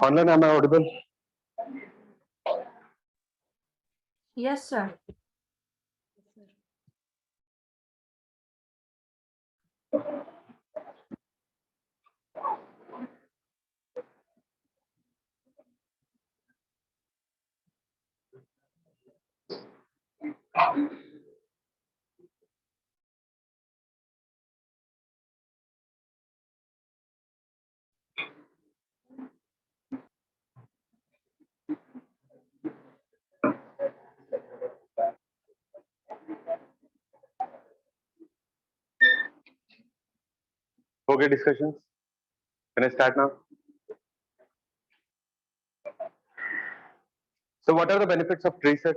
Online, am I audible? Yes, sir. Okay, discussions. Can I start now? So, what are the benefits of tree set?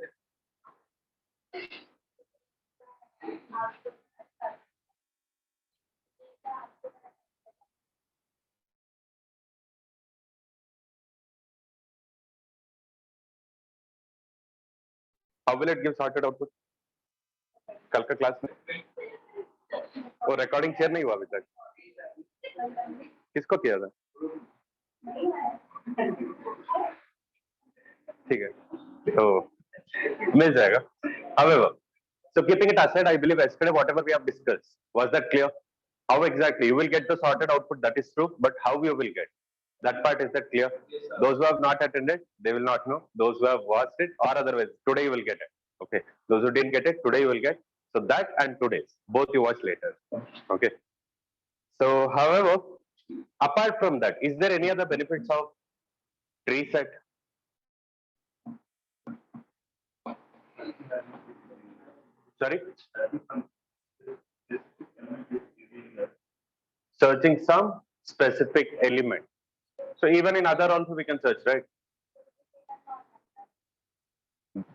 How will it give sorted output? कल का class में वो recording share नहीं हुआ अभी तक किसको किया था ठीक है तो मिल जाएगा however so keeping it aside I believe yesterday whatever we have discussed was that clear how exactly you will get the sorted output that is true but how you will get that part is that clear those who have not attended they will not know those who have watched it or otherwise today you will get it okay those who didn't get it today you will get so that and today's both you watch later okay so however apart from that is there any other benefits of tree set sorry searching some specific element so even in other also we can search right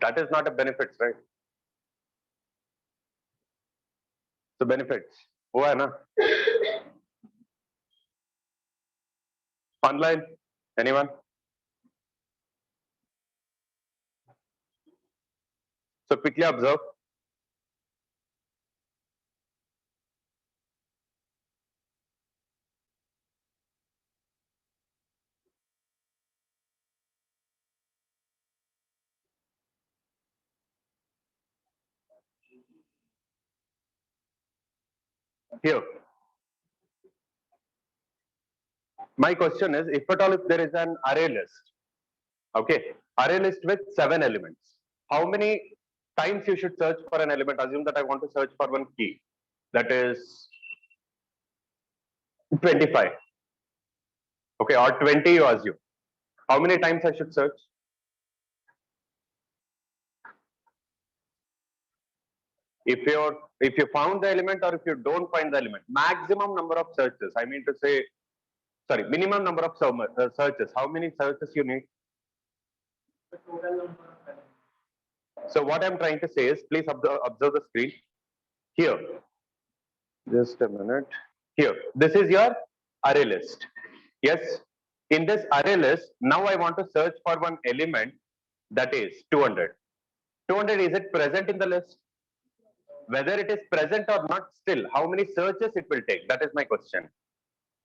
that is not a benefits right so benefits हुआ है ना online anyone so quickly observe here my question is if at all if there is an array list okay array list with 7 elements how many times you should search for an element assume that I want to search for one key that is 25 okay or 20 you assume how many times I should search if you found the element or if you don't find the element maximum number of searches I mean to say sorry minimum number of searches how many searches you need so what I'm trying to say is please observe the screen here just a minute here this is your array list yes in this array list now I want to search for one element that is 200 200 is it present in the list whether it is present or not still how many searches it will take that is my question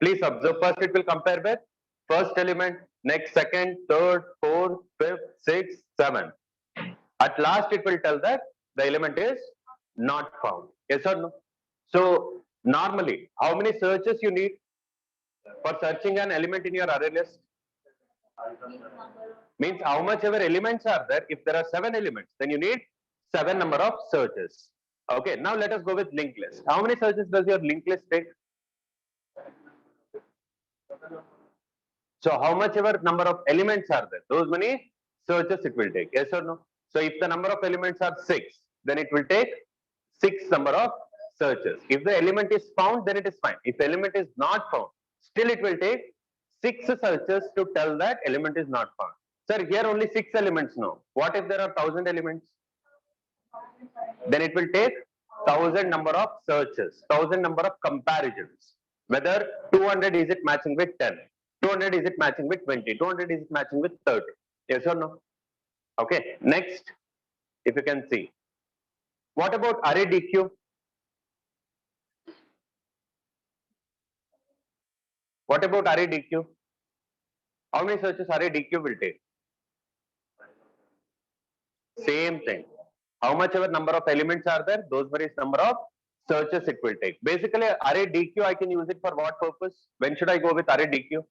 please observe first it will compare with first element next second third fourth fifth sixth seventh at last it will tell that the element is not found yes or no so normally how many searches you need for searching an element in your array list means how much ever elements are there if there are 7 elements then you need 7 number of searches okay now let us go with linked list how many searches does your linked list take so how much ever number of elements are there those many searches it will take yes or no so if the number of elements are 6 then it will take 6 number of searches if the element is found then it is fine if the element is not found still it will take 6 searches to tell that element is not found sir here only 6 elements no what if there are 1000 elements then it will take 1000 number of searches 1000 number of comparisons whether 200 is it matching with 10 200 is it matching with 20 200 is it matching with 30 yes or no okay next if you can see what about array dq what about array dq How many searches array DQ will take? Same thing. How much ever number of elements are there, those various number of searches it will take. Basically, array DQ, I can use it for what purpose? When should I go with array DQ?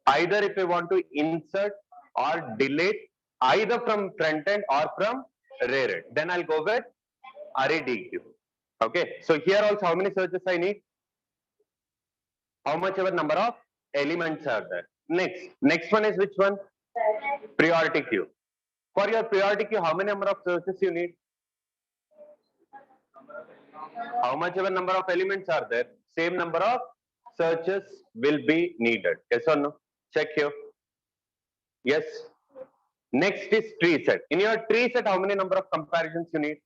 Either if I want to insert or delete either from front end or from rear end, then I'll go with array DQ. Okay, so here also how many searches I need? How much ever number of elements are there. Next one is which one? Priority queue. For your priority queue, how many number of searches you need? How much ever number of elements are there, same number of searches will be needed. Yes or no? Check here. Yes. Next is tree set. In your tree set, how many number of comparisons you need?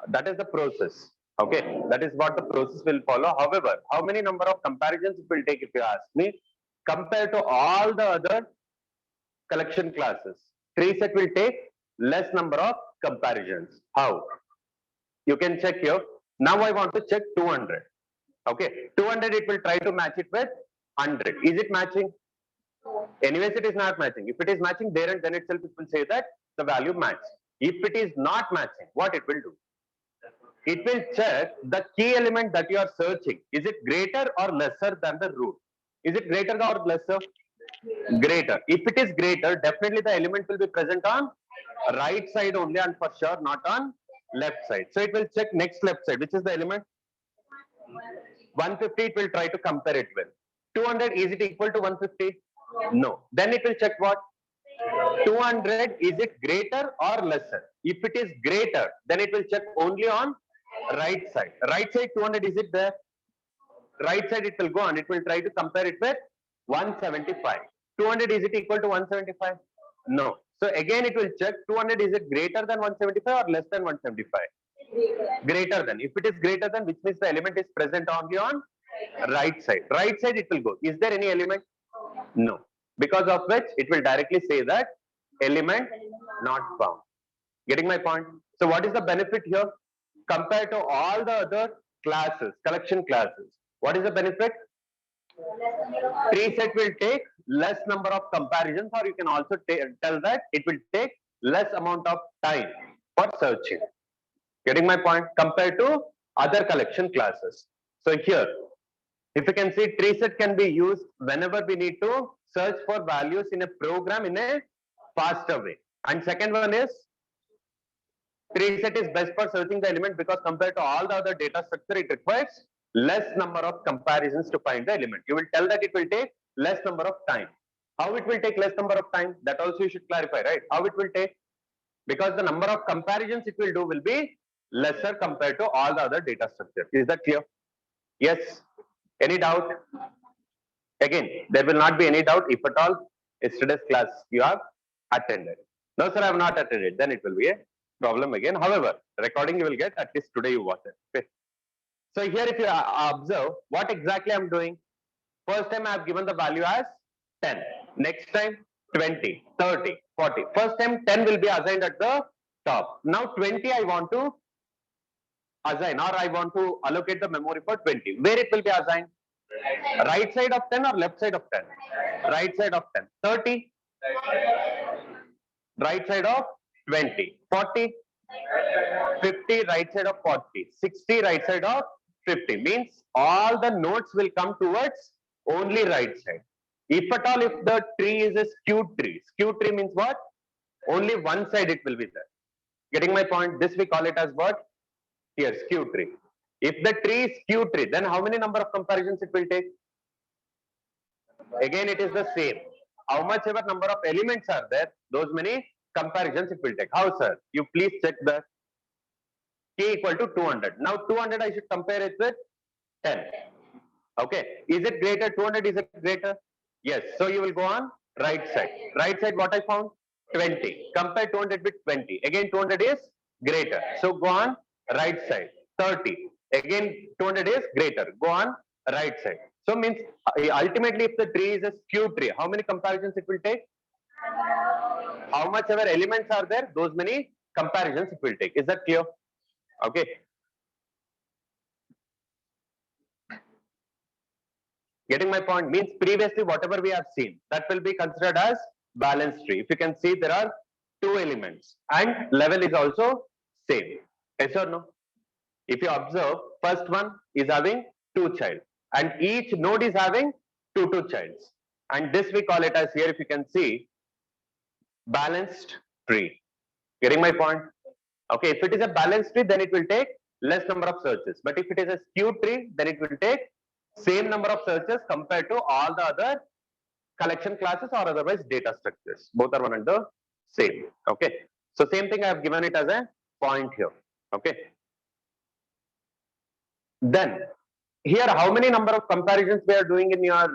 That is the process. Okay, that is what the process will follow. However, how many number of comparisons it will take if you ask me, compared to all the other collection classes? Tree set will take less number of comparisons. How? You can check here. Now I want to check 200. Okay, 200 it will try to match it with 100. Is it matching? Anyways, it is not matching. If it is matching there and then itself, it will say that the value matches. If it is not matching, what it will do? It will check the key element that you are searching. Is it greater or lesser than the root? Is it greater or lesser? Greater. If it is greater, definitely the element will be present on right side only and for sure not on left side. So it will check next left side. Which is the element? 150 it will try to compare it with. 200, is it equal to 150? No. Then it will check what? 200, is it greater or lesser? If it is greater, then it will check only on right side. Right side 200, is it there? Right side it will go on. It will try to compare it with 175. 200, is it equal to 175? No. So again it will check 200, is it greater than 175 or less than 175? Greater than. If it is greater than, which means the element is present only on right side. Right side it will go. Is there any element? No. Because of which it will directly say that element not found. Getting my point? So what is the benefit here? Compared to all the other classes, collection classes, what is the benefit? Tree set will take less number of comparisons, or you can also tell that it will take less amount of time for searching. Getting my point? Compared to other collection classes. So here, if you can see, tree set can be used whenever we need to search for values in a program in a faster way. And second one is, tree set is best for searching the element because compared to all the other data structure, it requires less number of comparisons to find the element. You will tell that it will take less number of time. How it will take less number of time? That also you should clarify, right? How it will take? Because the number of comparisons it will do will be lesser compared to all the other data structure. Is that clear? Yes. Any doubt? Again, there will not be any doubt if at all yesterday's class you have attended. No, sir, I have not attended. Then it will be a problem again. However, recording you will get, at least today you watch it. Okay. So here if you observe what exactly I am doing. First time I have given the value as 10. Next time 20, 30, 40. First time 10 will be assigned at the top. Now 20 I want to assign, or I want to allocate the memory for 20. Where it will be assigned? Right side of 10 or left side of 10? Right side of 10. 30? Right side of 20. 40? 50 right side of 40. 60 right side of 50. Means all the nodes will come towards only right side. If at all, if the tree is a skewed tree means what? Only one side it will be there. Getting my point? This we call it as what? Here, skew tree. If the tree is skew tree, then how many number of comparisons it will take? Again, it is the same. How much ever number of elements are there, those many comparisons it will take. How, sir? You please check the k equal to 200. Now 200 I should compare it with 10. Okay. Is it greater? 200 is it greater? Yes. So you will go on right side. Right side what I found? 20. Compare 200 with 20. Again 200 is greater. So go on right side. 30. Again 200 is greater. Go on right side. So means ultimately if the tree is a skew tree, how many comparisons it will take? How much ever elements are there, those many comparisons it will take. Is that clear? Okay. Getting my point? Means previously whatever we have seen, that will be considered as balanced tree. If you can see, there are two elements and level is also same. Yes or no? If you observe, first one is having two child and each node is having two childs. And this we call it as, here if you can see, balanced tree. Getting my point? Okay, if it is a balanced tree, then it will take less number of searches. But if it is a skewed tree, then it will take same number of searches compared to all the other collection classes or otherwise data structures. Both are one and the same. Okay. So same thing I have given it as a point here. Okay. Then here, how many number of comparisons we are doing in your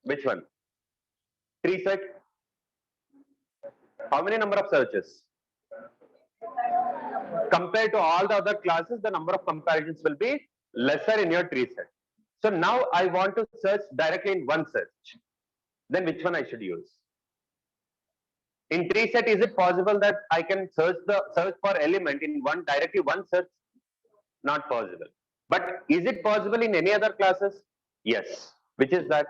which one? Tree set. How many number of searches? Compared to all the other classes, the number of comparisons will be lesser in your tree set. So now I want to search directly in one search. Then which one I should use? In tree set, is it possible that I can search for element in directly one search? Not possible. But is it possible in any other classes? Yes. Which is that?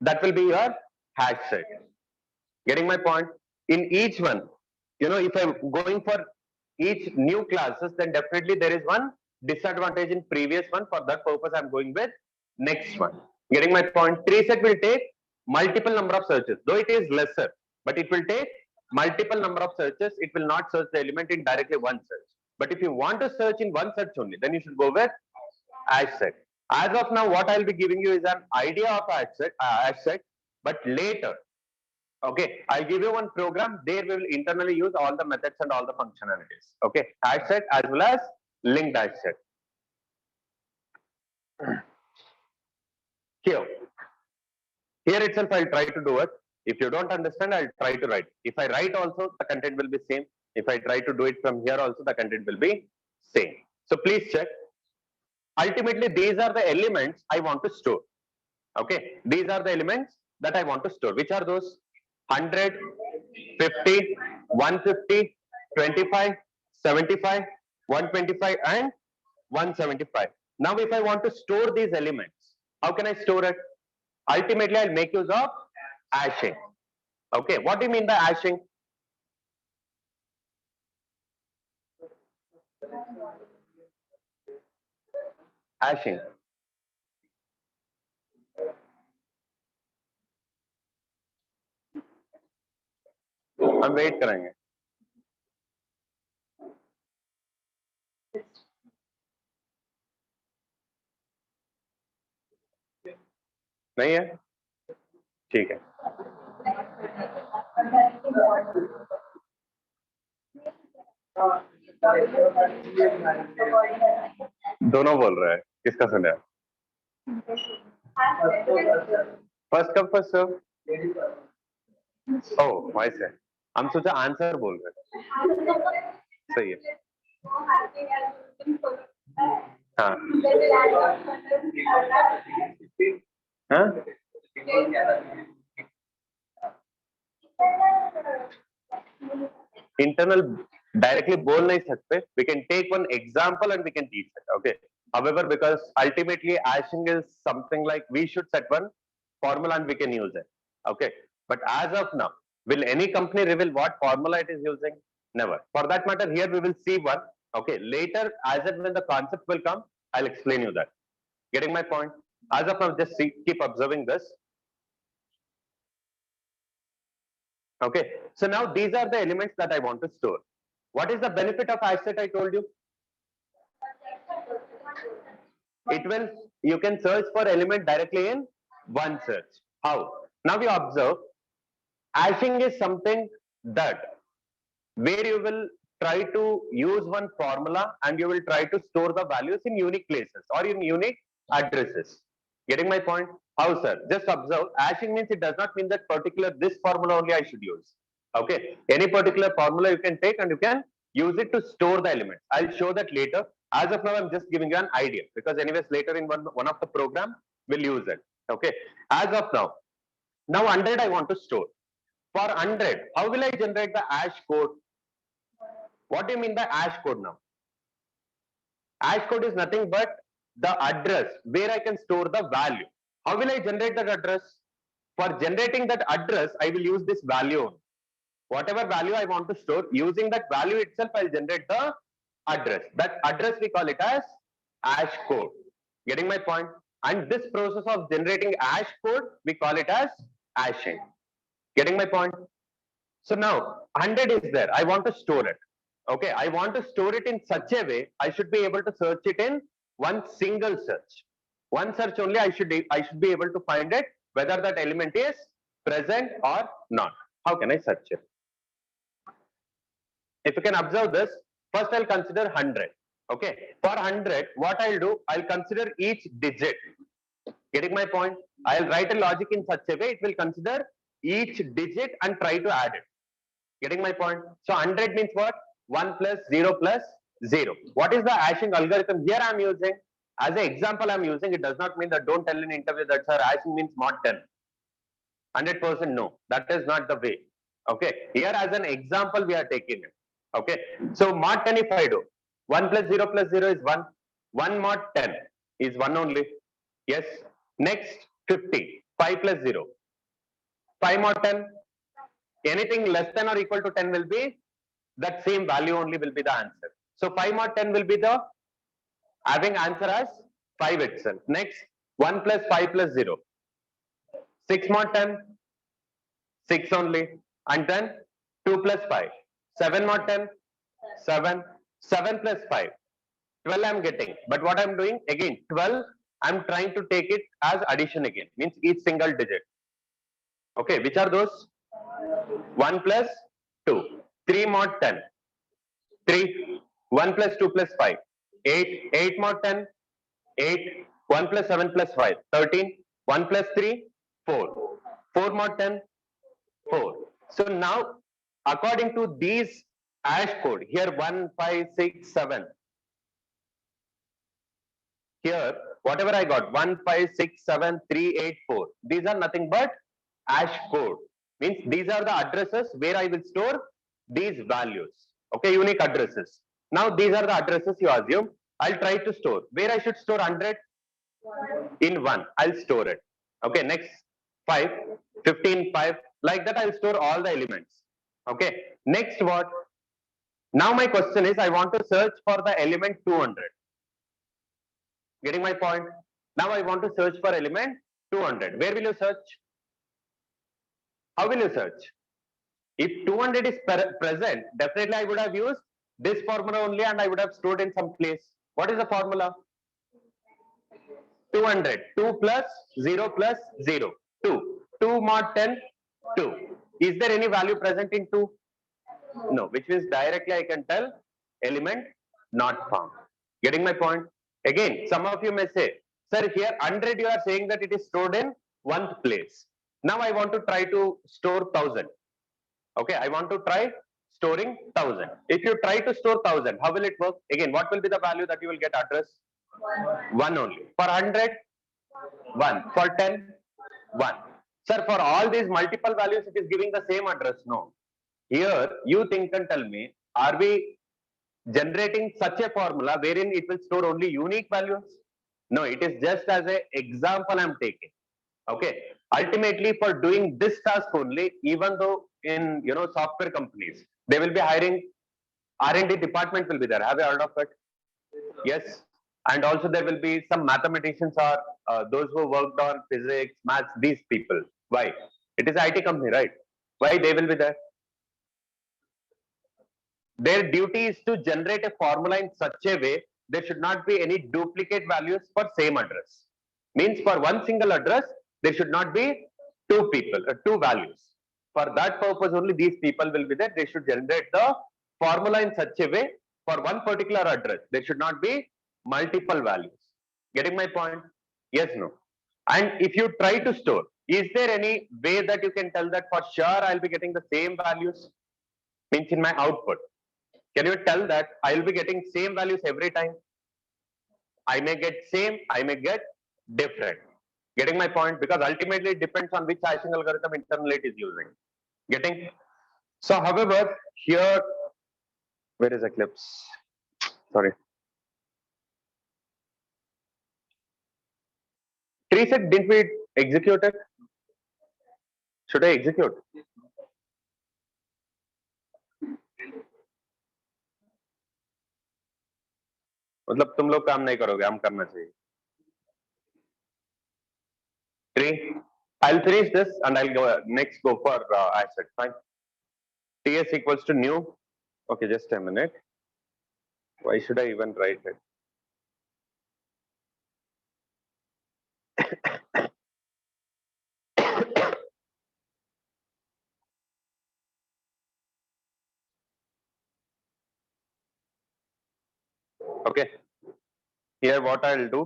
That will be your hash set. Getting my point? In each one, if I'm going for each new classes, then definitely there is one disadvantage in previous one. For that purpose, I'm going with next one. Getting my point? Tree set will take multiple number of searches, though it is lesser, but it will take multiple number of searches. It will not search the element in directly one search. But if you want to search in one search only, then you should go with Hashset. As of now, what I'll be giving you is an idea of Hashset, but later, okay, I'll give you one program. There we will internally use all the methods and all the functionalities. Okay, Hashset as well as linked Hashset. Here, here itself I'll try to do it. If you don't understand, I'll try to write. If I write also, the content will be same. If I try to do it from here also, the content will be same. So please check. Ultimately, these are the elements I want to store. Okay, these are the elements that I want to store. Which are those? 100, 50, 150, 25, 75, 125 and 175. Now if I want to store these elements, how can I store it? Ultimately, I'll make use of hashing. Okay, what do you mean by hashing? Hashing. हम wait करेंगे. नहीं है? ठीक है. दोनों बोल रहे हैं. किसका सुना? First come first serve. ओह वैसे हम सोचा आंसर बोल रहे. सही है. हाँ हाँ internal directly बोल नहीं सकते. We can take one example and we can teach it. Okay. However, because ultimately hashing is something like we should set one formula and we can use it. Okay. But as of now, will any company reveal what formula it is using? Never. For that matter, here we will see one. Okay. Later, as and when the concept will come, I'll explain you that. Getting my point? As of now, just keep observing this. Okay. So now these are the elements that I want to store. What is the benefit of Hashset? I told you. It will, you can search for element directly in one search. How? Now we observe, hashing is something that where you will try to use one formula and you will try to store the values in unique places or in unique addresses. Getting my point? How, sir? Just observe, hashing means it does not mean that particular this formula only I should use. Okay, any particular formula you can take and you can use it to store the elements. I'll show that later. As of now, I'm just giving you an idea because anyways later in one of the program we'll use it. Okay. As of now 100 I want to store. For 100, how will I generate the hash code? What do you mean by hash code now? Hash code is nothing but the address where I can store the value. How will I generate that address? For generating that address, I will use this value. Whatever value I want to store, using that value itself, I'll generate the address. That address we call it as hash code. Getting my point? And this process of generating hash code, we call it as hashing. Getting my point? So now 100 is there. I want to store it. Okay, I want to store it in such a way I should be able to search it in one single search. One search only I should be able to find it whether that element is present or not. How can I search it? If you can observe this, first I'll consider 100. Okay, for 100, what I'll do, I'll consider each digit. Getting my point? I'll write a logic in such a way it will consider each digit and try to add it. Getting my point? So 100 means what? 1 plus 0 plus 0. What is the hashing algorithm here I'm using? As an example I'm using, it does not mean that don't tell in interview that sir hashing means mod 10. 100% no. That is not the way. Okay. Here as an example we are taking it. Okay. So mod 10 if I do, 1 plus 0 plus 0 is 1. 1 mod 10 is 1 only. Yes. Next 50. 5 plus 0. 5 mod 10. Anything less than or equal to 10 will be that same value only will be the answer. So 5 mod 10 will be the having answer as 5 itself. Next 1 plus 5 plus 0. 6 mod 10, 6 only. And then 2 plus 5. 7 mod 10, 7. 7 plus 5. 12 I'm getting. But what I'm doing again, 12, I'm trying to take it as addition again. Means each single digit. Okay, which are those? 1 plus 2. 3 mod 10. 3. 1 plus 2 plus 5. 8. 8 mod 10. 8. 1 plus 7 plus 5. 13. 1 plus 3. 4. 4 mod 10. 4. So now, according to these hash code, here 1, 5, 6, 7. Here, whatever I got, 1, 5, 6, 7, 3, 8, 4. These are nothing but hash code. Means these are the addresses where I will store these values. Okay, unique addresses. Now these are the addresses you assume. I'll try to store. Where I should store 100? In 1. I'll store it. Okay, next 5, 15, 5. Like that I'll store all the elements. Okay, next what? Now my question is I want to search for the element 200. Getting my point? Now I want to search for element 200. Where will you search? How will you search? If 200 is present, definitely I would have used this formula only and I would have stored in some place. What is the formula? 200. 2 plus 0 plus 0. 2. 2 mod 10. 2. Is there any value present in 2? No, which means directly I can tell element not found. Getting my point? Again, some of you may say, sir, here 100 you are saying that it is stored in one place. Now I want to try to store 1000. Okay, I want to try storing 1000. If you try to store 1000, how will it work? Again, what will be the value that you will get address? 1 only. For 100, 1. For 10, 1. Sir, for all these multiple values, it is giving the same address. No. Here, you think and tell me, are we generating such a formula wherein it will store only unique values? No, it is just as an example I'm taking. Okay. Ultimately, for doing this task only, even though in software companies, they will be hiring R&D department will be there. Have you heard of it? Yes. And also there will be some mathematicians or those who worked on physics, maths, these people. Why? It is IT company, right? Why they will be there? Their duty is to generate a formula in such a way there should not be any duplicate values for same address. Means for one single address, there should not be two people, two values. For that purpose only these people will be there. They should generate the formula in such a way for one particular address. There should not be multiple values. Getting my point? Yes, no. And if you try to store, is there any way that you can tell that for sure I'll be getting the same values? Means in my output. Can you tell that I will be getting same values every time? I may get same, I may get different. Getting my point? Because ultimately it depends on which hashing algorithm internally it is using. Getting? So, however, here, where is Eclipse? Sorry. Tree set, didn't we execute it? Should I execute? मतलब तुम लोग काम नहीं करोगे, हम करना चाहिए. Tree. I'll finish this and I'll go next go for asset. Fine. TS equals to new. Okay, just a minute. Why should I even write it? Okay. Here, what I'll do.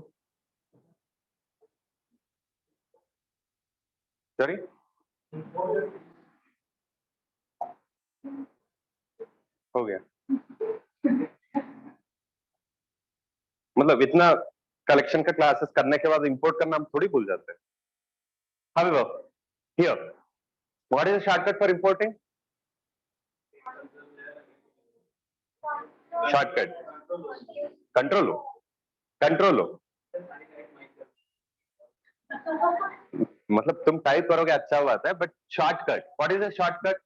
Sorry. हो गया. मतलब इतना collection का classes करने के बाद import करना हम थोड़ी भूल जाते हैं. However, here, what is the shortcut for importing? Shortcut. Control O. Control O. मतलब तुम टाइप करोगे अच्छा बात है, but shortcut. What is a shortcut?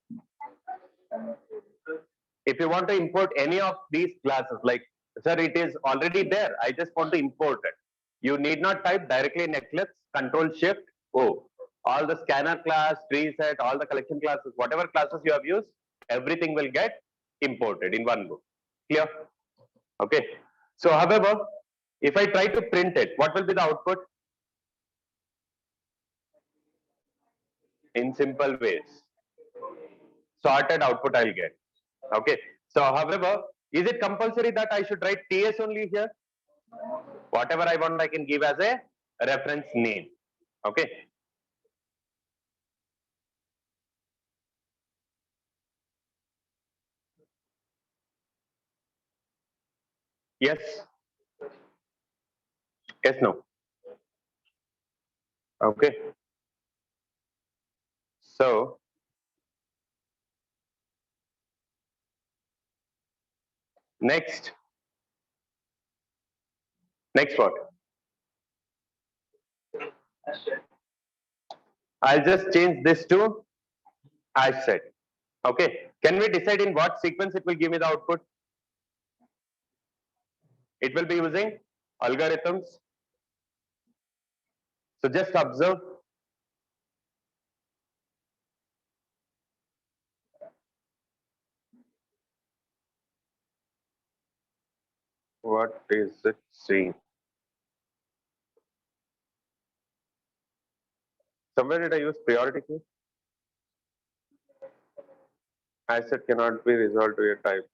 If you want to import any of these classes, like sir, it is already there. I just want to import it. You need not type directly in Eclipse. Control Shift O. All the scanner class, tree set, all the collection classes, whatever classes you have used, everything will get imported in one go. Clear? Okay. So, however, if I try to print it, what will be the output? In simple ways, sorted output I'll get. Okay. So, however, is it compulsory that I should write TS only here? Whatever I want, I can give as a reference name. Okay. Yes. Yes, no. Okay. So, next. Next what? I'll just change this to Hashset. Okay. Can we decide in what sequence it will give me the output? It will be using algorithms. So just observe. What is it saying? Somewhere did I use priority key? Asset cannot be resolved to a type.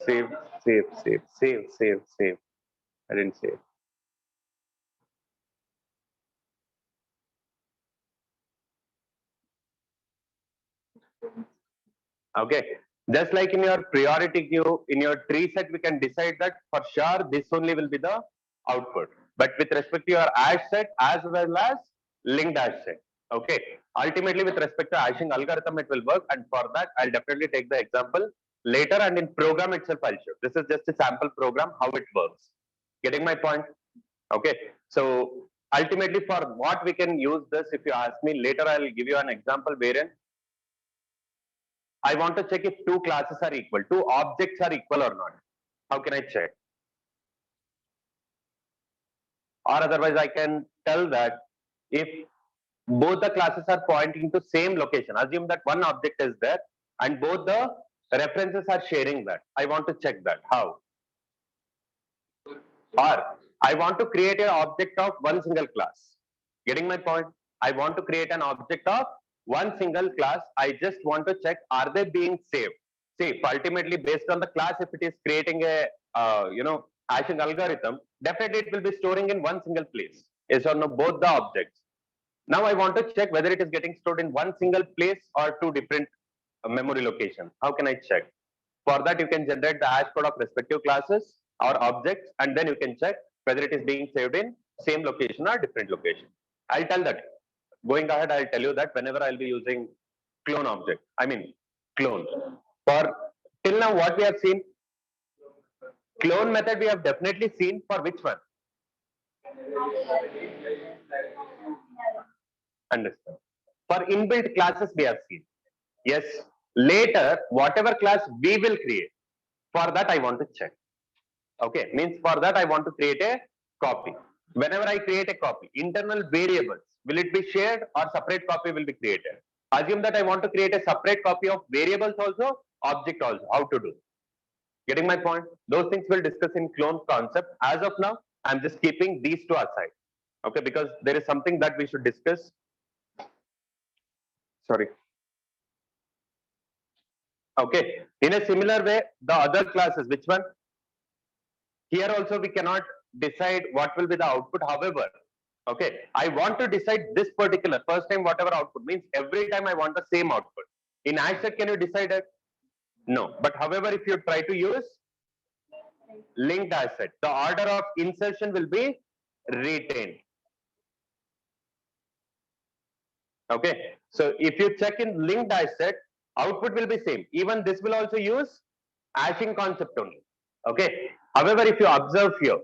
Save, save. I didn't save. Okay. Just like in your priority queue, in your tree set, we can decide that for sure this only will be the output. But with respect to your hash set as well as linked hash set. Okay. Ultimately, with respect to hashing algorithm, it will work. And for that, I'll definitely take the example later, and in program itself, I'll show. This is just a sample program, how it works. Getting my point? Okay. So ultimately, for what we can use this, if you ask me later, I'll give you an example wherein I want to check if two classes are equal, two objects are equal or not. How can I check? Or otherwise, I can tell that if both the classes are pointing to same location, assume that one object is there and both the references are sharing that. I want to check that. How? Or I want to create an object of one single class. Getting my point? I want to create an object of one single class. I just want to check, are they being saved? See, ultimately based on the class, if it is creating a hashing algorithm, definitely it will be storing in one single place. Yes or no, both the objects. Now I want to check whether it is getting stored in one single place or two different memory locations. How can I check? For that, you can generate the hash code of respective classes or objects, and then you can check whether it is being saved in same location or different location. I'll tell that. Going ahead, I'll tell you that whenever I'll be using clone object, I mean clone. For till now, what we have seen, clone method we have definitely seen for which one? Understand. For inbuilt classes we have seen. Yes. Later, whatever class we will create, for that I want to check. Okay, means for that I want to create a copy. Whenever I create a copy, internal variables, will it be shared or separate copy will be created? Assume that I want to create a separate copy of variables also, object also. How to do? Getting my point? Those things we'll discuss in clone concept. As of now, I'm just keeping these two aside. Okay, because there is something that we should discuss. Sorry. Okay. In a similar way, the other classes, which one? Here also we cannot decide what will be the output. However, okay, I want to decide this particular first time whatever output means every time I want the same output. In Hashset, can you decide it? No. But however, if you try to use linked Hashset, the order of insertion will be retained. Okay. So if you check in linked Hashset, output will be same. Even this will also use hashing concept only. Okay. However, if you observe here,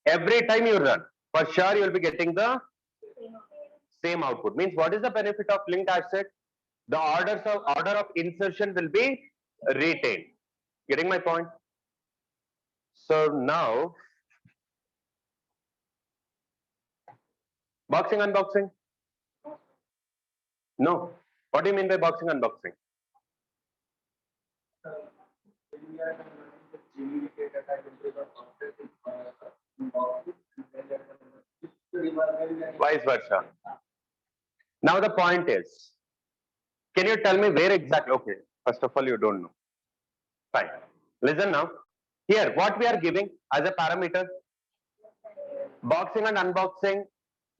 every time you run, for sure you will be getting the same output. Means what is the benefit of linked Hashset? The order of insertion will be retained. Getting my point? So now, boxing unboxing? No. What do you mean by boxing unboxing? Vice versa. Now the point is, can you tell me where exactly? Okay, first of all, you don't know. Fine. Listen now. Here, what we are giving as a parameter, boxing and unboxing.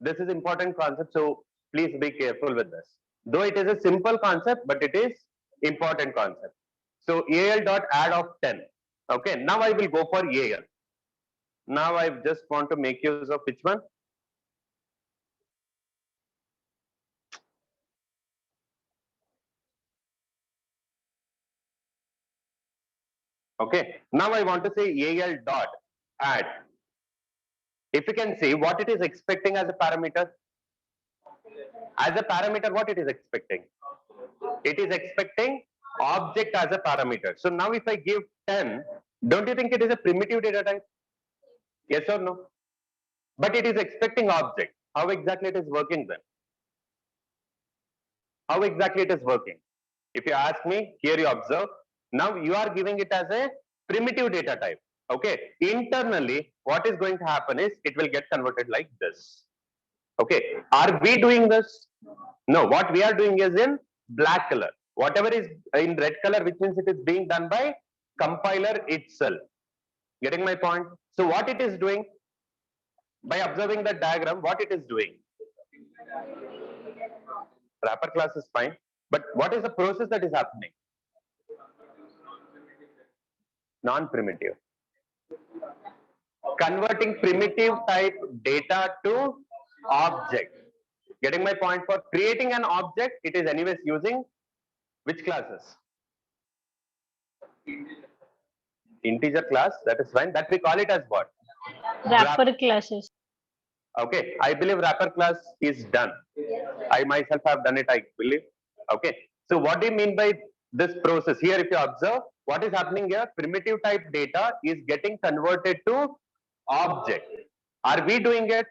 This is important concept, so please be careful with this. Though it is a simple concept, but it is important concept. So AL dot add of 10. Okay, now I will go for AL. Now I just want to make use of which one? Okay, now I want to say AL dot add. If you can see what it is expecting as a parameter, what it is expecting? It is expecting object as a parameter. So now if I give 10, don't you think it is a primitive data type? Yes or no? But it is expecting object. How exactly it is working then? How exactly it is working? If you ask me, here you observe. Now you are giving it as a primitive data type. Okay. Internally, what is going to happen is it will get converted like this. Okay. Are we doing this? No. What we are doing is in black color. Whatever is in red color, which means it is being done by compiler itself. Getting my point? So what it is doing? By observing the diagram, what it is doing? Wrapper class is fine. But what is the process that is happening? Non-primitive. Converting primitive type data to object. Getting my point? For creating an object, it is anyways using which classes? Integer class, that is fine. That we call it as what? Wrapper classes. Okay, I believe wrapper class is done. I myself have done it, I believe. Okay, so what do you mean by this process? Here, if you observe, what is happening here? Primitive type data is getting converted to object. Are we doing it?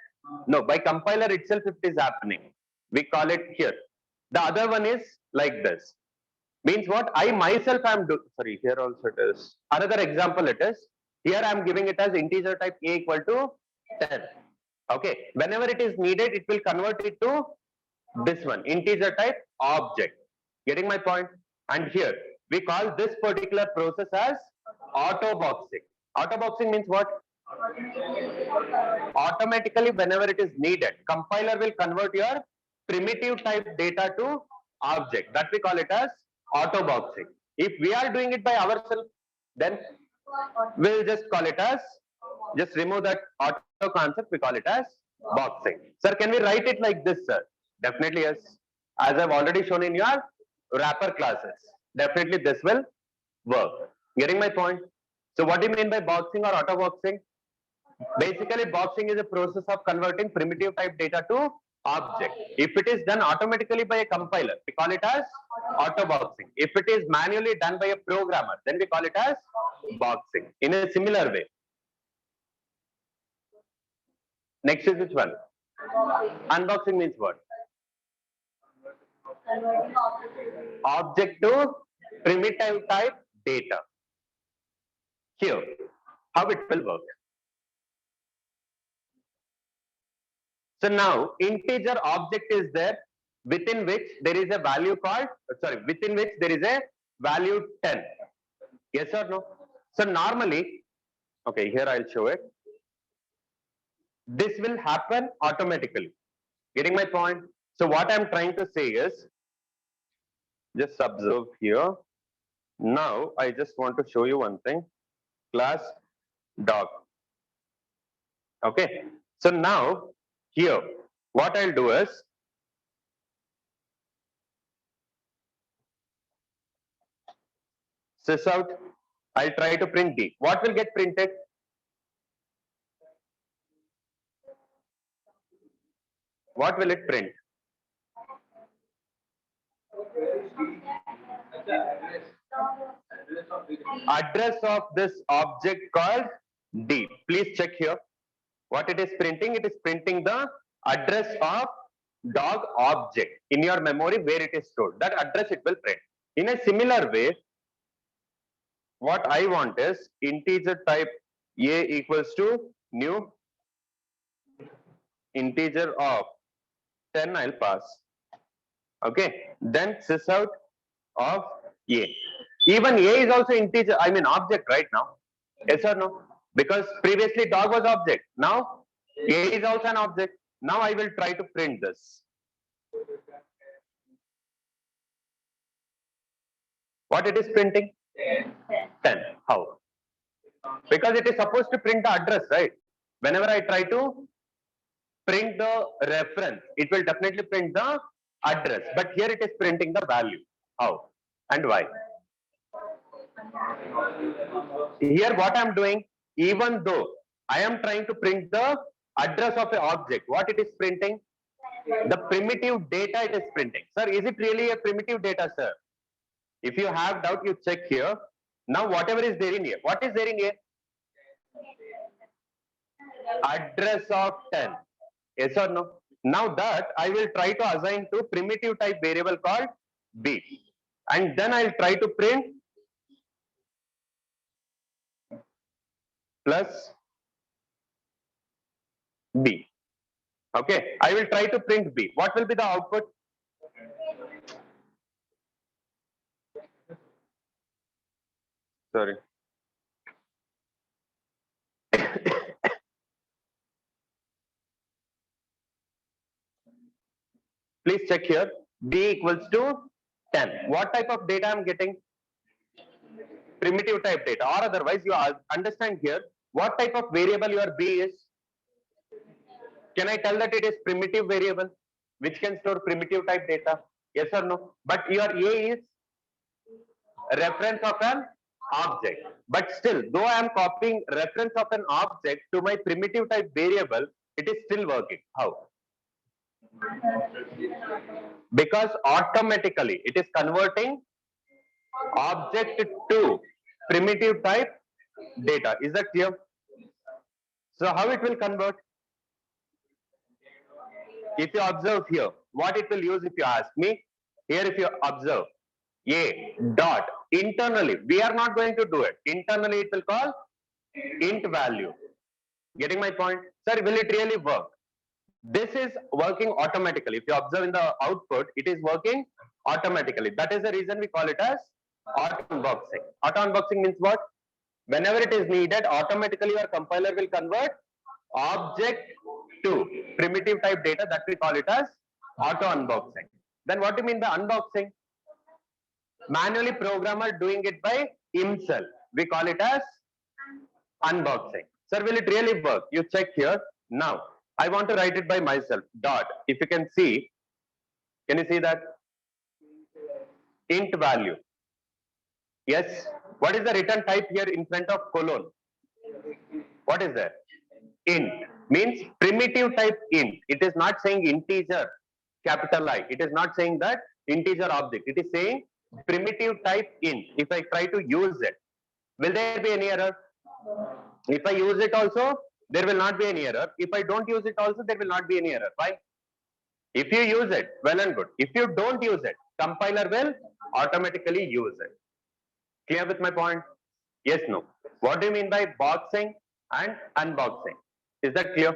No, by compiler itself it is happening. We call it here. The other one is like this. Means what? I myself am doing, sorry, here also it is. Another example it is, here I am giving it as integer type a equal to 10. Okay, whenever it is needed, it will convert it to this one, integer type object. Getting my point? And here, we call this particular process as auto boxing. Auto boxing means what? Automatically, whenever it is needed, compiler will convert your primitive type data to object. That we call it as auto boxing. If we are doing it by ourselves, then we'll just call it as, just remove that auto concept, we call it as boxing. Sir, can we write it like this, sir? Definitely yes. As I've already shown in your wrapper classes. Definitely this will work. Getting my point? So what do you mean by boxing or auto boxing? Basically, boxing is a process of converting primitive type data to object. If it is done automatically by a compiler, we call it as auto boxing. If it is manually done by a programmer, then we call it as boxing. In a similar way. Next is which one? Unboxing means what? Object to primitive type data. Here, how it will work. So now integer object is there within which there is a value called, within which there is a value 10. Yes or no? So normally, okay, here I'll show it. This will happen automatically. Getting my point? So what I'm trying to say is, just observe here. Now I just want to show you one thing. Class dog. Okay. So now here, what I'll do is, sys out, I'll try to print D. What will get printed? What will it print? Address of this object called D. Please check here. What it is printing? It is printing the address of dog object in your memory where it is stored. That address it will print. In a similar way, what I want is integer type A equals to new integer of 10 I'll pass. Okay. Then sys out of A. Even A is also integer, I mean object right now. Yes or no? Because previously dog was object. Now A is also an object. Now I will try to print this. What it is printing? 10. How? Because it is supposed to print the address, right? Whenever I try to print the reference, it will definitely print the address. But here it is printing the value. How? And why? Here what I am doing, even though I am trying to print the address of an object, what it is printing? The primitive data it is printing. Sir, is it really a primitive data, sir? If you have doubt, you check here. Now whatever is there in here, what is there in here? Address of 10. Yes or no? Now that I will try to assign to primitive type variable called B. And then I'll try to print plus B. Okay, I will try to print B. What will be the output? Sorry. Please check here. B equals to 10. What type of data I'm getting? Primitive type data, or otherwise you understand here what type of variable your B is. Can I tell that it is primitive variable which can store primitive type data? Yes or no? But your A is a reference of an object. But still, though I am copying reference of an object to my primitive type variable, it is still working. How? Because automatically it is converting object to primitive type data. Is that clear? So how it will convert? If you observe here, what it will use if you ask me, here if you observe, A dot, internally, we are not going to do it. Internally it will call int value. Getting my point? Sir, will it really work? This is working automatically. If you observe in the output, it is working automatically. That is the reason we call it as auto unboxing. Auto unboxing means what? Whenever it is needed, automatically your compiler will convert object to primitive type data, that we call it as auto unboxing. Then what do you mean by unboxing? Manually programmer doing it by himself. We call it as unboxing. Sir, will it really work? You check here. Now, I want to write it by myself. Dot. If you can see, can you see that? Int value. Yes. What is the return type here in front of colon? What is that? Int means primitive type int. It is not saying integer, capital I. It is not saying that integer object. It is saying primitive type int. If I try to use it, will there be any error? If I use it also, there will not be any error. If I don't use it also, there will not be any error. Why? If you use it, well and good. If you don't use it, compiler will automatically use it. Clear with my point? Yes, no. What do you mean by boxing and unboxing? Is that clear?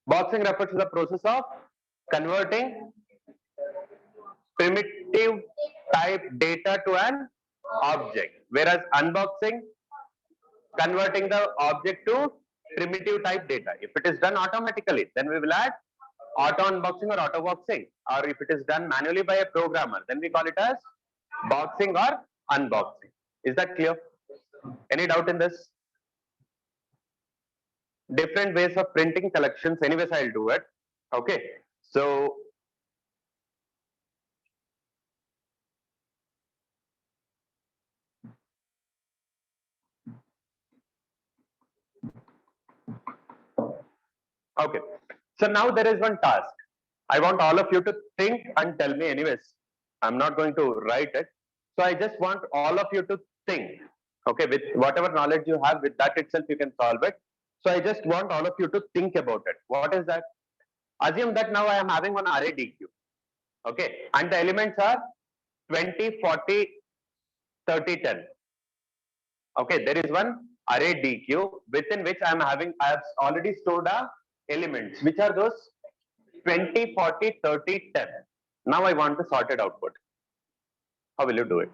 Boxing refers to the process of converting primitive type data to an object, whereas unboxing converting the object to primitive type data. If it is done automatically, then we will add auto unboxing or auto boxing. Or if it is done manually by a programmer, then we call it as boxing or unboxing. Is that clear? Any doubt in this? Different ways of printing collections. Anyways, I'll do it. Okay. So okay. So now there is one task. I want all of you to think and tell me anyways. I'm not going to write it. So I just want all of you to think. Okay, with whatever knowledge you have, with that itself you can solve it. So I just want all of you to think about it. What is that? Assume that now I am having one array DQ. Okay, and the elements are 20, 40, 30, 10. Okay, there is one array DQ within which I have already stored a elements. Which are those? 20, 40, 30, 10. Now I want the sorted output. How will you do it?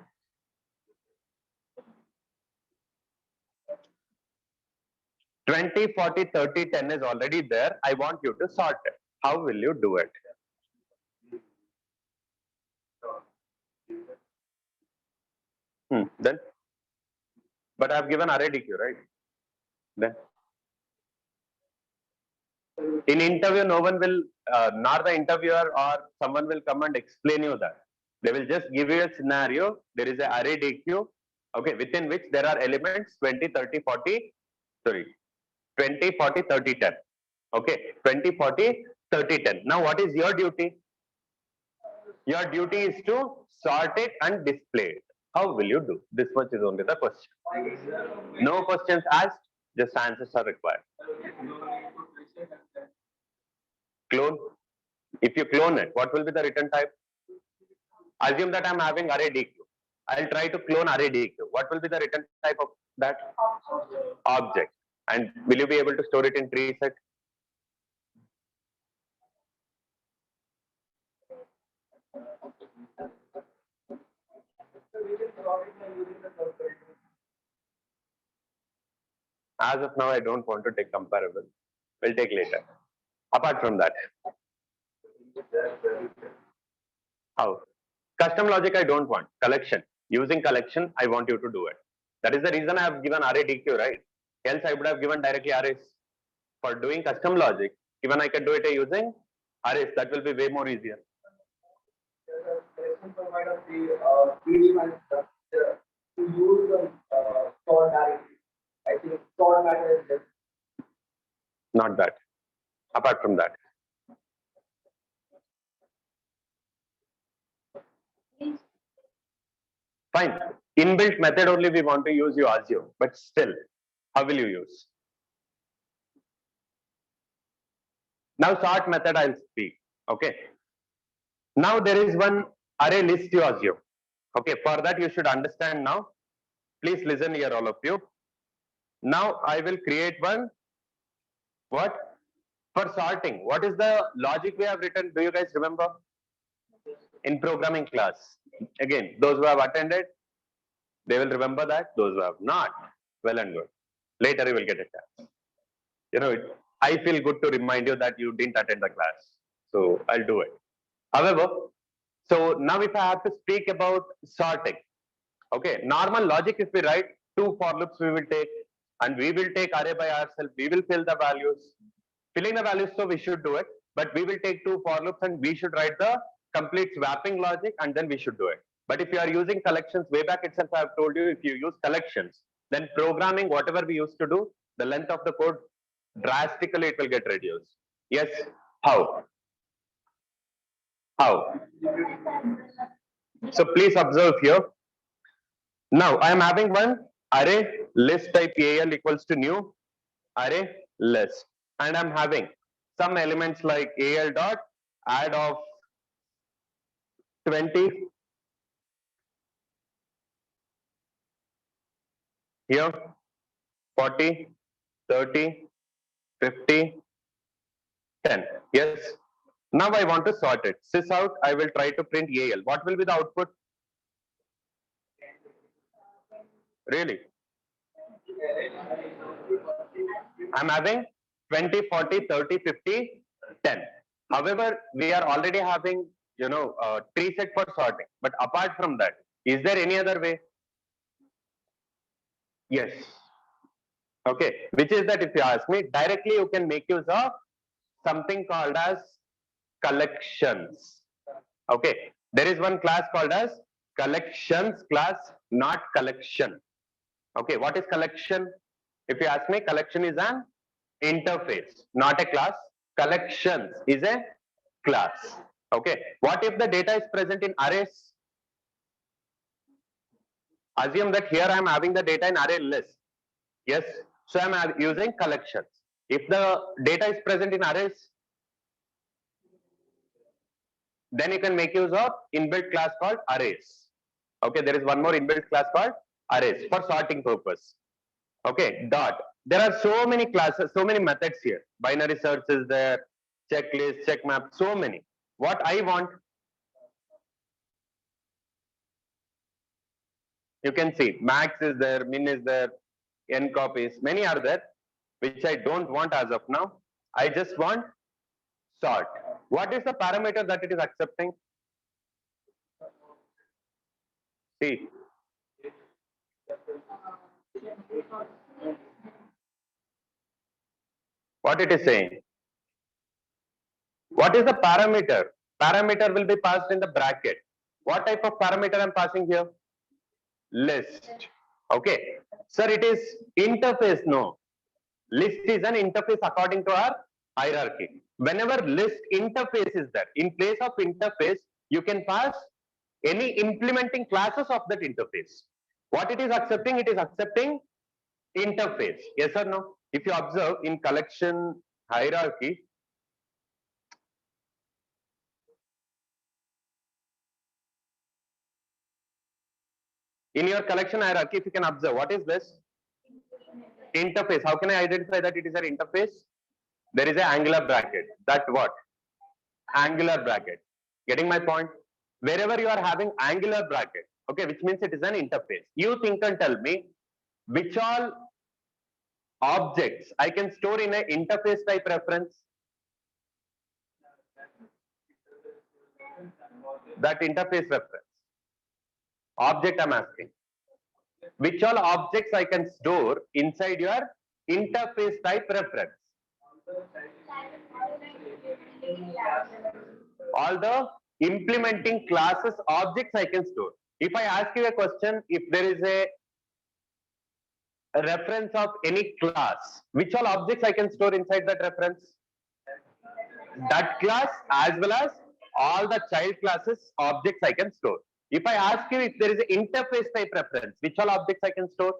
Twenty, 40, 30, 10 is already there. I want you to sort it. How will you do it? Then, but I have given array DQ, right? Then, in interview, no one will, nor the interviewer or someone will come and explain you that. They will just give you a scenario. There is an array DQ, okay, within which there are elements 20, 30, 40, sorry, 20, 40, 30, 10. Okay, 20, 40, 30, 10. Now, what is your duty? Your duty is to sort it and display it. How will you do? This much is only the question. No questions asked, just answers are required. Clone. If you clone it, what will be the return type? Assume that I'm having array DQ. I'll try to clone array DQ. What will be the return type of that? Object. And will you be able to store it in tree set? As of now, I don't want to take comparable. We'll take later. Apart from that, how? Custom logic, I don't want. Collection. Using collection, I want you to do it. That is the reason I have given array DQ, right? Else, I would have given directly arrays. For doing custom logic, even I can do it using arrays. That will be way more easier. Not that. Apart from that. Fine. Inbuilt method only we want to use, you assume. But still, how will you use? Now sort method I'll speak. Okay. Now there is one array list you assume. Okay. For that you should understand now. Please listen here, all of you. Now I will create one. What? For sorting. What is the logic we have written? Do you guys remember? In programming class. Again, those who have attended, they will remember that. Those who have not, well and good. Later you will get a chance. You know, I feel good to remind you that you didn't attend the class. So I'll do it. However, so now if I have to speak about sorting, okay, normal logic, if we write two for loops, we will take, and we will take array by ourselves, we will fill the values. Filling the values, so we should do it, but we will take two for loops and we should write the complete swapping logic and then we should do it. But if you are using collections, way back itself, I have told you, if you use collections, then programming, whatever we used to do, the length of the code drastically it will get reduced. Yes, how? How? So please observe here. Now I am having one array list type AL equals to new array list, and I'm having some elements like AL dot add of 20 here, 40, 30, 50, 10. Yes. Now I want to sort it. Sys out, I will try to print AL. What will be the output? Really? I'm having 20, 40, 30, 50, 10. However, we are already having, tree set for sorting. But apart from that, is there any other way? Yes. Okay. Which is that if you ask me, directly you can make use of something called as collections. Okay. There is one class called as collections class, not collection. Okay. What is collection? If you ask me, collection is an interface, not a class. Collections is a class. Okay. What if the data is present in arrays? Assume that here I am having the data in array list. Yes. So I am using collections. If the data is present in arrays, then you can make use of inbuilt class called arrays. Okay. There is one more inbuilt class called arrays for sorting purpose. Okay. Dot. There are so many classes, so many methods here. Binary search is there, checklist, check map, so many. What I want, you can see max is there, min is there, n copies, many are there, which I don't want as of now. I just want sort. What is the parameter that it is accepting? See, what it is saying. What is the parameter? Parameter will be passed in the bracket. What type of parameter I'm passing here? List. Okay. Sir, it is interface. No. List is an interface according to our hierarchy. Whenever list interface is there, in place of interface, you can pass any implementing classes of that interface. What it is accepting interface. Yes or no? If you observe in collection hierarchy, in your collection hierarchy, if you can observe, what is this? Interface. How can I identify that it is an interface? There is an angular bracket. That what? Angular bracket. Getting my point? Wherever you are having angular bracket, okay, which means it is an interface. You think and tell me which all objects I can store in an interface type reference. That interface reference. Object I'm asking. Which all objects I can store inside your interface type reference? All the implementing classes objects I can store. If I ask you a question, if there is a reference of any class, which all objects I can store inside that reference? That class as well as all the child classes objects I can store. If I ask you if there is an interface type reference, which all objects I can store?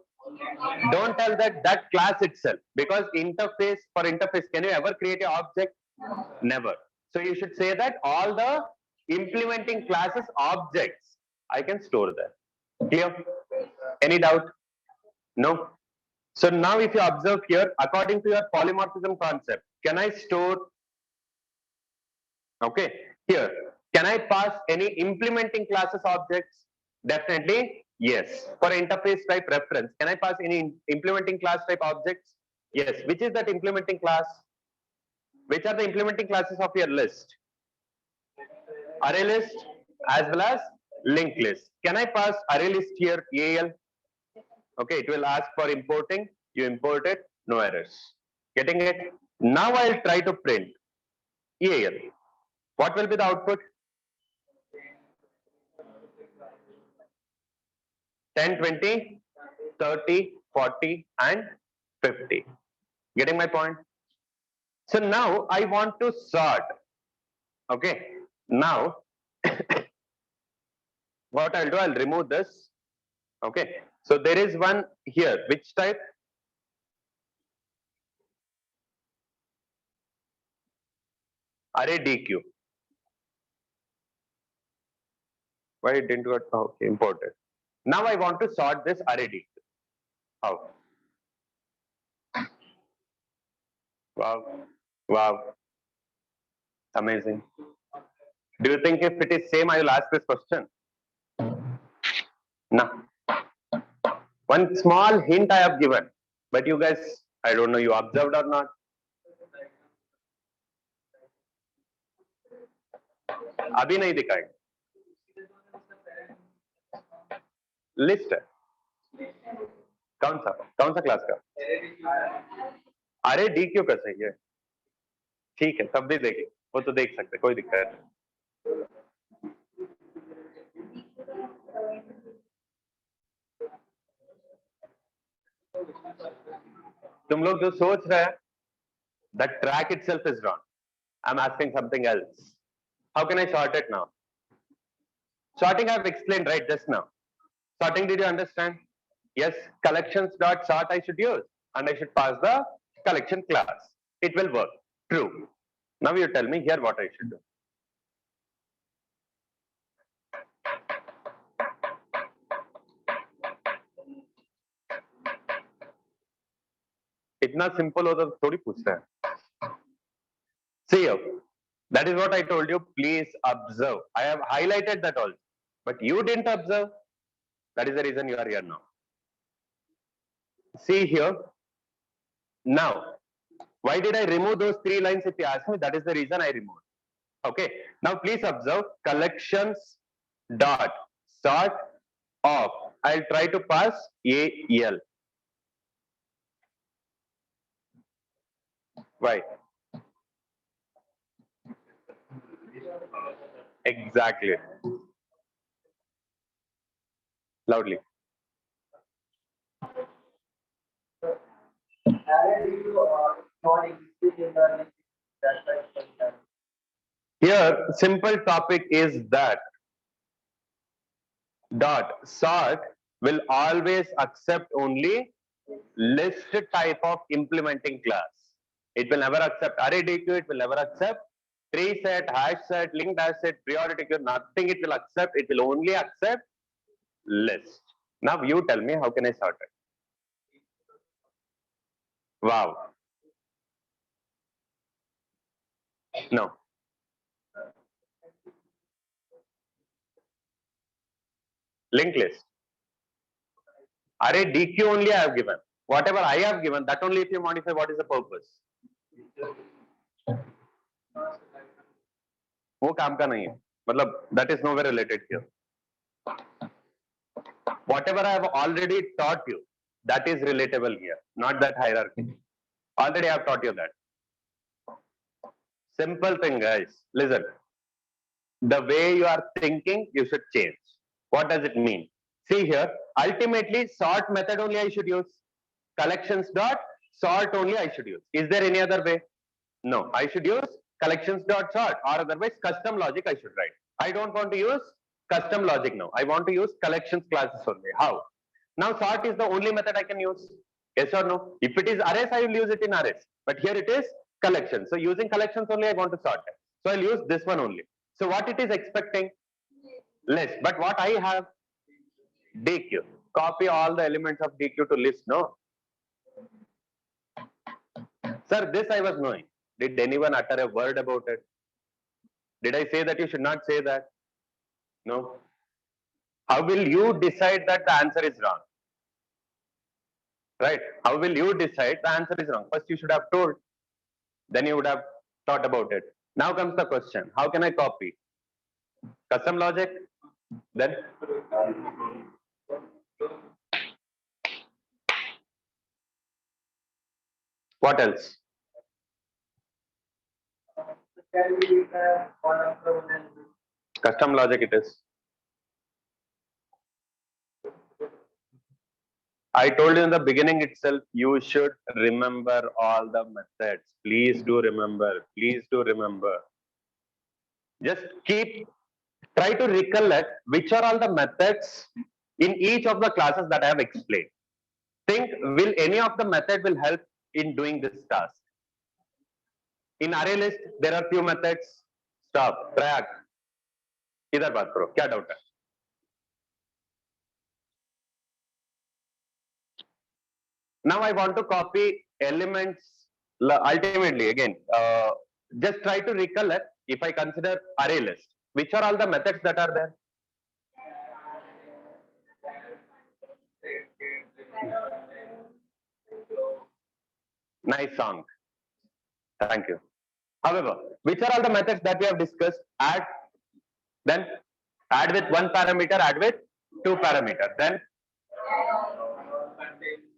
Don't tell that class itself, because interface, for interface, can you ever create an object? Never. So you should say that all the implementing classes objects I can store there. Clear? Any doubt? No? So now if you observe here, according to your polymorphism concept, can I store, okay, here, can I pass any implementing classes objects? Definitely, yes. For interface type reference, can I pass any implementing class type objects? Yes. Which is that implementing class? Which are the implementing classes of your list? array list as well as linked list. Can I pass array list here, AL? Okay, it will ask for importing. You import it, no errors. Getting it? Now I'll try to print EAL. What will be the output? 10, 20, 30, 40, and 50. Getting my point? So now I want to sort. Okay. Now, what I'll do, I'll remove this. Okay. So there is one here. Which type? Array DQ. Why it didn't got okay, imported. Now I want to sort this array DQ. How? Wow. Wow. Amazing. Do you think if it is same, I will ask this question? No. One small hint I have given, but you guys, I don't know, you observed or not? अभी नहीं दिखाएंगे. List है. कौन सा class का? अरे D क्यों कर सही है? ठीक है, तब भी देखें, वो तो देख सकते, कोई दिक्कत नहीं. तुम लोग जो सोच रहे हैं, that track itself is wrong. I'm asking something else. How can I sort it now? Sorting I have explained right just now. Sorting, did you understand? Yes, collections dot sort I should use, and I should pass the collection class. It will work. True. Now you tell me here what I should do. इतना simple होता तो थोड़ी पूछते हैं. See here, that is what I told you. Please observe. I have highlighted that also, but you didn't observe. That is the reason you are here now. See here. Now, why did I remove those 3 lines? If you ask me, that is the reason I removed. Okay. Now, please observe collections dot sort of. I'll try to pass AL. Why? Exactly. Loudly. Here, simple topic is that dot sort will always accept only list type of implementing class. It will never accept array DQ, it will never accept tree set, hash set, linked hash set, priority queue, nothing it will accept. It will only accept list. Now you tell me, how can I sort it? Wow. No. Linked list. Array DQ only I have given. Whatever I have given, that only if you modify, what is the purpose? वो काम का नहीं है. मतलब that is nowhere related here. Whatever I have already taught you, that is relatable here, not that hierarchy. Already I have taught you that. Simple thing, guys. Listen. The way you are thinking, you should change. What does it mean? See here, ultimately sort method only I should use. Collections dot sort only I should use. Is there any other way? No, I should use collections dot sort, or otherwise custom logic I should write. I don't want to use custom logic now. I want to use collections classes only. How? Now sort is the only method I can use. Yes or no? If it is arrays, I will use it in arrays. But here it is collections. So using collections only, I want to sort it. So I'll use this one only. So what it is expecting? List. But what I have? DQ. Copy all the elements of DQ to list. No. Sir, this I was knowing. Did anyone utter a word about it? Did I say that you should not say that? No. How will you decide that the answer is wrong? Right? How will you decide the answer is wrong? First you should have told. Then you would have thought about it. Now comes the question. How can I copy? Custom logic. Then what else? Custom logic it is. I told you in the beginning itself, you should remember all the methods. Please do remember. Please do remember. Just try to recollect which are all the methods in each of the classes that I have explained. Think, will any of the method will help in doing this task? In array list, there are few methods. Stop. Track. इधर बात करो. क्या doubt है? Now I want to copy elements. Ultimately, again, just try to recollect. If I consider array list, which are all the methods that are there? Nice song. Thank you. However, which are all the methods that we have discussed? Add, then add with one parameter, add with two parameter. Then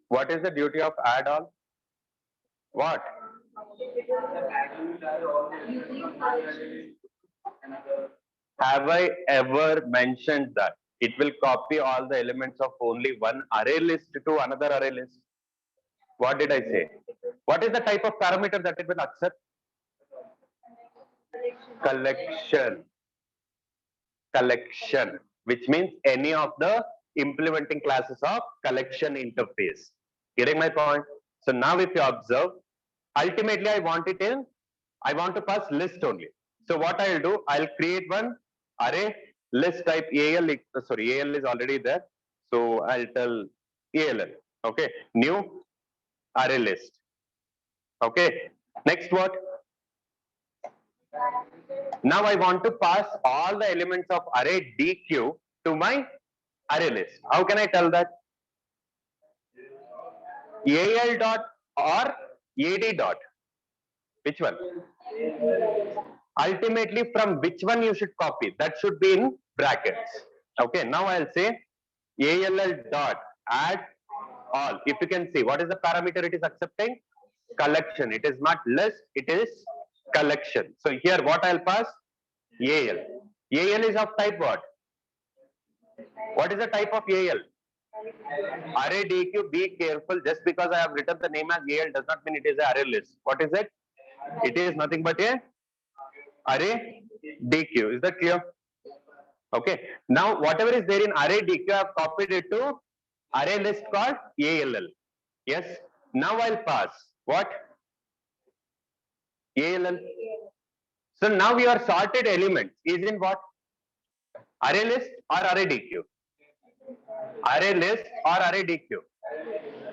what is the duty of add all? What? Have I ever mentioned that it will copy all the elements of only one array list to another array list? What did I say? What is the type of parameter that it will accept? Collection. Collection, which means any of the implementing classes of collection interface. Getting my point? So now if you observe, ultimately I want to pass list only. So what I'll do, I'll create one array list type AL, sorry, AL is already there. So I'll tell ALL, okay, new array list. Okay, next what? Now I want to pass all the elements of array DQ to my array list. How can I tell that? AL dot or AD dot? Which one? Ultimately, from which one you should copy? That should be in brackets. Okay, now I'll say ALL dot add all. If you can see, what is the parameter it is accepting? Collection. It is not list, it is collection. So here what I'll pass? AL. AL is of type what? What is the type of AL? Array DQ, be careful. Just because I have written the name as AL does not mean it is an array list. What is it? It is nothing but a array DQ. Is that clear? Okay. Now, whatever is there in array DQ, I have copied it to array list called ALL. Yes. Now I'll pass what? ALL. So now your sorted elements is in what? Array list or array DQ? Array list or array DQ?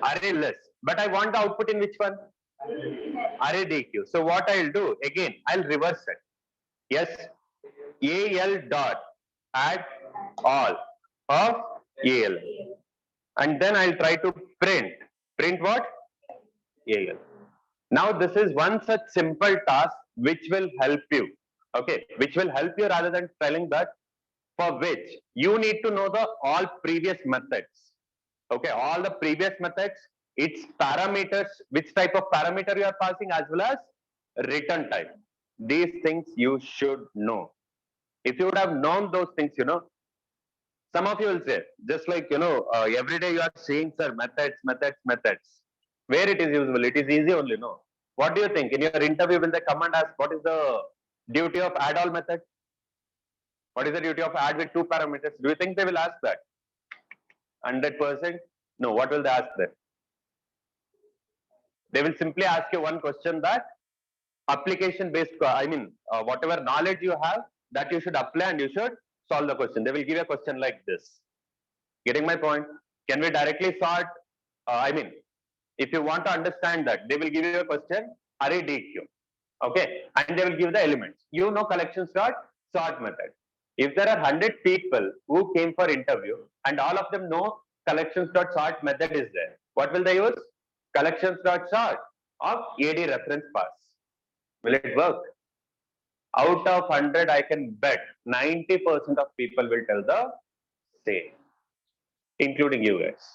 Array list. But I want the output in which one? Array DQ. So what I'll do, again, I'll reverse it. Yes, AL dot add all of AL. And then I'll try to print. Print what? AL. Now this is one such simple task which will help you. Okay, which will help you rather than telling that, for which you need to know the all previous methods. Okay, all the previous methods, its parameters, which type of parameter you are passing, as well as return type. These things you should know. If you would have known those things, some of you will say, just like, every day you are seeing, sir, methods. Where it is usable? It is easy only, no? What do you think? In your interview, will they come and ask, what is the duty of add all method? What is the duty of add with two parameters? Do you think they will ask that? 100%? No. What will they ask then? They will simply ask you one question, that application based, whatever knowledge you have, that you should apply and you should solve the question. They will give a question like this. Getting my point? Can we directly sort? If you want to understand that, they will give you a question, array DQ. Okay, and they will give the elements. Collections dot sort method. If there are 100 people who came for interview and all of them know collections dot sort method is there, what will they use? Collections dot sort of AD reference pass. Will it work? Out of 100, I can bet 90% of people will tell the same, including you guys.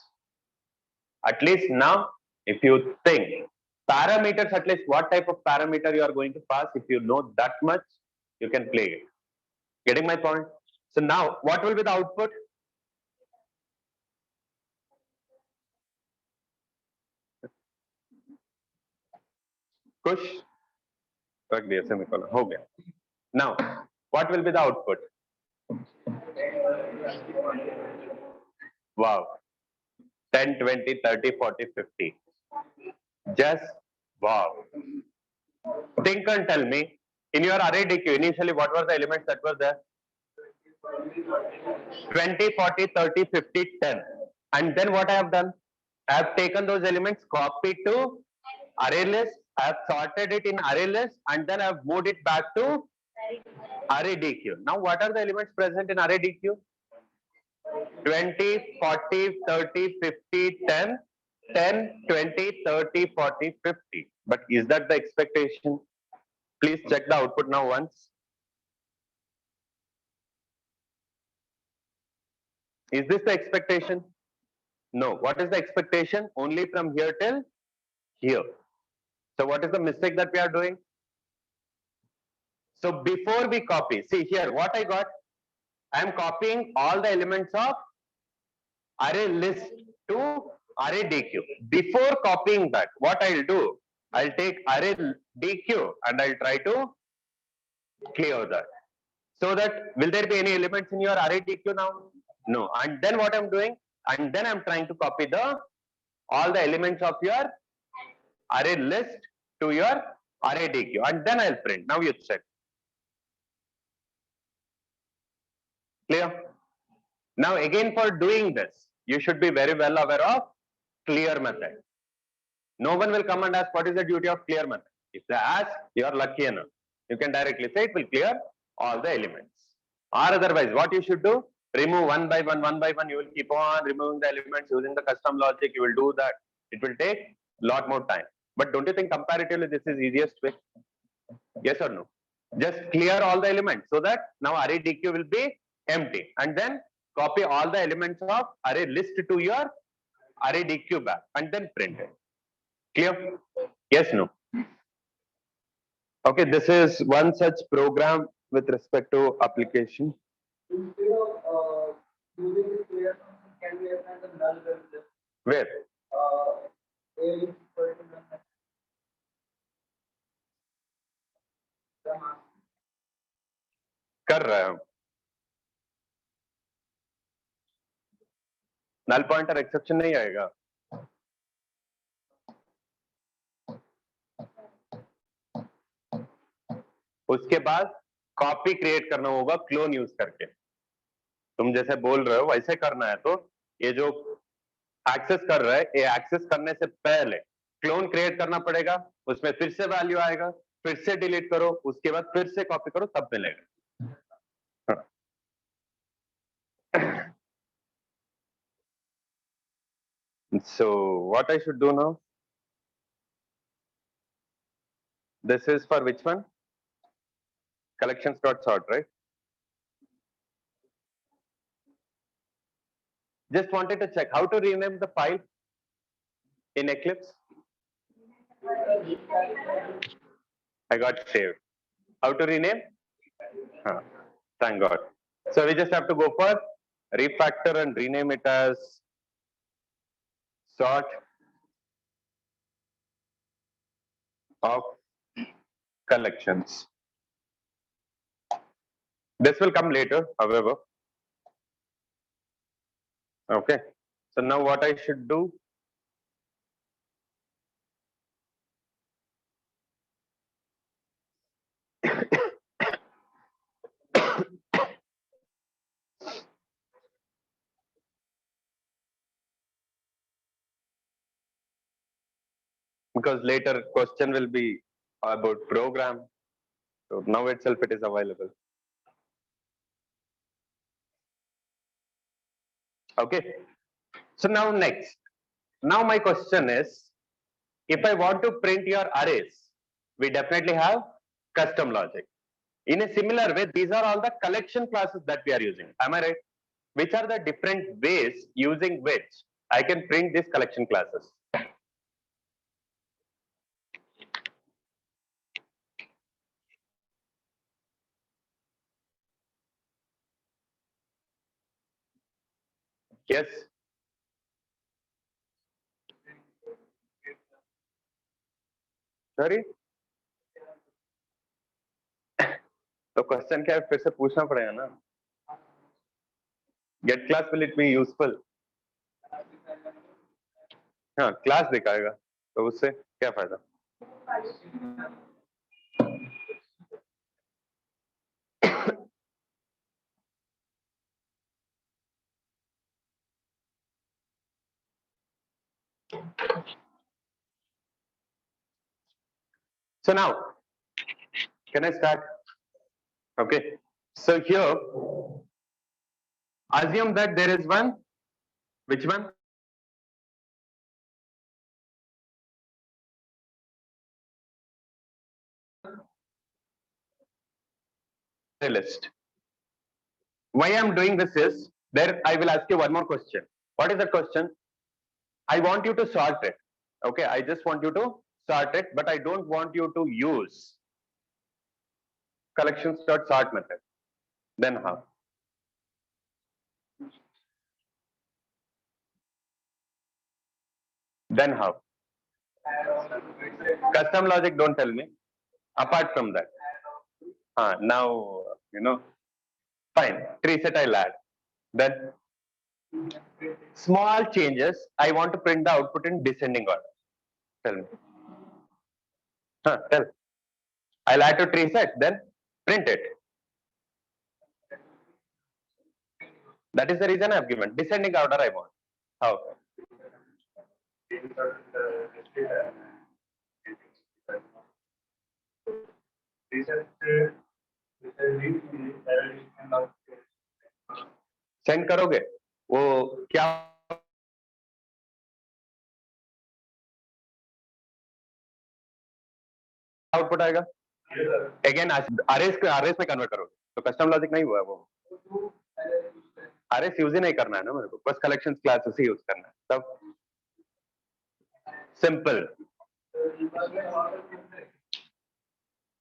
At least now, if you think parameters, at least what type of parameter you are going to pass, if you know that much, you can play it. Getting my point? So now, what will be the output? Kush, रख दिया semicolon, हो गया. Now, what will be the output? Wow. 10, 20, 30, 40, 50. Just wow. Think and tell me, in your array DQ, initially what were the elements that were there? 20, 40, 30, 50, 10. And then what I have done? I have taken those elements, copied to array list, I have sorted it in array list, and then I have moved it back to array DQ. Now, what are the elements present in array DQ? 20, 40, 30, 50, 10, 10, 20, 30, 40, 50. But is that the expectation? Please check the output now once. Is this the expectation? No. What is the expectation? Only from here till here. So what is the mistake that we are doing? So before we copy, see here what I got. I am copying all the elements of array list to array DQ. Before copying that, what I'll do, I'll take array DQ and I'll try to clear that. So that will there be any elements in your array DQ now? No. And then what I'm doing? And then I'm trying to copy the all the elements of your array list to your array DQ, and then I'll print. Now you check. Clear? Now again, for doing this, you should be very well aware of clear method. No one will come and ask what is the duty of clear method. If they ask, you are lucky enough. You can directly say it will clear all the elements. Or otherwise, what you should do? Remove one by one, one by one. You will keep on removing the elements using the custom logic. You will do that. It will take a lot more time. But don't you think comparatively this is easiest way? Yes or no? Just clear all the elements so that now array DQ will be empty, and then copy all the elements of array list to your array DQ back and then print it. Clear? Yes, no? Okay, this is one such program with respect to application. Where? कर रहा हूं. Null pointer exception नहीं आएगा. उसके बाद copy create करना होगा clone use करके. तुम जैसे बोल रहे हो वैसे करना है, तो ये जो एक्सेस कर रहा है, ये एक्सेस करने से पहले क्लोन क्रिएट करना पड़ेगा. उसमें फिर से वैल्यू आएगा, फिर से डिलीट करो, उसके बाद फिर से कॉपी करो, तब मिलेगा. So what I should do now? This is for which one? Collections.sort, right? Just wanted to check how to rename the file in Eclipse. I got saved. How to rename? Thank God. So we just have to go for refactor and rename it as sort of collections. This will come later, however. Okay. So now what I should do? Because later question will be about program. So now itself it is available. Okay. So now next. Now my question is, if I want to print your arrays, we definitely have custom logic. In a similar way, these are all the collection classes that we are using. Am I right? Which are the different ways using which I can print these collection classes? Yes. Sorry. तो question क्या है, फिर से पूछना पड़ेगा ना. Get class will it be useful? हाँ, class दिखाएगा तो उससे क्या फायदा? So now, can I start? Okay. So here, assume that there is one. Which one? List. Why I am doing this is, there I will ask you one more question. What is the question? I want you to sort it. Okay, I just want you to sort it, but I don't want you to use collections.sort method. Then how? Then how? Custom logic, don't tell me. Apart from that. Now, fine. Tree set I'll add. Then small changes, I want to print the output in descending order. Tell me. Tell. I'll add to tree set, then print it. That is the reason I have given. Descending order I want. How? Send करोगे वो क्या output आएगा? Again RS में convert करोगे तो custom logic नहीं हुआ वो. आरएस यूज ही नहीं करना है ना मेरे को, बस कलेक्शन क्लास उसी यूज करना है. तब simple.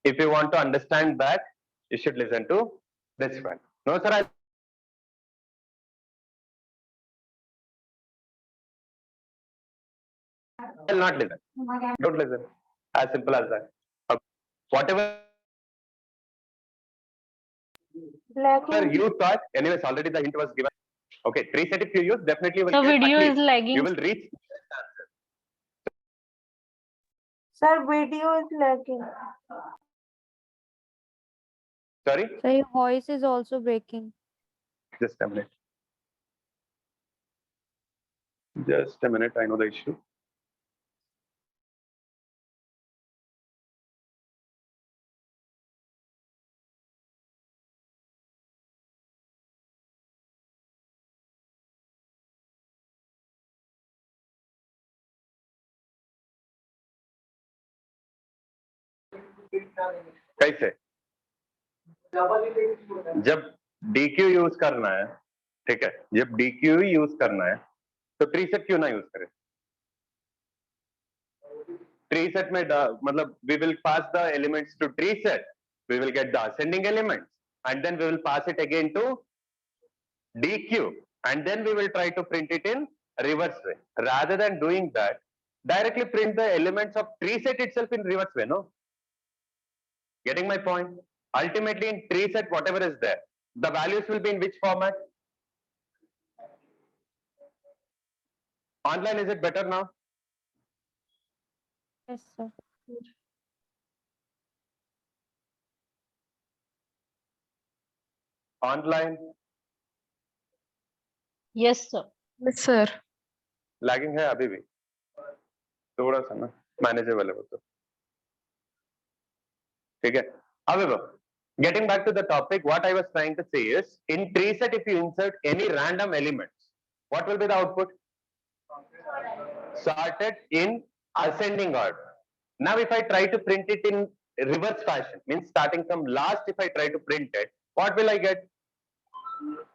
If you want to understand that, you should listen to this one. No, sir, I will not listen. Don't listen. As simple as that. Okay. Whatever you thought, anyways, already the hint was given. Okay, tree set if you use, definitely you will The get video at is least, lagging. you will reach. Sir, video is lagging. Sorry? So your voice is also breaking. Just a minute. Just a minute, I know the issue. कैसे? जब DQ use करना है, ठीक है, जब DQ use करना है तो ट्री सेट क्यों ना यूज करें? ट्री सेट में मतलब we will pass the elements to tree set, we will get the ascending elements and then we will pass it again to DQ and then we will try to print it in reverse way. Rather than doing that, directly print the elements of tree set itself in reverse way, no? Getting my point? Ultimately in tree set, whatever is there, the values will be in which format? Online, is it better now? Yes, sir. Online, Yes, sir. Yes, sir. lagging है अभी भी थोड़ा सा ना, manageable है वो तो. ठीक है. However, getting back to the topic, what I was trying to say is, in tree set, if you insert any random elements, what will be the output? Sorted in ascending order. Now, if I try to print it in reverse fashion, means starting from last, if I try to print it, what will I get?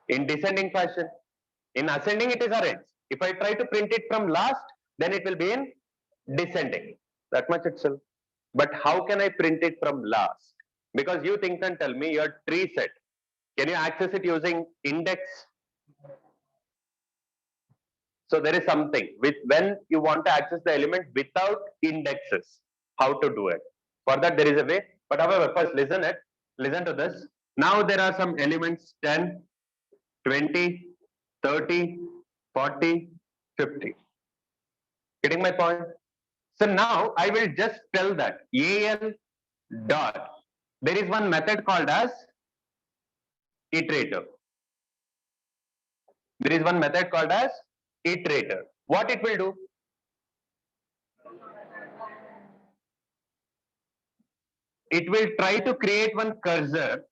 In descending fashion. In ascending, it is arranged. If I try to print it from last, then it will be in descending. That much itself. But how can I print it from last? Because you think and tell me your tree set. Can you access it using index? So there is something with when you want to access the element without indexes, how to do it. For that there is a way. But however, first listen to this. Now there are some elements 10, 20, 30, 40, 50. Getting my point? So now I will just tell that AL dot. There is one method called as iterator. There is one method called as iterator. What it will do? It will try to create one cursor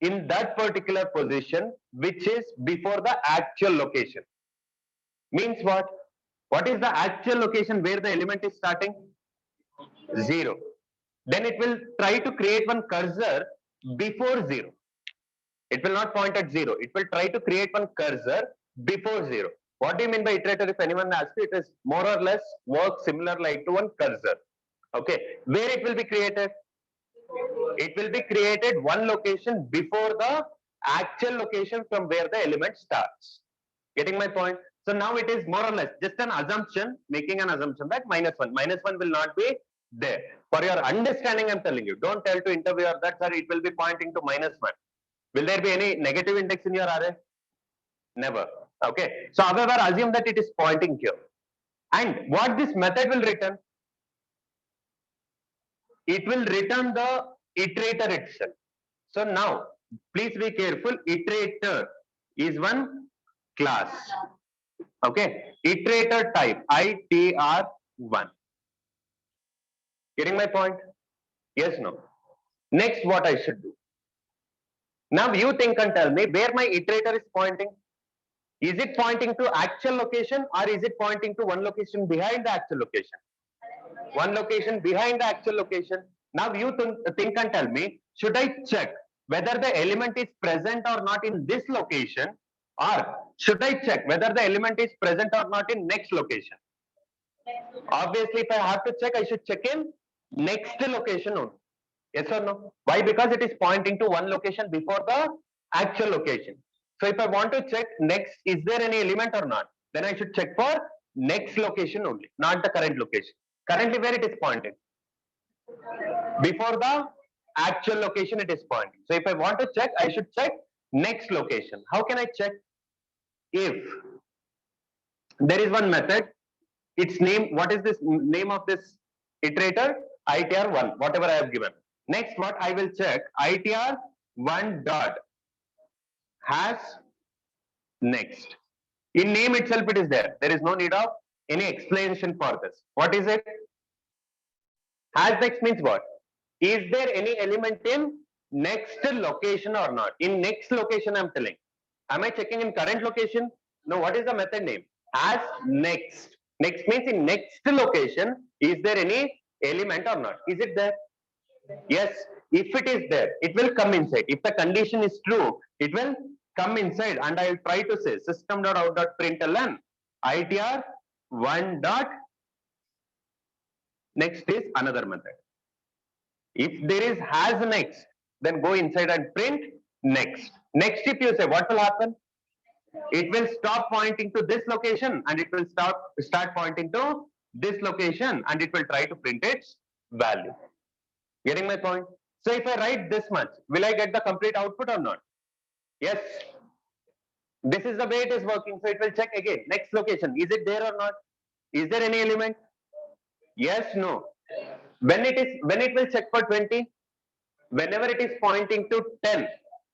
in that particular position which is before the actual location. Means what? What is the actual location where the element is starting? 0. Then it will try to create one cursor before 0. It will not point at 0. It will try to create one cursor before 0. What do you mean by iterator? If anyone asks you, it is more or less work similar like to one cursor. Okay. Where it will be created? It will be created one location before the actual location from where the element starts. Getting my point? So now it is more or less just an assumption, making an assumption that -1. -1 will not be there. For your understanding, I'm telling you, don't tell to interviewer that, sir, it will be pointing to -1. Will there be any negative index in your array? Never. Okay. So however, assume that it is pointing here. And what this method will return? It will return the iterator itself. So now, please be careful. Iterator is one class. Okay. Iterator type ITR1. Getting my point? Yes, no. Next, what I should do? Now you think and tell me where my iterator is pointing. Is it pointing to actual location or is it pointing to one location behind the actual location? One location behind the actual location. Now you think and tell me, should I check whether the element is present or not in this location, or should I check whether the element is present or not in next location? Obviously, if I have to check, I should check in next location only. Yes or no? Why? Because it is pointing to one location before the actual location. So if I want to check next, is there any element or not? Then I should check for next location only, not the current location. Currently, where it is pointing? Before the actual location it is pointing. So if I want to check, I should check next location. How can I check? If there is one method, its name, what is this name of this iterator? ITR1, whatever I have given. Next, what I will check, ITR1 dot has next. In name itself it is there. There is no need of any explanation for this. What is it? Has next means what? Is there any element in next location or not? In next location I'm telling. Am I checking in current location? No, what is the method name? Has next. Next means in next location, is there any element or not? Is it there? Yes. If it is there, it will come inside. If the condition is true, it will come inside. And I will try to say system.out.println itr1 dot next is another method. If there is has next, then go inside and print next. Next, if you say, what will happen? It will stop pointing to this location and it will start pointing to this location and it will try to print its value. Getting my point? So if I write this much, will I get the complete output or not? Yes. This is the way it is working. So it will check again. Next location, is it there or not? Is there any element? Yes, no. When it will check for 20, whenever it is pointing to 10,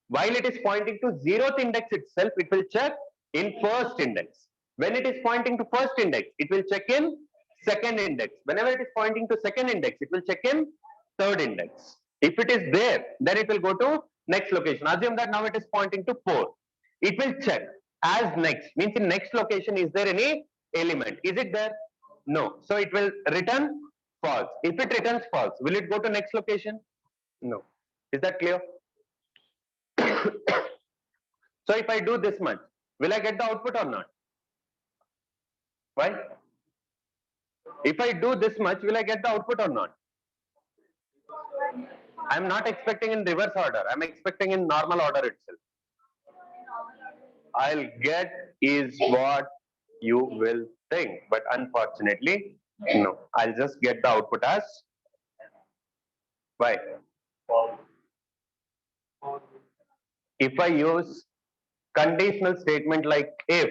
while it is pointing to 0th index itself, it will check in first index. When it is pointing to first index, it will check in second index. Whenever it is pointing to second index, it will check in third index. If it is there, then it will go to next location. Assume that now it is pointing to 4. It will check as next, means in next location, is there any element? Is it there? No. So it will return false. If it returns false, will it go to next location? No. Is that clear? So if I do this much, will I get the output or not? Why? If I do this much, will I get the output or not? I'm not expecting in reverse order. I'm expecting in normal order itself. I'll get is what you will think, but unfortunately, no. I'll just get the output as why? If I use conditional statement like if,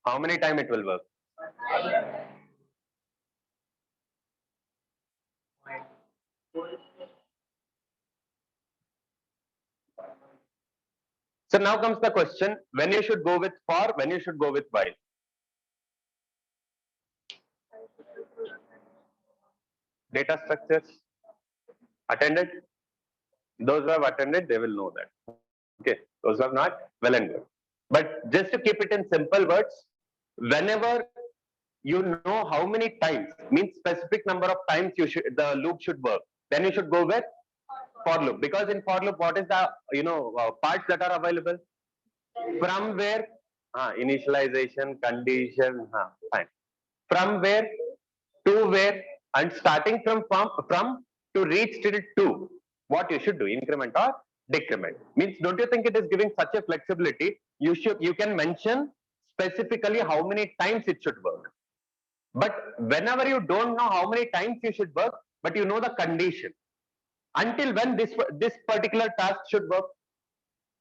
how many times it will work? So now comes the question, when you should go with for, when you should go with while. Data structures, attended? Those who have attended, they will know that. Okay, those who have not, well and good. But just to keep it in simple words, whenever you know how many times, means specific number of times the loop should work, then you should go with for loop. Because in for loop, what is the parts that are available? From where? Initialization, condition, fine. From where to where, and starting from to reach till to, what you should do, increment or decrement. Means, don't you think it is giving such a flexibility? You can mention specifically how many times it should work. But whenever you don't know how many times you should work, but you know the condition, until when this particular task should work,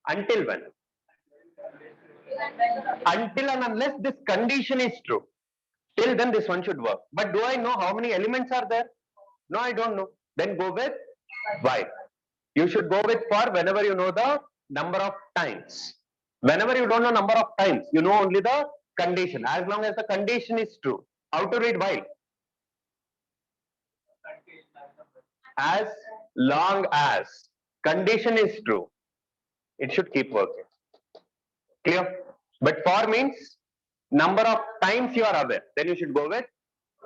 until when? Until and unless this condition is true, till then this one should work. But do I know how many elements are there? No, I don't know. Then go with why. You should go with for whenever you know the number of times. Whenever you don't know number of times, you know only the condition. As long as the condition is true. How to read while? As long as condition is true, it should keep working. Clear? But for means number of times you are aware, then you should go with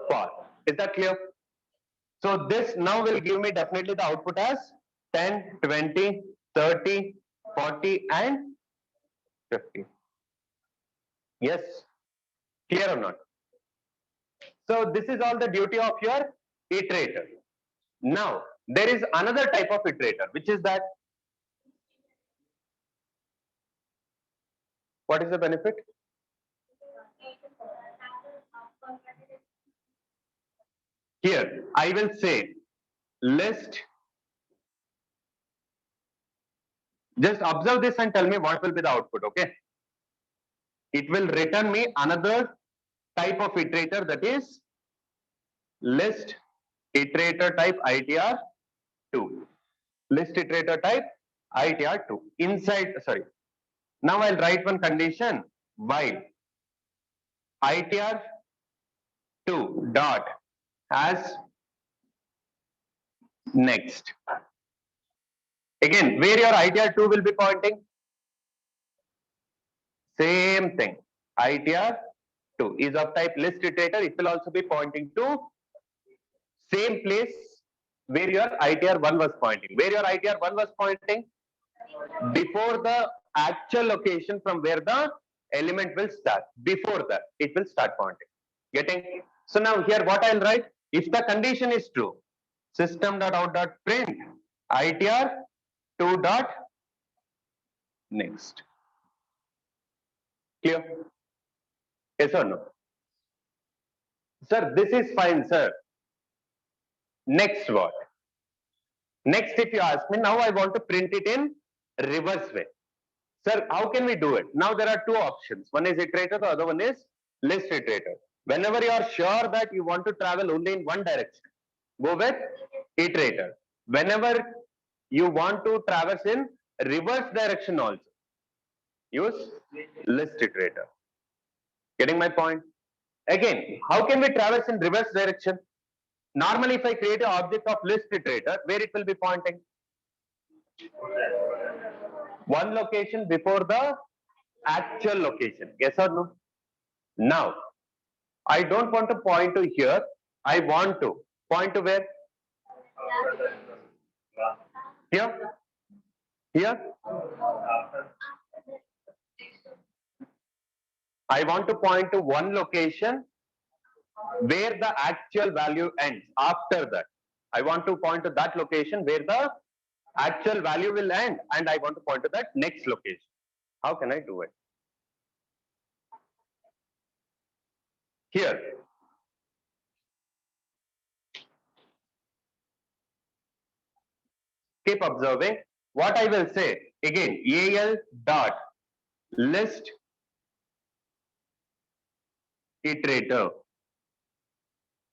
for. Is that clear? So this now will give me definitely the output as 10, 20, 30, 40 and 50. Yes? Clear or not? So this is all the duty of your iterator. Now, there is another type of iterator, which is that, what is the benefit? Here, I will say list. Just observe this and tell me what will be the output, okay? It will return me another type of iterator, that is list iterator type ITR2. List iterator type ITR2. Inside, sorry. Now I'll write one condition while ITR2 dot as next. Again, where your ITR2 will be pointing? Same thing. ITR2 is of type list iterator. It will also be pointing to same place where your ITR1 was pointing. Where your ITR1 was pointing? Before the actual location from where the element will start. Before that, it will start pointing. Getting? So now here what I'll write? If the condition is true, system.out.print ITR2 dot next. Clear? Yes or no? Sir, this is fine, sir. Next what? Next, if you ask me, now I want to print it in reverse way. Sir, how can we do it? Now there are two options. One is iterator, the other one is list iterator. Whenever you are sure that you want to travel only in one direction, go with iterator. Whenever you want to traverse in reverse direction also, use list iterator. Getting my point? Again, how can we traverse in reverse direction? Normally, if I create an object of list iterator, where it will be pointing? One location before the actual location. Yes or no? Now, I don't want to point to here. I want to Point to where? Here? Here? I want to point to one location where the actual value ends. After that, I want to point to that location where the actual value will end, and I want to point to that next location. How can I do it? Here. Keep observing. What I will say again, AL dot list iterator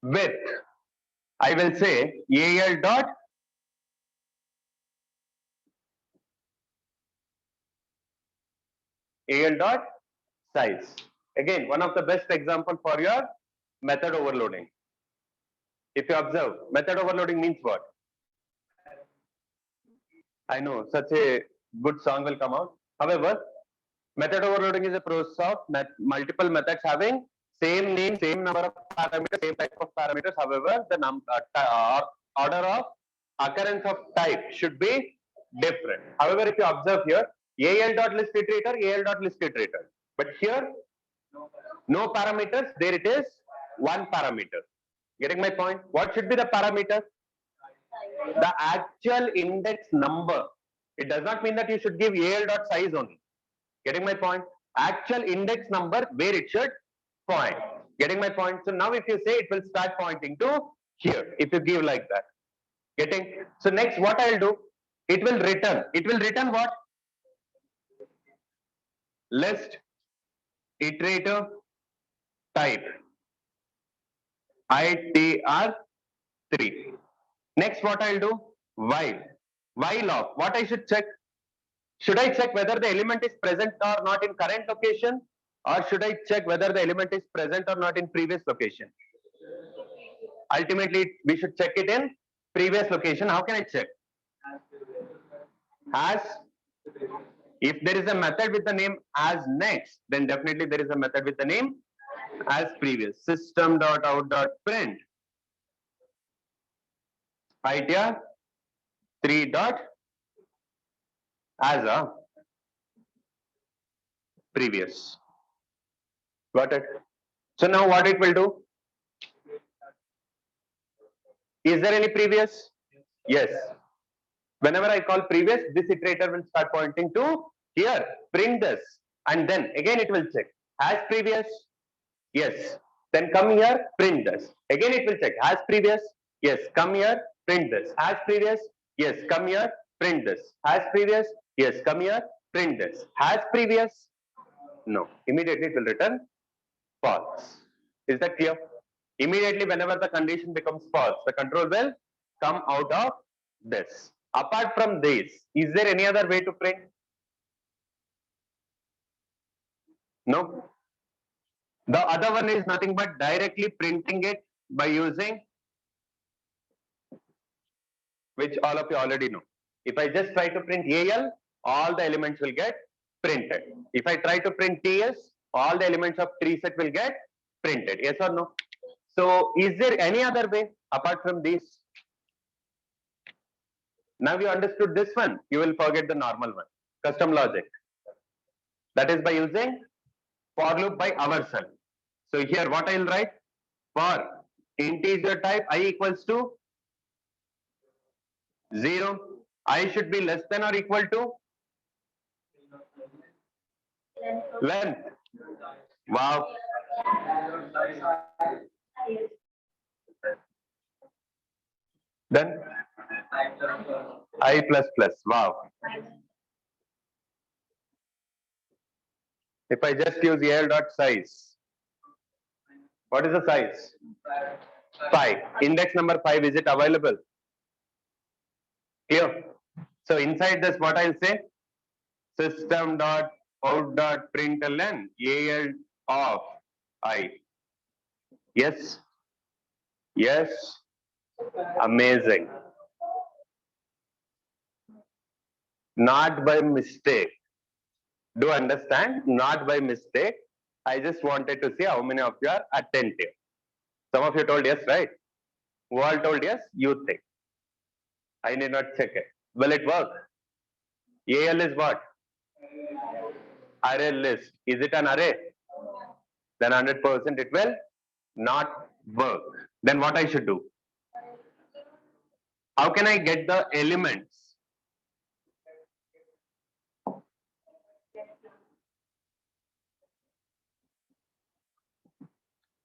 with, I will say AL dot size. Again, one of the best example for your method overloading. If you observe, method overloading means what? I know such a good song will come out. However, method overloading is a process of multiple methods having same name, same number of parameters, same type of parameters. However, the order of occurrence of type should be different. However, if you observe here, AL.list iterator, AL.list iterator. But here, no parameters, there it is, one parameter. Getting my point? What should be the parameter? The actual index number. It does not mean that you should give AL.size only. Getting my point? Actual index number where it should point. Getting my point? So now if you say it will start pointing to here, if you give like that. Getting? So next what I'll do? It will return. It will return what? List iterator type ITR3. Next what I'll do? While of what I should check? Should I check whether the element is present or not in current location, or should I check whether the element is present or not in previous location? Ultimately, we should check it in previous location. How can I check? As, if there is a method with the name as next, then definitely there is a method with the name as previous. System.out.print ITR 3 dot as a previous. Got it? So now what it will do? Is there any previous? Yes. Whenever I call previous, this iterator will start pointing to here, print this, and then again it will check. As previous? Yes. Then come here, print this. Again it will check. As previous? Yes. Come here, print this. As previous? Yes. Come here, print this. As previous? Yes. Come here, print this. As previous? No. Immediately it will return false. Is that clear? Immediately whenever the condition becomes false, the control will come out of this. Apart from this, is there any other way to print? No. The other one is nothing but directly printing it by using, which all of you already know. If I just try to print AL, all the elements will get printed. If I try to print TS, all the elements of tree set will get printed. Yes or no? So is there any other way apart from this? Now you understood this one, you will forget the normal one. Custom logic. That is by using for loop by ourselves. So here what I will write? For integer type I equals to 0. I should be less than or equal to length. Wow. Then I plus plus. Wow. If I just use AL dot size, what is the size? 5. Index number 5, is it available? Clear? So inside this, what I'll say? System dot out dot println AL of I. Yes. Yes. Amazing. Not by mistake. Do understand? Not by mistake. I just wanted to see how many of you are attentive. Some of you told yes, right? Wall told yes, you think. I need not check it. Will it work? AL is what? Array list. Is it an array? Then 100% it will not work. Then what I should do? How can I get the elements?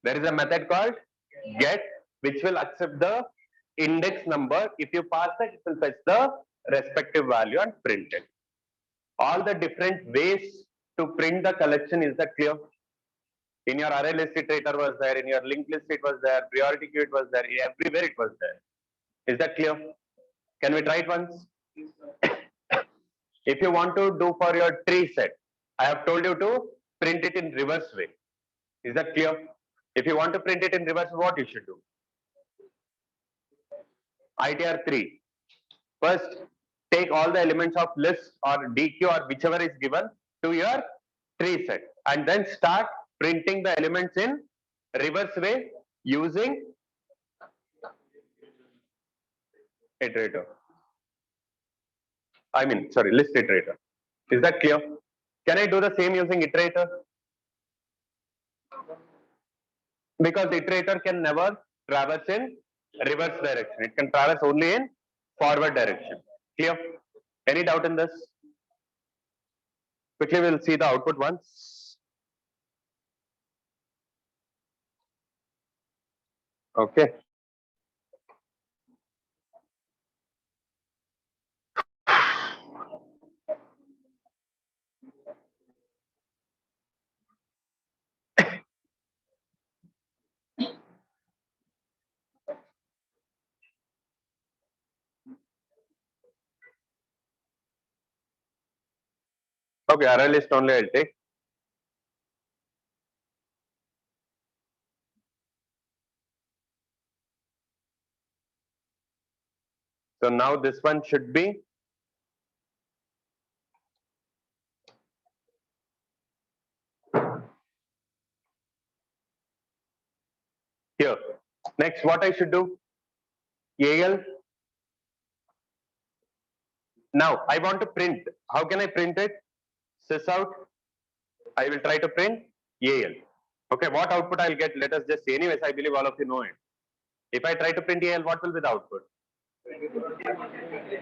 There is a method called get, which will accept the index number. If you pass that, it will fetch the respective value and print it. All the different ways to print the collection, is that clear? In your array list iterator was there, in your linked list it was there, priority queue it was there, everywhere it was there. Is that clear? Can we try it once? If you want to do for your tree set, I have told you to print it in reverse way. Is that clear? If you want to print it in reverse, what you should do? ITR 3. First, take all the elements of list or DQ or whichever is given to your tree set, and then start printing the elements in reverse way using iterator. I mean, sorry, list iterator. Is that clear? Can I do the same using iterator? Because iterator can never traverse in reverse direction. It can traverse only in forward direction. Clear? Any doubt in this? Quickly, we'll see the output once. Okay. Okay, array list only I'll take. So now this one should be here. Next, what I should do? AL. Now I want to print. How can I print it? Sys out. I will try to print AL. Okay, what output I'll get? Let us just say. Anyways, I believe all of you know it. If I try to print AL, what will be the output?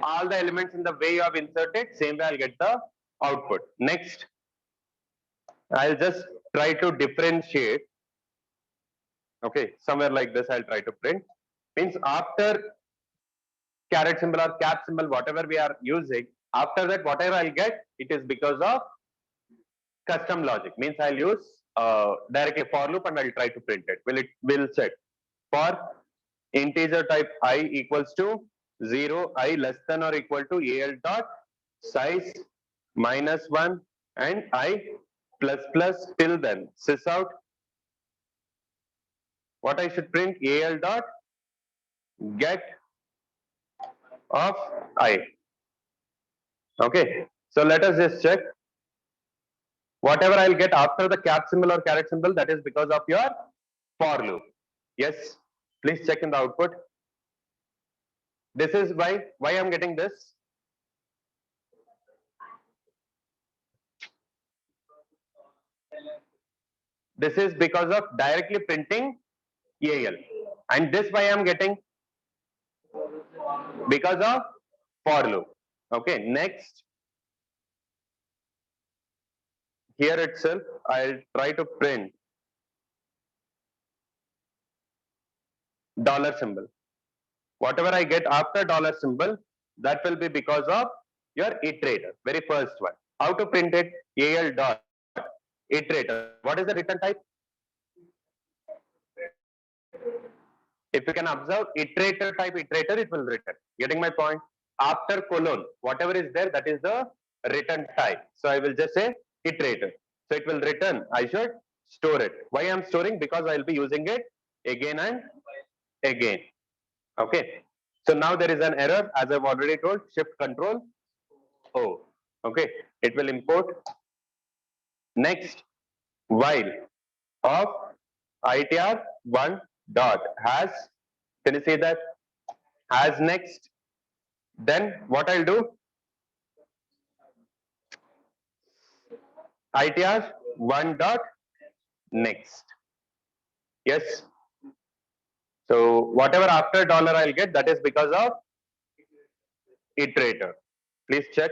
All the elements in the way you have inserted, same way I'll get the output. Next, I'll just try to differentiate. Okay, somewhere like this I'll try to print. Means after caret symbol or cap symbol, whatever we are using, after that whatever I'll get, it is because of custom logic. Means I'll use directly for loop and I'll try to print it. Will check for integer type I equals to 0, I less than or equal to AL dot size -1 and I plus plus till then. Sys out. What I should print? AL dot get of I. Okay. So let us just check. Whatever I'll get after the cap symbol or caret symbol, that is because of your for loop. Yes. Please check in the output. This is why I'm getting this. This is because of directly printing AL. And this why I'm getting? Because of for loop. Okay, next. Here itself, I'll try to print dollar symbol. Whatever I get after dollar symbol, that will be because of your iterator, very first one. How to print it? AL dot iterator. What is the return type? If you can observe iterator type iterator, it will return. Getting my point? After colon, whatever is there, that is the return type. So I will just say iterator. So it will return. I should store it. Why I'm storing? Because I will be using it again and again. Okay. So now there is an error, as I've already told. Shift Control O. Okay. It will import. Next, while of ITR 1 dot has Can you see that? Has next. Then what I'll do? ITR one dot next. Yes. So whatever after dollar I'll get, that is because of iterator. Please check.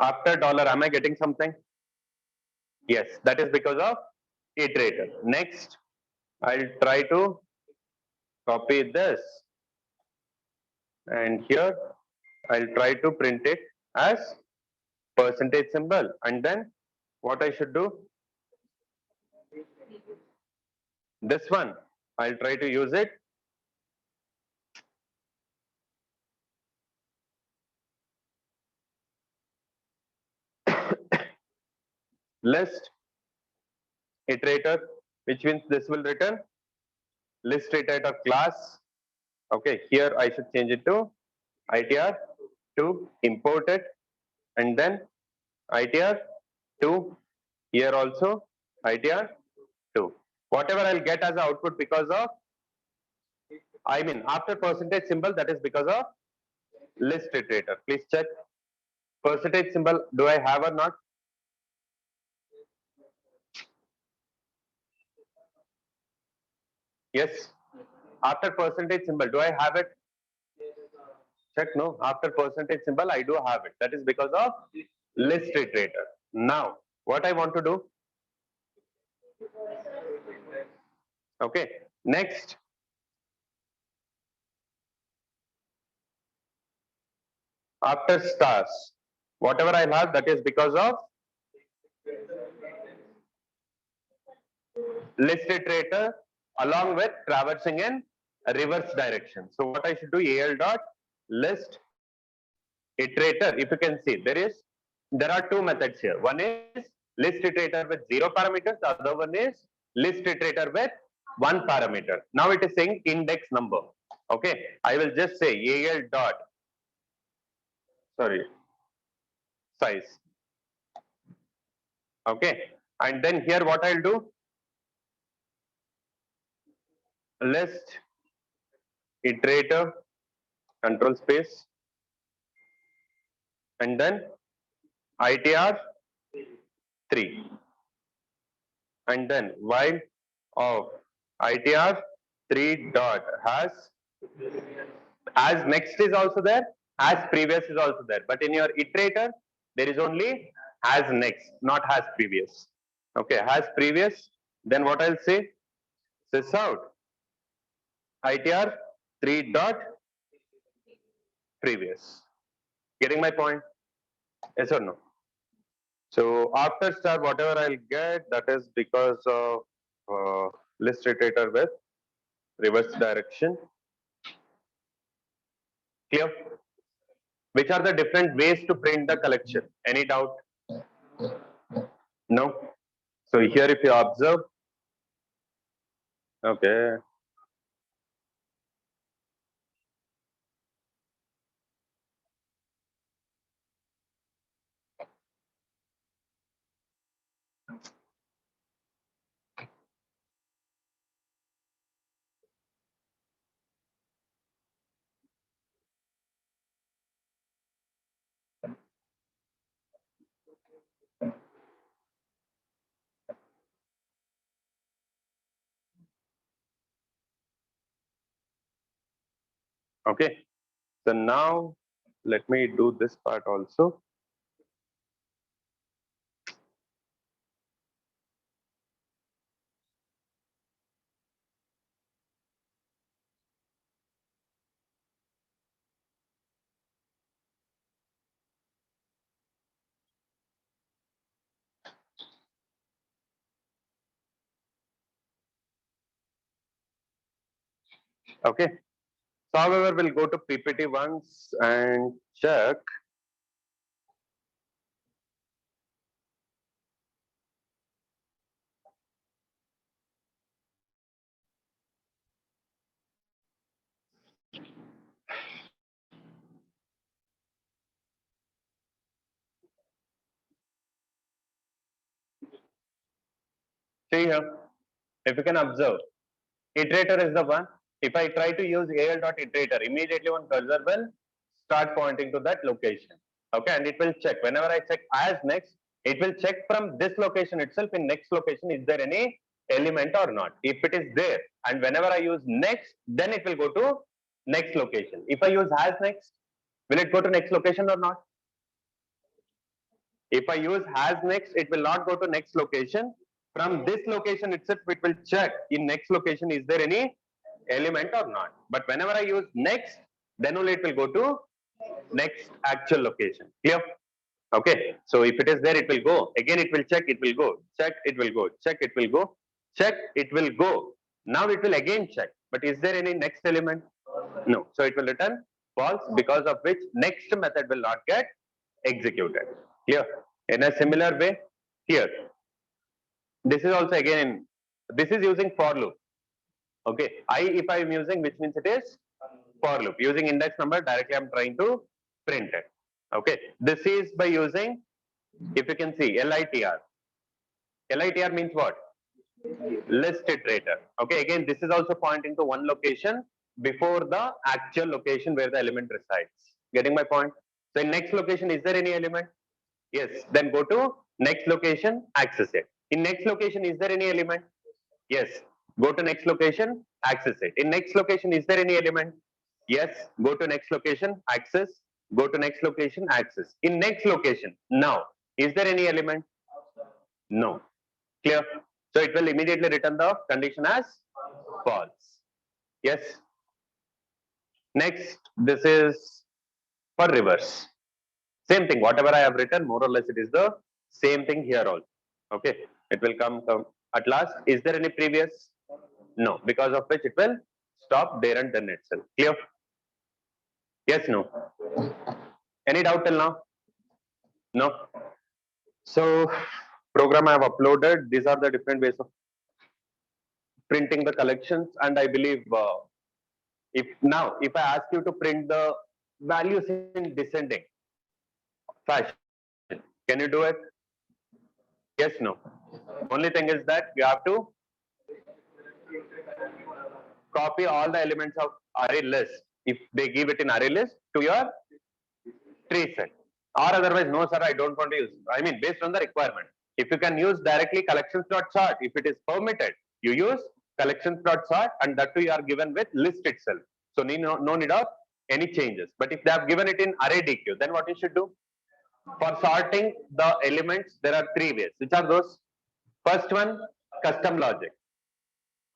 After dollar, am I getting something? Yes, that is because of iterator. Next, I'll try to copy this. And here, I'll try to print it as percentage symbol. And then what I should do? This one, I'll try to use it. List iterator, which means this will return list iterator class. Okay, here I should change it to ITR to import it, and then ITR to here also ITR to whatever I'll get as output because of, I mean after percentage symbol, that is because of list iterator. Please check percentage symbol, do I have or not? Yes, after percentage symbol, do I have it? Check. No, after percentage symbol I do have it, that is because of list iterator. Now what I want to do, okay, next after stars, whatever I have, that is because of list iterator along with traversing in reverse direction. So what I should do, AL dot list iterator. If you can see, there are two methods here. One is list iterator with 0 parameters. The other one is list iterator with 1 parameter. Now it is saying index number. Okay, I will just say AL dot, sorry, size. Okay, and then here what I'll do, list iterator, control space, and then ITR 3, and then while of ITR 3 dot has, as next is also there, as previous is also there, but in your iterator there is only as next, not has previous. Okay, has previous, then what I'll say, sys out ITR 3 dot previous. Getting my point? Yes or no? So after star, whatever I'll get, that is because of list iterator with reverse direction. Clear? Which are the different ways to print the collection? Any doubt? No? So here if you observe, okay, okay. So now let me do this part also. Okay. So however, we'll go to PPT once and check. See here, if you can observe, iterator is the one. If I try to use AL dot iterator, immediately one cursor will start pointing to that location. Okay, and it will check. Whenever I check as next, it will check from this location itself. In next location, is there any element or not? If it is there, and whenever I use next, then it will go to next location. If I use as next, will it go to next location or not? If I use has next, it will not go to next location. From this location itself, it will check in next location, is there any element or not. But whenever I use next, then only it will go to next actual location. Clear? Okay. So if it is there, it will go. Again, it will check, it will go. Check, it will go. Check, it will go. Check, it will go. Now it will again check. But is there any next element? No. So it will return false, because of which next method will not get executed. Clear? In a similar way, here, this is also again, this is using for loop. Okay, if I am using, which means it is for loop. Using index number, directly I am trying to print it. Okay, this is by using, if you can see, LITR. LITR means what? List iterator. Okay, again, this is also pointing to one location before the actual location where the element resides. Getting my point? So in next location, is there any element? Yes, then go to next location, access it. In next location, is there any element? Yes, go to next location, access it. In next location, is there any element? Yes, go to next location, access, go to next location, access. In next location, now, is there any element? No. Clear? So it will immediately return the condition as false. Yes. Next, this is for reverse. Same thing, whatever I have written, more or less it is the same thing here also. Okay, it will come at last. Is there any previous? No, because of which it will stop there and then itself. Clear? Yes, no. Any doubt till now? No. So, program I have uploaded. These are the different ways of printing the collections, and I believe if I ask you to print the values in descending fashion, can you do it? Yes, no. Only thing is that you have to copy all the elements of array list if they give it in array list to your tree set, or otherwise no sir, I don't want to use, I mean based on the requirement. If you can use directly collections.sort, if it is permitted, you use collections.sort, and that too you are given with list itself, so no need of any changes. But if they have given it in array dq, then what you should do for sorting the elements, there are three ways. Which are those? First one, custom logic.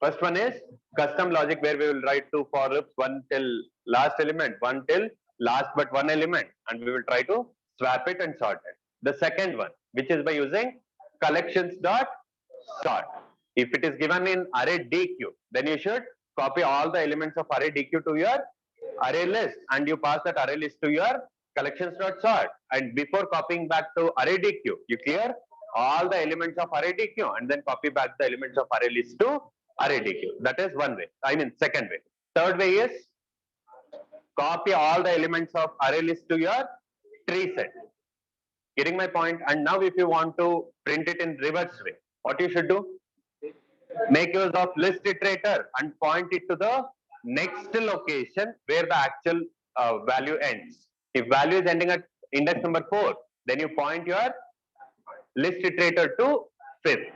First one is custom logic, where we will write two for loops, one till last element, one till last but one element, and we will try to swap it and sort it. The second one, which is by using collections dot sort. If it is given in array dq, then you should copy all the elements of array dq to your array list, and you pass that array list to your collections dot sort. And before copying back to array dq, you clear all the elements of array dq and then copy back the elements of array list to array dq. That is one way. I mean second way. Third way is copy all the elements of array list to your tree set. Getting my point? And now if you want to print it in reverse way, what you should do? Make use of list iterator and point it to the next location where the actual value ends. If value is ending at index number 4, then you point your list iterator to 5th.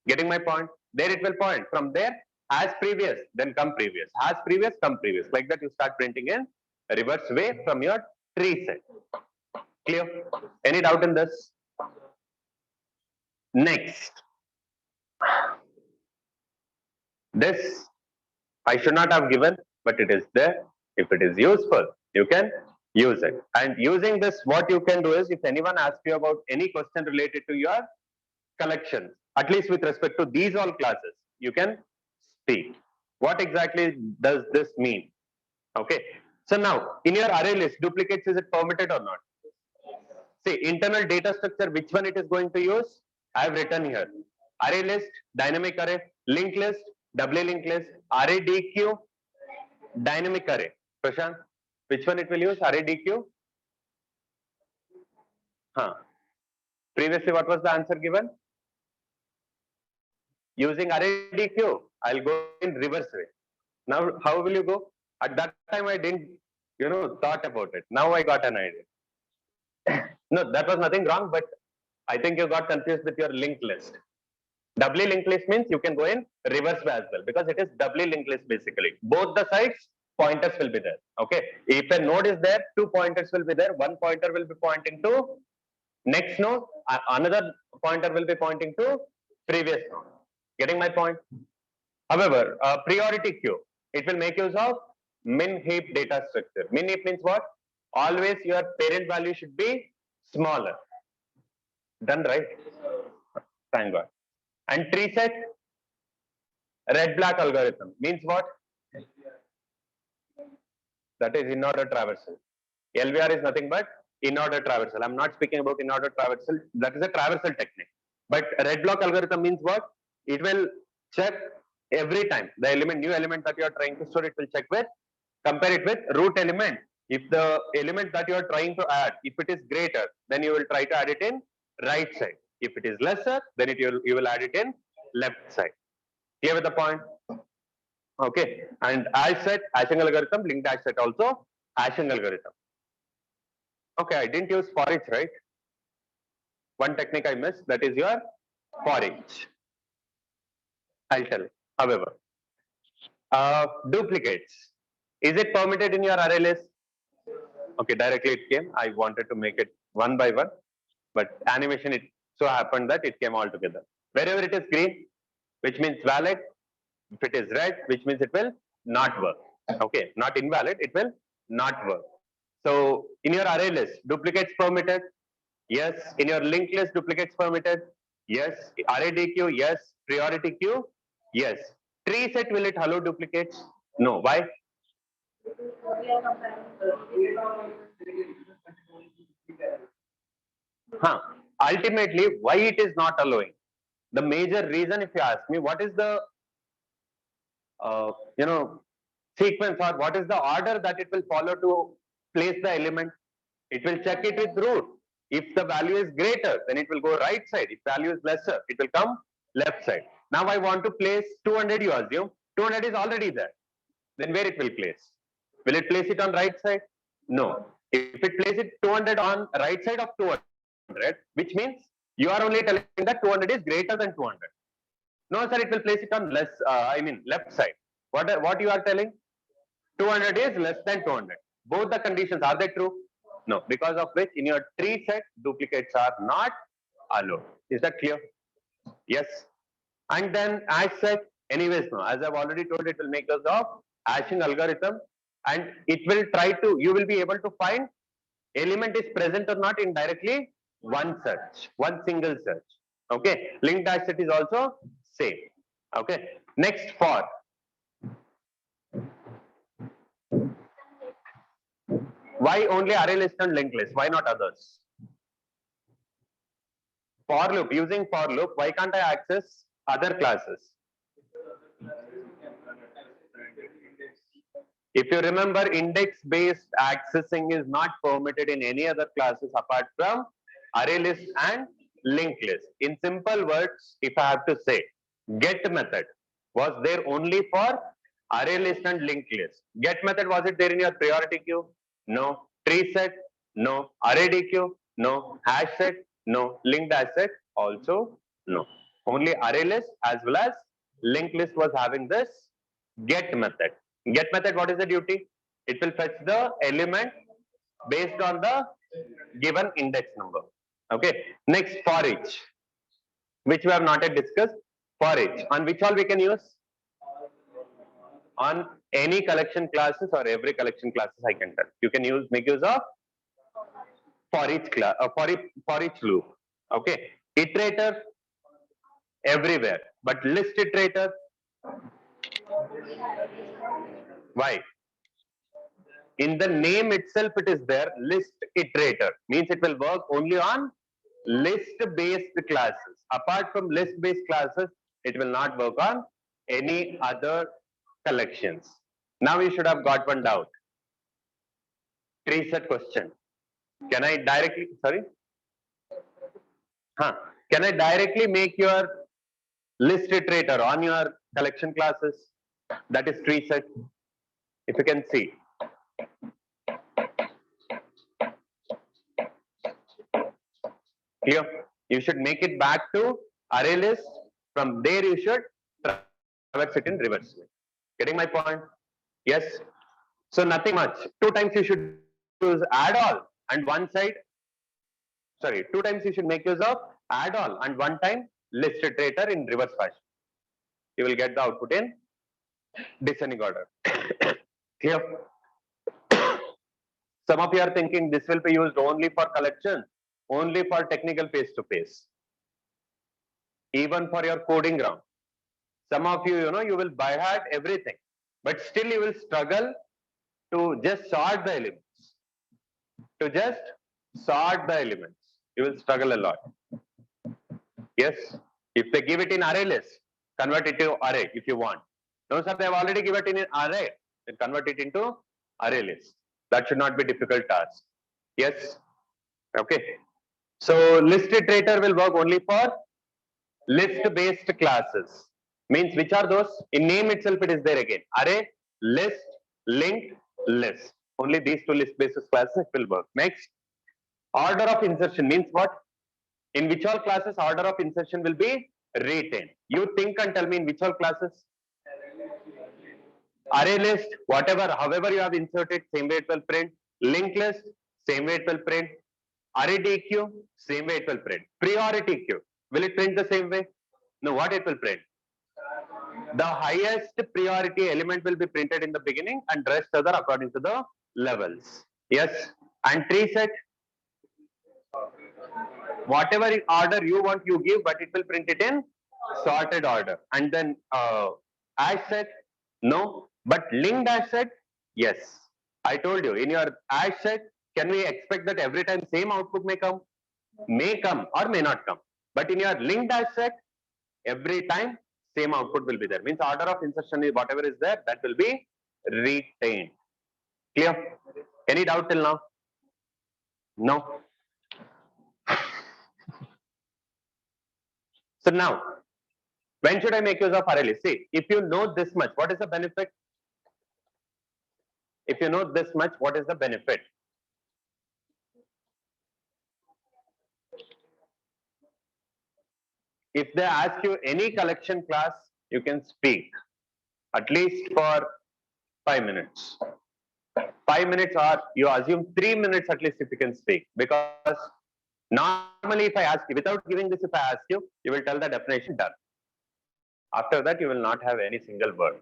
Getting my point? There it will point. From there, as previous, then come previous. As previous, come previous. Like that, you start printing in a reverse way from your tree set. Clear? Any doubt in this? Next. This I should not have given, but it is there. If it is useful, you can use it. And using this, what you can do is, if anyone asks you about any question related to your collection, at least with respect to these all classes, you can speak. What exactly does this mean? Okay. So now, in your array list, duplicates, is it permitted or not? See, internal data structure, which one it is going to use? I have written here. Array list, dynamic array, linked list, doubly linked list, array dq, dynamic array. Prashant, which one it will use? Array dq? Huh. Previously, what was the answer given? Using array dq, I'll go in reverse way. Now, how will you go? At that time, I didn't, thought about it. Now I got an idea. No, that was nothing wrong, but I think you got confused with your linked list. Doubly linked list means you can go in reverse way as well because it is doubly linked list basically. Both the sides pointers will be there. Okay. If a node is there, two pointers will be there. One pointer will be pointing to next node. Another pointer will be pointing to previous node. Getting my point? However, priority queue, it will make use of min heap data structure. Min heap means what? Always your parent value should be smaller. Done right? Thank God. And tree set, red black algorithm means what? That is in order traversal. LVR is nothing but in order traversal. I'm not speaking about in order traversal. That is a traversal technique. But red block algorithm means what? It will check every time the element, new element that you are trying to store, it will check with, compare it with root element. If the element that you are trying to add, if it is greater, then you will try to add it in right side. If it is lesser, then you will add it in left side. Clear with the point? Okay. And Hashset, hashing algorithm, linked Hashset also, hashing algorithm. Okay, I didn't use for each, right? One technique I missed, that is your for each. I'll tell. However, duplicates. Is it permitted in your array list? Okay, directly it came. I wanted to make it one by one, but animation it so happened that it came all together. Wherever it is green, which means valid. If it is red, which means it will not work. Okay, not invalid, it will not work. So in your array list, duplicates permitted. Yes. In your linked list, duplicates permitted. Yes. Array DQ, yes. Priority queue, yes. Tree set, will it allow duplicates? No. Why? Huh. Ultimately, why it is not allowing? The major reason, if you ask me, what is the uh, you know sequence or what is the order that it will follow to place the element? It will check it with root. If the value is greater, then it will go right side. If value is lesser, it will come left side. Now I want to place 200, you assume. 200 is already there. Then where it will place? Will it place it on right side? No. If it place it 200 on right side of 200, which means you are only telling that 200 is greater than 200. No, sir, it will place it on left side. What you are telling? 200 is less than 200. Both the conditions, are they true? No, because of which in your tree set, duplicates are not allowed. Is that clear? Yes. And then as set, anyways, no, as I've already told, it will make us of hashing algorithm and it will try to, you will be able to find element is present or not in directly one search, one single search. Okay. Linked hash set is also same. Okay. Next for. Why only array list and linked list? Why not others? For loop, using for loop, why can't I access other classes? If you remember, index-based accessing is not permitted in any other classes apart from array list and linked list. In simple words, if I have to say, get method was there only for array list and linked list. Get method, was it there in your priority queue? No. Tree set? No. Array DQ? No. Hash set? No. Linked hash set? Also no. Only array list as well as linked list was having this get method. Get method, what is the duty? It will fetch the element based on the given index number. Okay. Next, for each, which we have not yet discussed. For each, on which all we can use? On any collection classes or every collection classes I can tell. You can make use of for each class, for each loop. Okay. Iterator everywhere, but list iterator. Why? In the name itself, it is there. List iterator means it will work only on list-based classes. Apart from list-based classes, it will not work on any other collections. Now you should have got one doubt. Tree set question. Can I directly, sorry? Can I directly make your list iterator on your collection classes? That is tree set. If you can see. Clear? You should make it back to array list. From there, you should traverse it in reverse way. Getting my point? Yes. So nothing much. Two times you should use add all and one side. Sorry, two times you should make use of add all and one time list iterator in reverse fashion. You will get the output in descending order. Clear? Some of you are thinking this will be used only for collection, only for technical face-to-face, even for your coding round. Some of you, you will by heart everything, but still you will struggle to just sort the elements. To just sort the elements, you will struggle a lot. Yes, if they give it in array list, convert it to array if you want. No, sir, they have already given it in array, then convert it into array list. That should not be difficult task. Yes, okay. So list iterator will work only for list-based classes. Means which are those? In name itself, it is there again. Array, list, linked, list. Only these two list-based classes will work. Next, order of insertion means what? In which all classes order of insertion will be retained? You think and tell me in which all classes? Array list, whatever, however you have inserted, same way it will print. Linked list, same way it will print. Array DQ, same way it will print. Priority queue, will it print the same way? No, what it will print? The highest priority element will be printed in the beginning and rest other according to the levels. Yes, and tree set, whatever order you want you give, but it will print it in sorted order. And then Hashset, no, but linked Hashset, yes. I told you in your Hashset, can we expect that every time same output may come? May come or may not come. But in your linked Hashset, every time same output will be there. Means order of insertion is whatever is there, that will be retained. Clear? Any doubt till now? No. So now, when should I make use of array list? See, if you know this much, what is the benefit? If you know this much, what is the benefit? If they ask you any collection class, you can speak at least for 5 minutes. 5 minutes, or you assume 3 minutes at least if you can speak, because normally if I ask you, without giving this, if I ask you, you will tell the definition done. After that, you will not have any single word.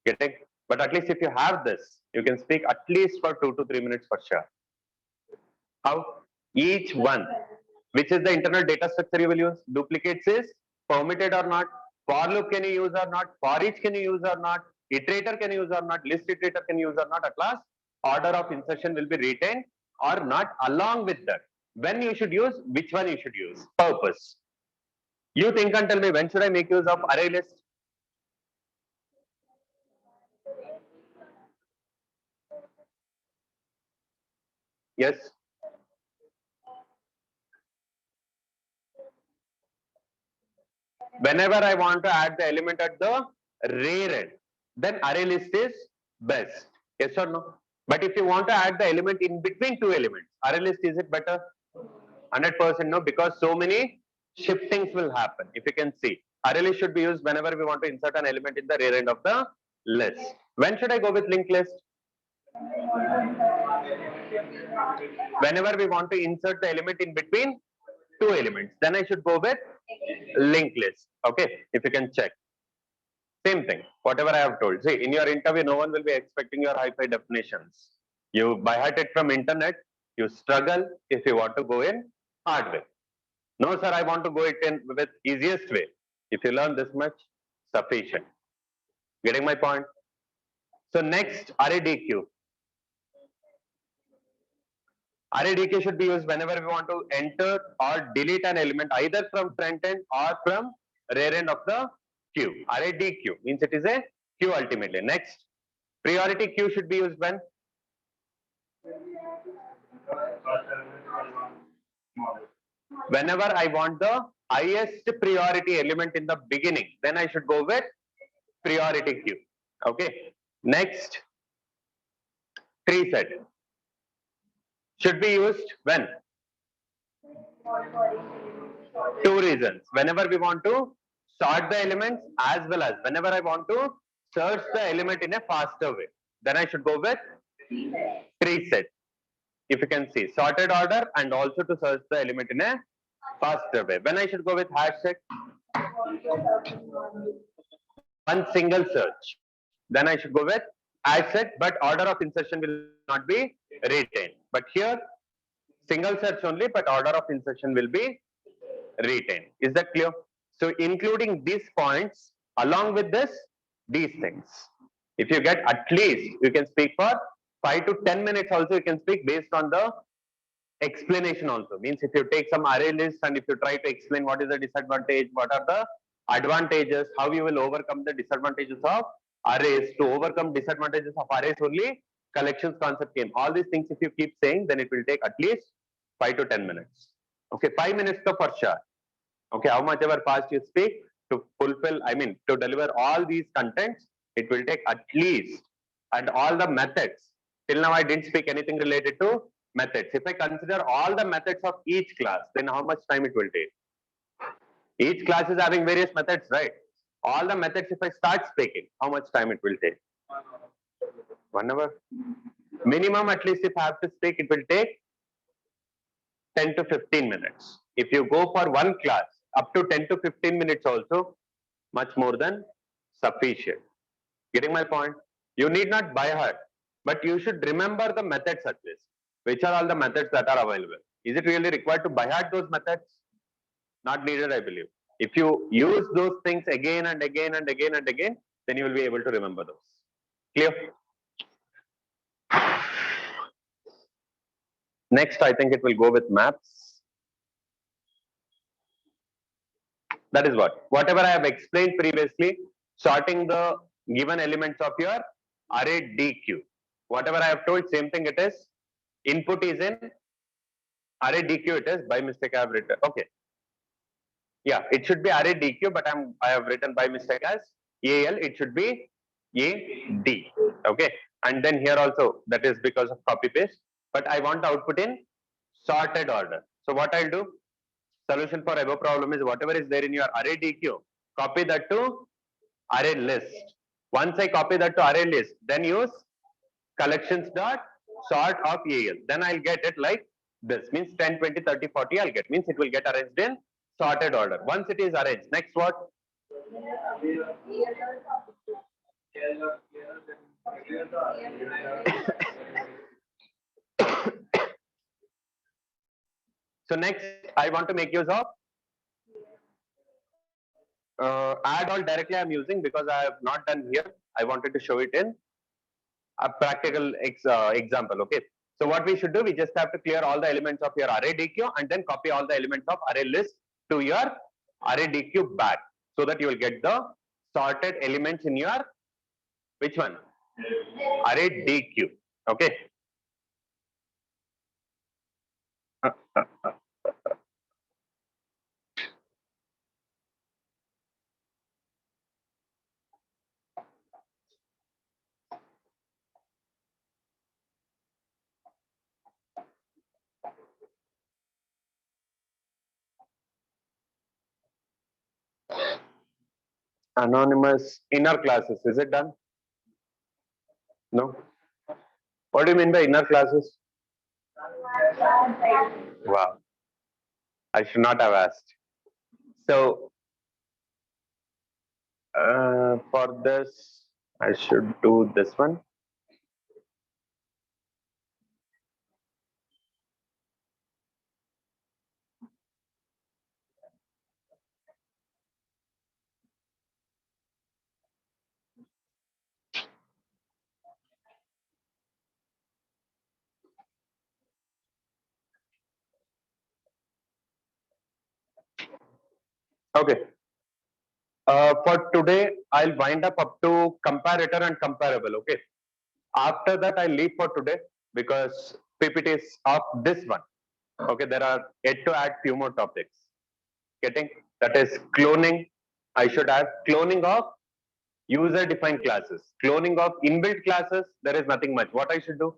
Getting? But at least if you have this, you can speak at least for 2 to 3 minutes for sure. How? Each one, which is the internal data structure you will use. Duplicates is permitted or not. For loop can you use or not. For each can you use or not. Iterator can you use or not. List iterator can you use or not. At last, order of insertion will be retained or not along with that. When you should use, which one you should use. Purpose. You think and tell me, when should I make use of array list? Yes. Whenever I want to add the element at the rear end, then array list is best. Yes or no? But if you want to add the element in between two elements, array list, is it better? 100% no, because so many shiftings will happen. If you can see, array list should be used whenever we want to insert an element in the rear end of the list. When should I go with linked list? Whenever we want to insert the element in between two elements, then I should go with linked list. Okay, if you can check. Same thing, whatever I have told. See, in your interview, no one will be expecting your hi-fi definitions. You by heart it from internet, you struggle if you want to go in hard way. No, sir, I want to go it in with easiest way. If you learn this much, sufficient. Getting my point? So next, array DQ. Array DQ should be used whenever we want to enter or delete an element either from front end or from rear end of the queue. Array DQ means it is a queue ultimately. Next, priority queue should be used when? Whenever I want the highest priority element in the beginning, then I should go with priority queue. Okay. Next, tree set should be used when? Two reasons. Whenever we want to sort the elements, as well as whenever I want to search the element in a faster way, then I should go with tree set. If you can see, sorted order, and also to search the element in a faster way. When I should go with Hashset, one single search. Then I should go with Hashset, but order of insertion will not be retained. But here, single search only, but order of insertion will be retained. Is that clear? So including these points, along with this, these things. If you get at least, you can speak for 5 to 10 minutes also, you can speak based on the explanation also. Means if you take some array list and if you try to explain what is the disadvantage, what are the advantages, how you will overcome the disadvantages of arrays. To overcome disadvantages of arrays only, collections concept came. All these things if you keep saying, then it will take at least 5 to 10 minutes. Okay, 5 minutes to for sure. Okay, how much ever fast you speak to fulfill, I mean, to deliver all these contents, it will take at least, and all the methods. Till now, I didn't speak anything related to methods. If I consider all the methods of each class, then how much time it will take? Each class is having various methods, right? All the methods, if I start speaking, how much time it will take? 1 hour. Minimum, at least if I have to speak, it will take 10 to 15 minutes. If you go for one class, up to 10 to 15 minutes also, much more than sufficient. Getting my point? You need not by heart, but you should remember the methods at least. Which are all the methods that are available? Is it really required to by heart those methods? Not needed, I believe. If you use those things again and again and again and again, then you will be able to remember those. Clear? Next, I think it will go with maps. That is what? Whatever I have explained previously, sorting the given elements of your array DQ. Whatever I have told, same thing it is. Input is in array DQ, it is. By mistake, I have written. Okay. Yeah, it should be array DQ, but I have written by mistake as AL. It should be AD. Okay. And then here also, that is because of copy paste. But I want the output in sorted order. So what I'll do? Solution for above problem is whatever is there in your array DQ, copy that to array list. Once I copy that to array list, then use collections dot sort of AL. Then I'll get it like this. Means 10, 20, 30, 40 I'll get. Means it will get arranged in sorted order. Once it is arranged, next what? So next, I want to make use of add all directly I'm using because I have not done here. I wanted to show it in a practical example. Okay. So what we should do, we just have to clear all the elements of your array DQ and then copy all the elements of array list to your array DQ back so that you will get the sorted elements in your which one? Array DQ. Okay. Anonymous inner classes, is it done? No. What do you mean by inner classes? Wow. I should not have asked. So for this, I should do this one. Okay. For today, I'll wind up to comparator and comparable. Okay. After that, I'll leave for today because PPT is of this one. Okay. There are yet to add few more topics. Getting that is cloning. I should add cloning of User defined classes. Cloning of inbuilt classes, there is nothing much. What I should do?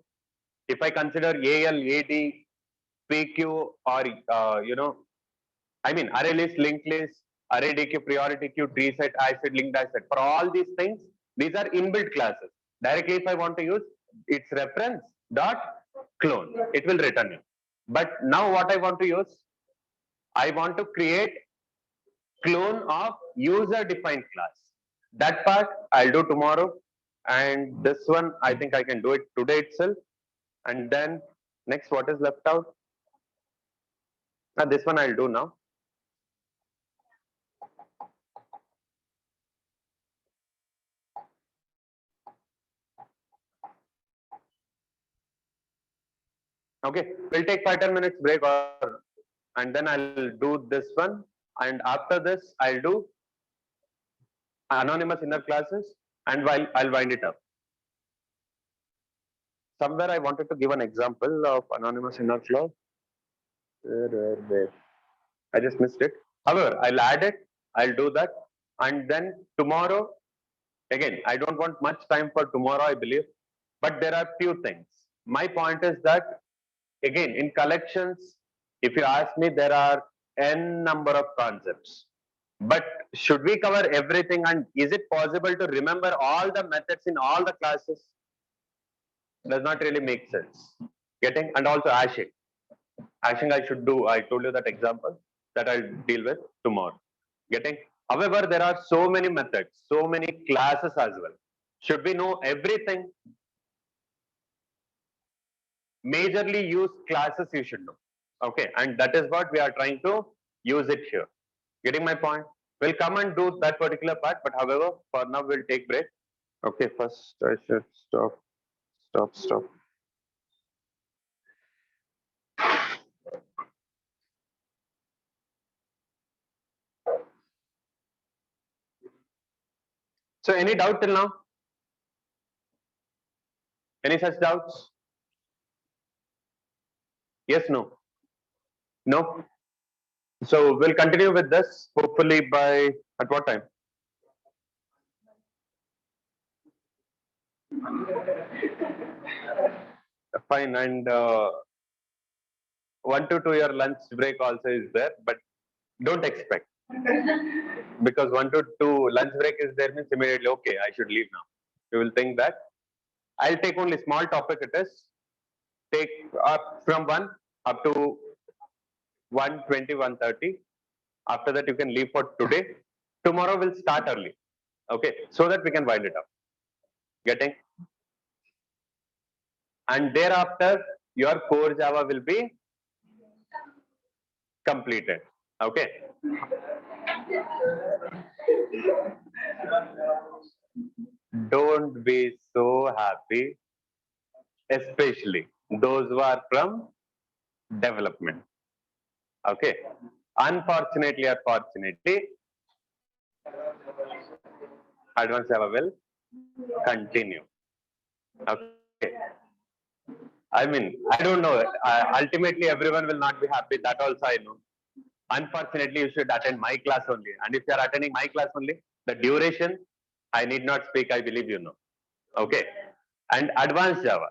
If I consider AL, AD, PQ, or I mean array list, linked list, array DQ, priority queue, tree set, I set, linked I set. For all these things, these are inbuilt classes. Directly, if I want to use its reference dot clone, it will return you. But now what I want to use, I want to create clone of user defined class. That part I'll do tomorrow, and this one I think I can do it today itself. And then next, what is left out? This one I'll do now. Okay, we'll take 5-10 minutes break, and then I'll do this one. And after this, I'll do anonymous inner classes, and while I'll wind it up. Somewhere I wanted to give an example of anonymous inner clause. Where? I just missed it. However, I'll add it. I'll do that, and then tomorrow. Again, I don't want much time for tomorrow, I believe, but there are few things. My point is that, again, in collections, if you ask me, there are n number of concepts. But should we cover everything, and is it possible to remember all the methods in all the classes? Does not really make sense. Getting? And also hashing. Hashing I should do. I told you that example that I'll deal with tomorrow. Getting? However, there are so many methods, so many classes as well. Should we know everything? Majorly used classes you should know. Okay, and that is what we are trying to use it here. Getting my point? We'll come and do that particular part, but however, for now we'll take break. Okay, first I should stop. So any doubt till now? Any such doubts? Yes, no? No? So we'll continue with this hopefully by at what time? Fine, and 1 to 2 year lunch break also is there, but don't expect because 1 to 2 lunch break is there means immediately okay, I should leave now. You will think that I'll take only small topic. It is take up from 1 up to 1:20, 1:30. After that, you can leave for today. Tomorrow we'll start early, okay, so that we can wind it up. Getting? And thereafter, your core Java will be completed. Okay. Don't be so happy, especially those who are from development. Okay. Unfortunately or fortunately, advanced Java will continue. Okay. I mean, I don't know. Ultimately, everyone will not be happy. That also I know. Unfortunately, you should attend my class only. And if you are attending my class only, the duration, I need not speak. I believe you know. Okay. And advanced Java.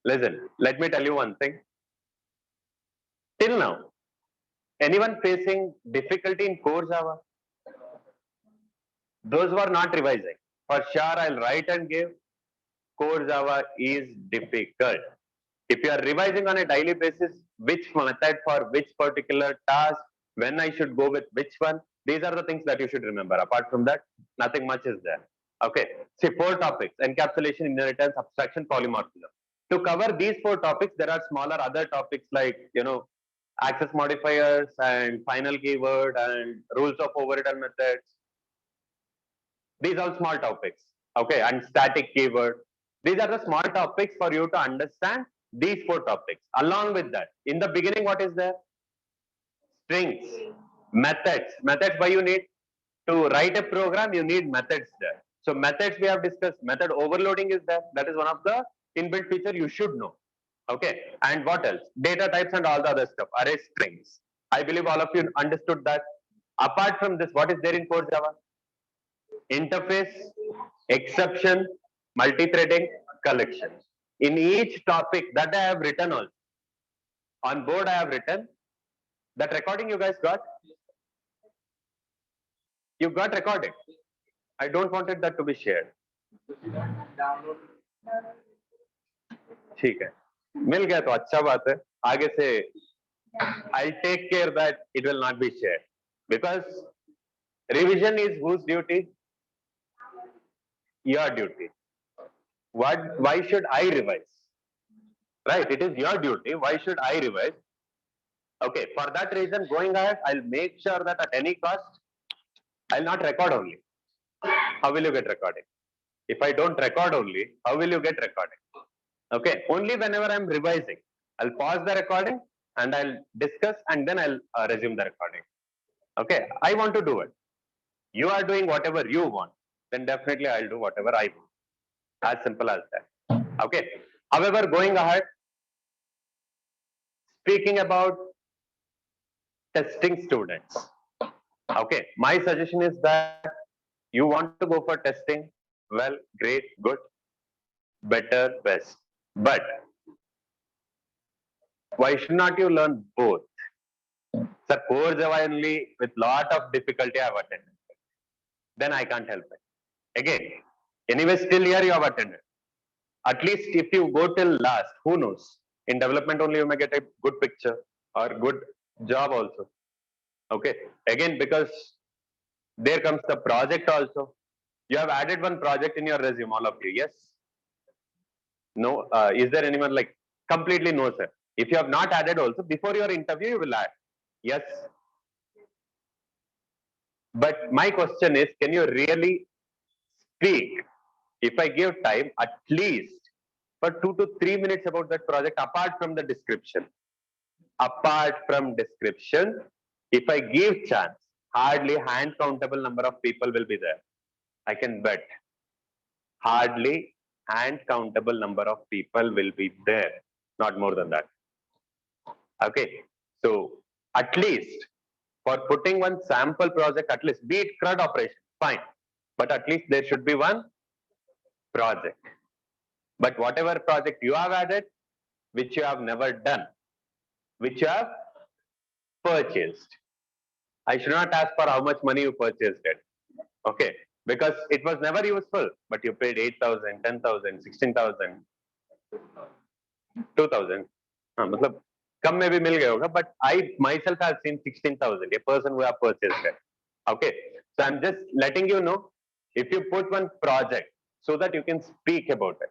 Listen, let me tell you one thing. Till now, anyone facing difficulty in core Java? Those who are not revising, for sure I'll write and give. Core Java is difficult. If you are revising on a daily basis, which method for which particular task, when I should go with which one, these are the things that you should remember. Apart from that, nothing much is there. Okay. See, 4 topics: encapsulation, inheritance, abstraction, polymorphism. To cover these 4 topics, there are smaller other topics like, access modifiers and final keyword and rules of overridden methods. These are small topics. Okay. And static keyword. These are the small topics for you to understand these 4 topics. Along with that, in the beginning, what is there? Strings, methods. Methods, why you need to write a program, you need methods there. So methods we have discussed. Method overloading is there. That is one of the inbuilt feature you should know. Okay. And what else? Data types and all the other stuff. Array strings. I believe all of you understood that. Apart from this, what is there in core Java? interface, exception, multi-threading, collection. In each topic that I have written also, on board I have written, that recording you guys got? You got recorded. I don't wanted that to be shared. ठीक है, मिल गया तो अच्छा बात है. आगे से I'll take care that it will not be shared, because revision is whose duty? Your duty. Why should I revise? Right, it is your duty. Why should I revise? Okay, for that reason, going ahead, I'll make sure that at any cost, I'll not record only. How will you get recording? If I don't record only, how will you get recording? Okay, only whenever I'm revising, I'll pause the recording and I'll discuss and then I'll resume the recording. Okay, I want to do it. You are doing whatever you want, then definitely I'll do whatever I want. As simple as that. Okay, however, going ahead, speaking about testing students. Okay, my suggestion is that you want to go for testing, well, great, good, better, best. But why should not you learn both? Sir, core Java only with lot of difficulty I have attended. Then I can't help it. Again, anyway, still here you have attended. At least if you go till last, who knows? In development only you may get a good picture or good job also. Okay, again, because there comes the project also. You have added one project in your resume, all of you, yes? No, is there anyone like completely no, sir? If you have not added also, before your interview, you will add. Yes. But my question is, can you really speak? If I give time, at least for 2 to 3 minutes about that project, apart from the description. Apart from description, if I give chance, hardly hand countable number of people will be there. I can bet. Hardly hand countable number of people will be there. Not more than that. Okay. So at least for putting one sample project, at least be it CRUD operation, fine. But at least there should be one project. But whatever project you have added, which you have never done, which you have purchased. I should not ask for how much money you purchased it. Okay. Because it was never useful, but you paid 8,000, 10,000, 16,000, 2,000. मतलब कम में भी मिल गया होगा, but I myself have seen 16,000, a person who have purchased it. Okay. So I'm just letting you know, if you put one project so that you can speak about it.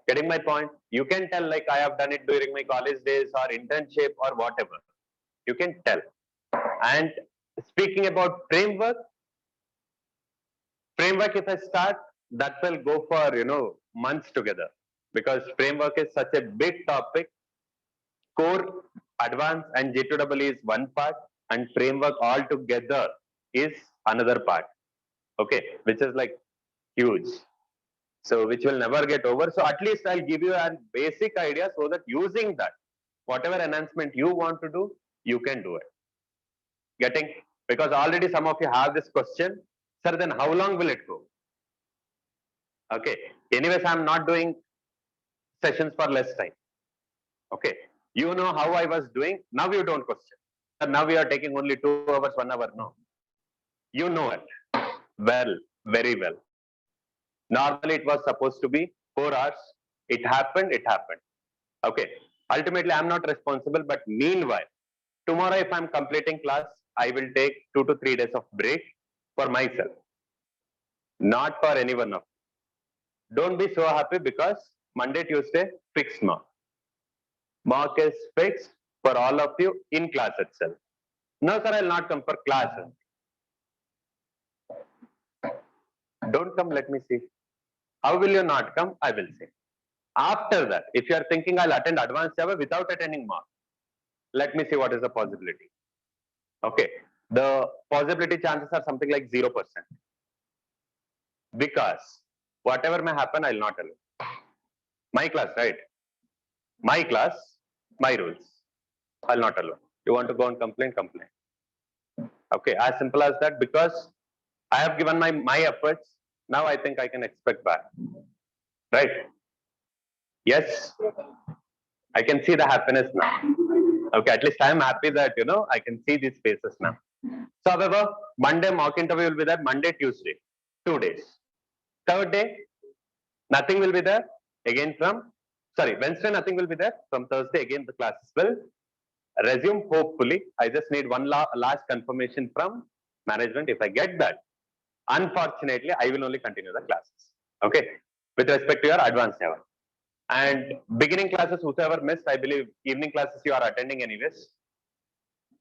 Getting my point? You can tell like I have done it during my college days or internship or whatever. You can tell. And speaking about framework, if I start, that will go for, months together, because framework is such a big topic. Core, advanced and J2EE is one part, and framework all together is another part. Okay, which is like huge. So which will never get over. So at least I'll give you a basic idea so that using that, whatever enhancement you want to do, you can do it. Getting? Because already some of you have this question, sir, then how long will it go? Okay. Anyways, I'm not doing sessions for less time. Okay. You know how I was doing. Now you don't question. Now we are taking only 2 hours, 1 hour. No. You know it well, very well. Normally it was supposed to be 4 hours. It happened. Okay. Ultimately, I'm not responsible. But meanwhile, tomorrow if I'm completing class, I will take 2 to 3 days of break for myself. Not for anyone of you. Don't be so happy because Monday, Tuesday, fixed mark. Mark is fixed for all of you in class itself. No, sir, I'll not come for classes. Don't come, let me see. How will you not come? I will see. After that, if you are thinking I'll attend advanced Java without attending mark, let me see what is the possibility. Okay, the possibility chances are something like 0%. Because whatever may happen, I'll not allow. My class, right? My class, my rules. I'll not allow. You want to go and complain, complain. Okay, as simple as that, because I have given my efforts. Now I think I can expect back. Right? Yes. I can see the happiness now. Okay, at least I am happy that I can see these faces now. So, however, Monday mock interview will be there. Monday, Tuesday, 2 days. Third day, nothing will be there. Again from Wednesday, nothing will be there. From Thursday, again the classes will resume. Hopefully, I just need one last confirmation from management. If I get that, unfortunately, I will only continue the classes. Okay, with respect to your advanced level. And beginning classes, whoever missed, I believe evening classes you are attending anyways.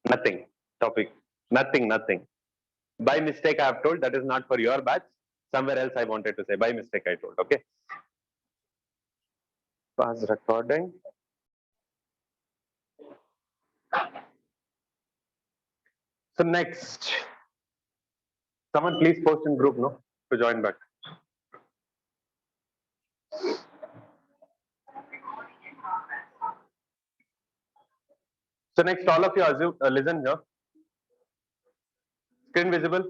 Nothing. Topic. Nothing. By mistake, I have told that is not for your batch. Somewhere else I wanted to say. By mistake, I told. Okay. Pause recording. So next, someone please post in group, no, to join back. So next, all of you assume, listen here. Screen visible.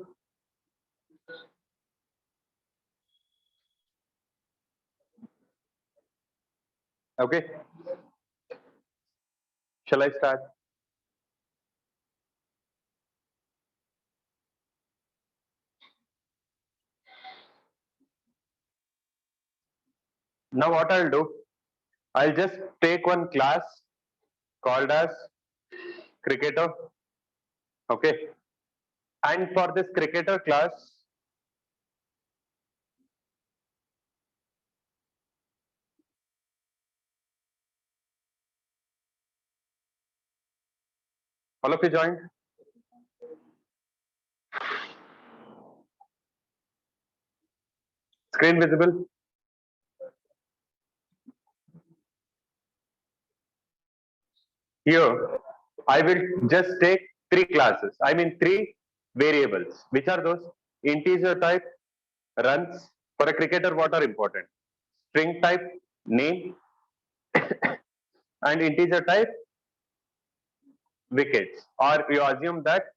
Okay. Shall I start? Now what I'll do, I'll just take one class called as cricketer. Okay. And for this cricketer class, all of you joined? Screen visible? Here, I will just take three classes. I mean three variables. Which are those? Integer type, runs. For a cricketer, what are important? String type, name, and integer type, wickets. Or you assume that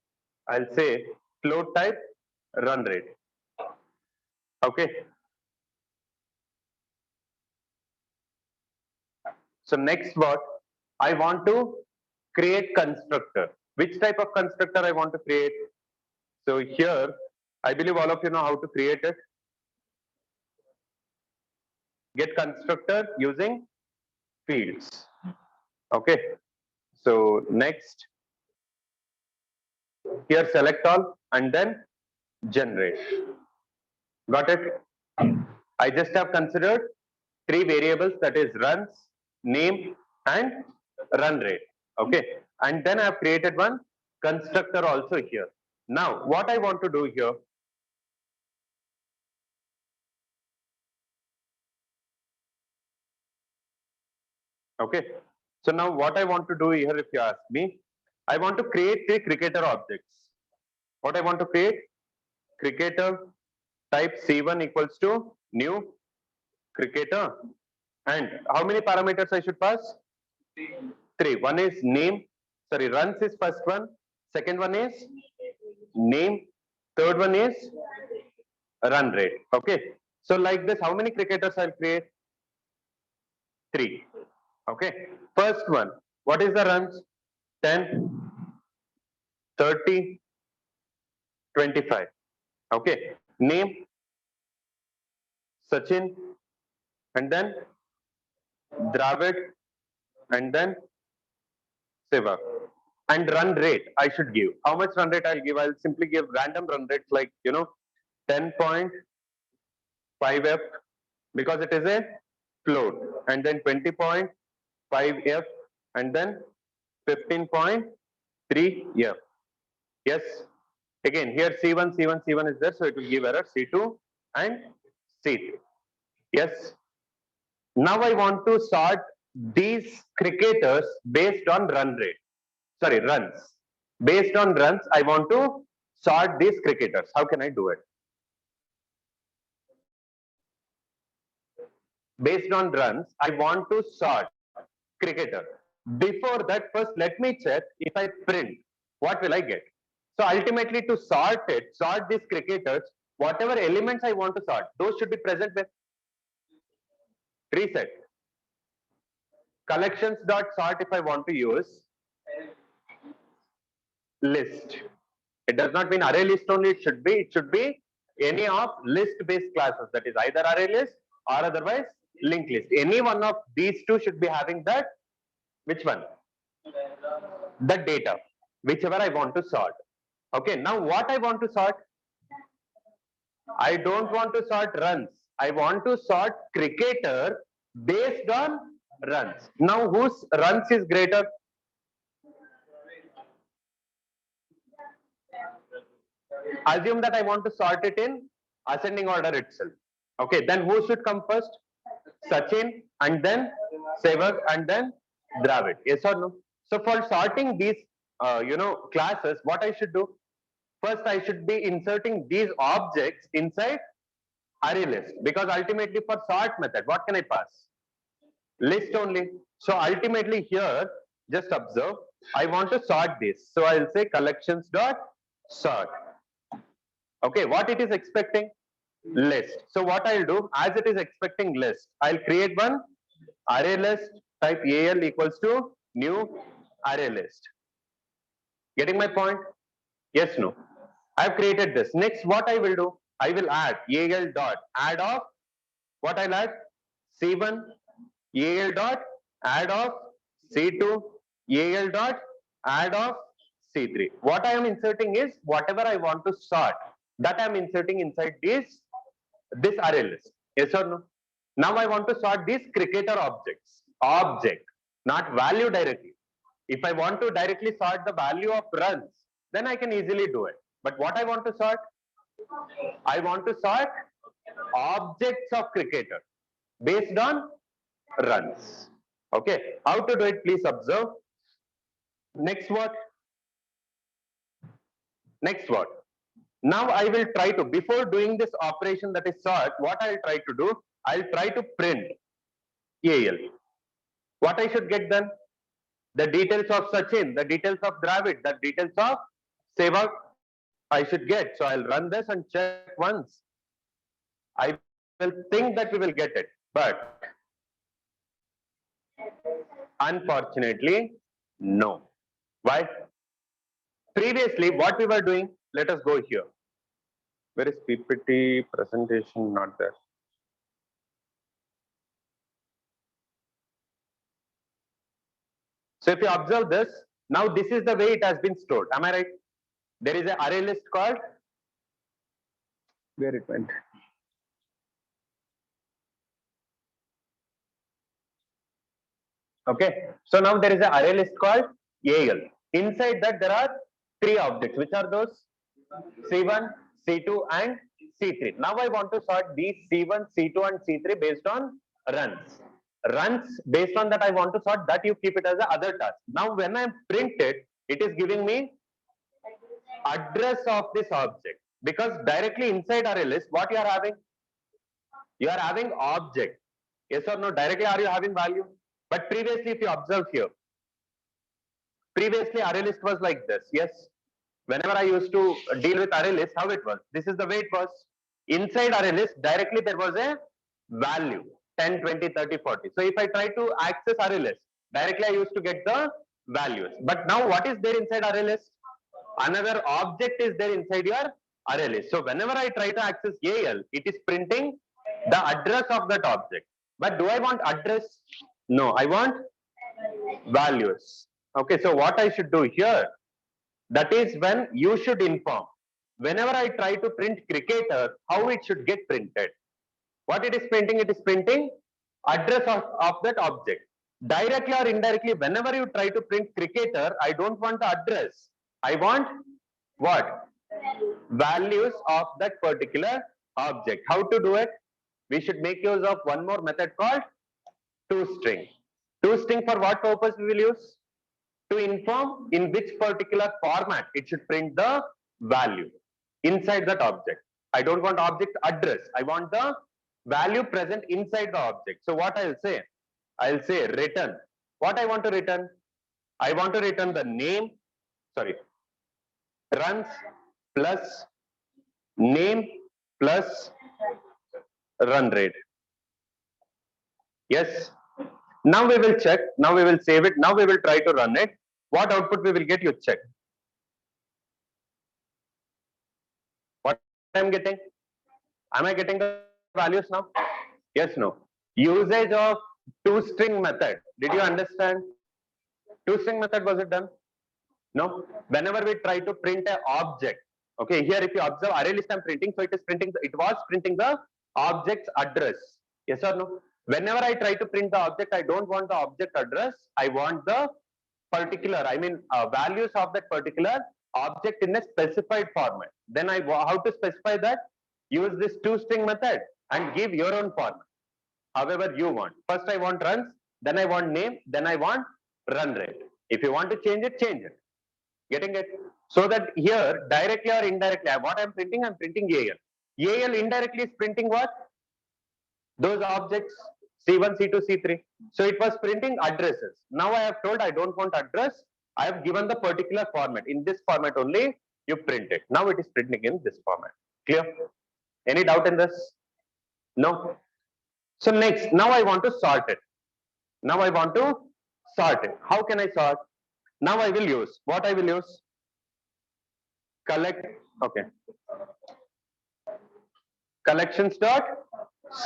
I'll say float type, run rate. Okay. So next what? I want to create constructor. Which type of constructor I want to create? So here, I believe all of you know how to create it. Get constructor using fields. Okay. So next, here select all and then generate. Got it? I just have considered three variables, that is runs, name, and run rate. Okay. And then I have created one constructor also here. Now, what I want to do here, okay. So now what I want to do here, if you ask me, I want to create three cricketer objects. What I want to create? Cricketer type C1 equals to new cricketer. And how many parameters I should pass? Three. One is name. Sorry, runs is first one. Second one is name. Third one is run rate. Okay. So like this, how many cricketers I'll create? Three. Okay. First one. What is the runs? 10, 30, 25. Okay. Name Sachin, and then Dravid, and then Seva. And run rate I should give. How much run rate I'll give? I'll simply give random run rates like 10.5f because it is a float, and then 20.5f, and then 15.3f. Yes. Again, here C1, C1, C1 is there, so it will give error C2 and C3. Yes. Now I want to sort these cricketers based on run rate. Sorry, runs. Based on runs, I want to sort these cricketers. How can I do it? Based on runs, I want to sort cricketer. Before that, first let me check if I print, what will I get? So ultimately to sort these cricketers, whatever elements I want to sort, those should be present with reset. Collections dot sort if I want to use list. It does not mean array list only, it should be any of list based classes, that is either array list or otherwise linked list. Any one of these two should be having that, which one? The data, whichever I want to sort. Okay, now what I want to sort? I don't want to sort runs. I want to sort cricketer based on runs. Now whose runs is greater? Assume that I want to sort it in ascending order itself. Okay, then who should come first? Sachin and then Sevak and then Dravid. Yes or no? So for sorting these, classes, what I should do? First, I should be inserting these objects inside array list, because ultimately for sort method, what can I pass? List only. So ultimately here, just observe, I want to sort this. So I'll say collections dot sort. Okay, what it is expecting? List. So what I'll do, as it is expecting list, I'll create one array list, type al equals to new array list. Getting my point? Yes, no. I've created this. Next, what I will do, I will add al dot add of, what I'll add? C1, al dot add of C2, al dot add of C3. What I am inserting is whatever I want to sort, that I am inserting inside this array list. Yes or no? Now I want to sort these cricketer object, not value directly. If I want to directly sort the value of runs, then I can easily do it. But what I want to sort? I want to sort objects of cricketer based on runs. Okay, how to do it? Please observe. Next what? Next what? Now I will try to, before doing this operation that is sort, what I'll try to do, I'll try to print AL. What I should get then? The details of Sachin, the details of Dravid, the details of Sevak I should get. So I'll run this and check once. I will think that we will get it, but unfortunately, no. Why? Previously, what we were doing, let us go here. Where is PPT presentation? Not there. So if you observe this, now this is the way it has been stored. Am I right? There is an array list called, where it went? Okay. So now there is an array list called AL. Inside that there are three objects. Which are those? C1, C2 and C3. Now I want to sort these C1, C2 and C3 based on runs. Runs based on that I want to sort, that you keep it as a other task. Now when I print it, it is giving me address of this object, because directly inside array list, what you are having? You are having object. Yes or no? Directly are you having value? But previously, if you observe here, previously array list was like this. Yes. Whenever I used to deal with array list, how it was? This is the way it was. Inside array list, directly there was a value 10, 20, 30, 40. So if I try to access array list, directly I used to get the values. But now what is there inside array list? Another object is there inside your array list. So whenever I try to access AL, it is printing the address of that object. But do I want address? No, I want values. Okay, so what I should do here, that is when you should inform. Whenever I try to print cricketer, how it should get printed. What it is printing? It is printing address of that object. Directly or indirectly, whenever you try to print cricketer, I don't want the address. I want what? Values of that particular object. How to do it? We should make use of one more method called toString. toString for what purpose we will use? To inform in which particular format it should print the value inside that object. I don't want object address. I want the value present inside the object. So what I'll say? I'll say return. What I want to return? I want to return the name. Sorry. runs plus name plus run rate. Yes. Now we will check. Now we will save it. Now we will try to run it. What output we will get? You check. What I am getting? Am I getting the values now? Yes, no. Usage of toString method. Did you understand? ToString method, was it done? No. Whenever we try to print an object, okay, here if you observe array list I'm printing, so it was printing the object's address. Yes or no? Whenever I try to print the object, I don't want the object address. I want the particular, values of that particular object in a specified format. Then how to specify that? Use this toString method and give your own format, however you want. First I want runs, then I want name, then I want run rate. If you want to change it, change it. Getting it? So that here, directly or indirectly, what I'm printing AL. AL indirectly is printing what? Those objects, C1, C2, C3. So it was printing addresses. Now I have told I don't want address. I have given the particular format. In this format only, you print it. Now it is printing in this format. Clear? Any doubt in this? No? So next, now I want to sort it. Now I want to sort it. How can I sort? Now I will use, what I will use? Collect, okay. Collections dot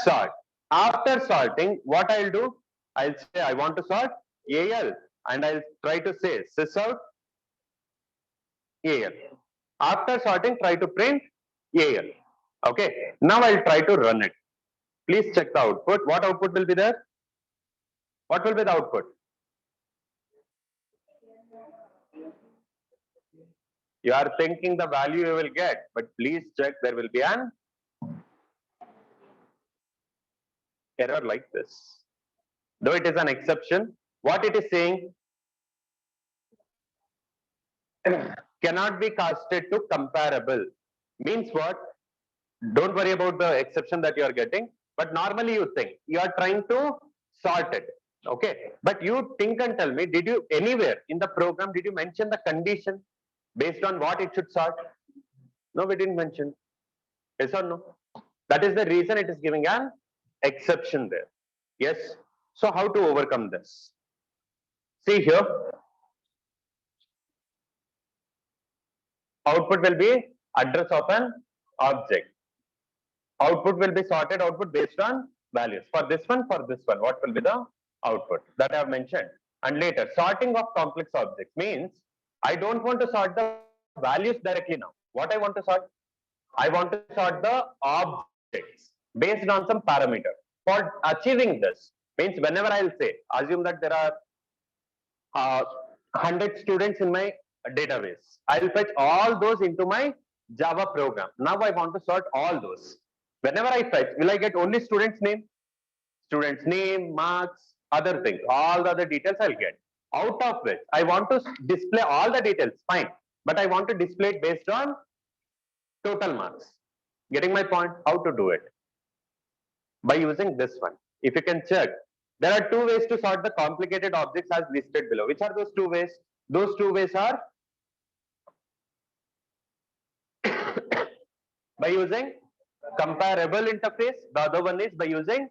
sort. After sorting, what I'll do? I'll say I want to sort AL and I'll try to say sysout AL. After sorting, try to print AL. Okay. Now I'll try to run it. Please check the output. What output will be there? What will be the output? You are thinking the value you will get, but please check, there will be an error like this. Though it is an exception, what it is saying, cannot be casted to comparable. Means what? Don't worry about the exception that you are getting, but normally you think you are trying to sort it. Okay, but you think and tell me, did you anywhere in the program, did you mention the condition based on what it should sort? No, we didn't mention. Yes or no? That is the reason it is giving an exception there. Yes. So how to overcome this? See here, output will be address of an object. Output will be sorted output based on values. For this one, what will be the output that I have mentioned? And later, sorting of complex objects means I don't want to sort the values directly now. What I want to sort? I want to sort the objects based on some parameter. For achieving this, means whenever I'll say, assume that there are 100 students in my database. I'll fetch all those into my Java program. Now I want to sort all those. Whenever I fetch, will I get only student's name? Student's name, marks, other things. All the other details I'll get. Out of which I want to display all the details, fine. But I want to display it based on total marks. Getting my point? How to do it? By using this one. If you can check, there are two ways to sort the complicated objects as listed below. Which are those two ways? Those two ways are by using comparable interface. The other one is by using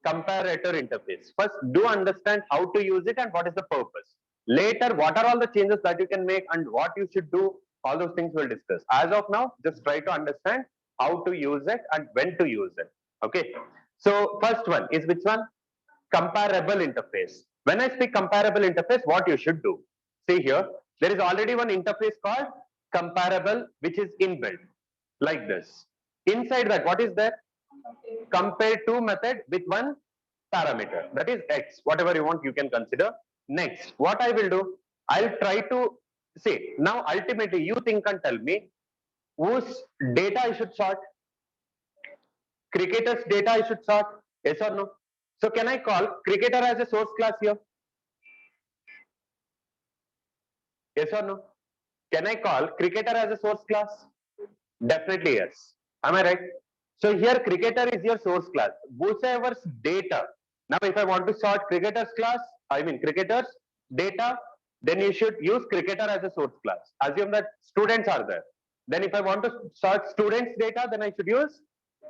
comparator interface. First, do understand how to use it and what is the purpose. Later, what are all the changes that you can make and what you should do, all those things we'll discuss. As of now, just try to understand how to use it and when to use it. Okay. So first one is which one? Comparable interface. When I speak comparable interface, what you should do? See here, there is already one interface called comparable, which is inbuilt like this. Inside that, what is there? Compare to method with one parameter, that is x. Whatever you want, you can consider. Next, what I will do, I'll try to see. Now, ultimately, you think and tell me whose data I should sort. Cricketer's data I should sort. Yes or no? So, can I call cricketer as a source class here? Yes or no? Can I call cricketer as a source class? Definitely yes. Am I right? So here cricketer is your source class. Whosoever's data. Now if I want to sort cricketers class, cricketers data, then you should use cricketer as a source class. Assume that students are there. Then if I want to sort students data, then I should use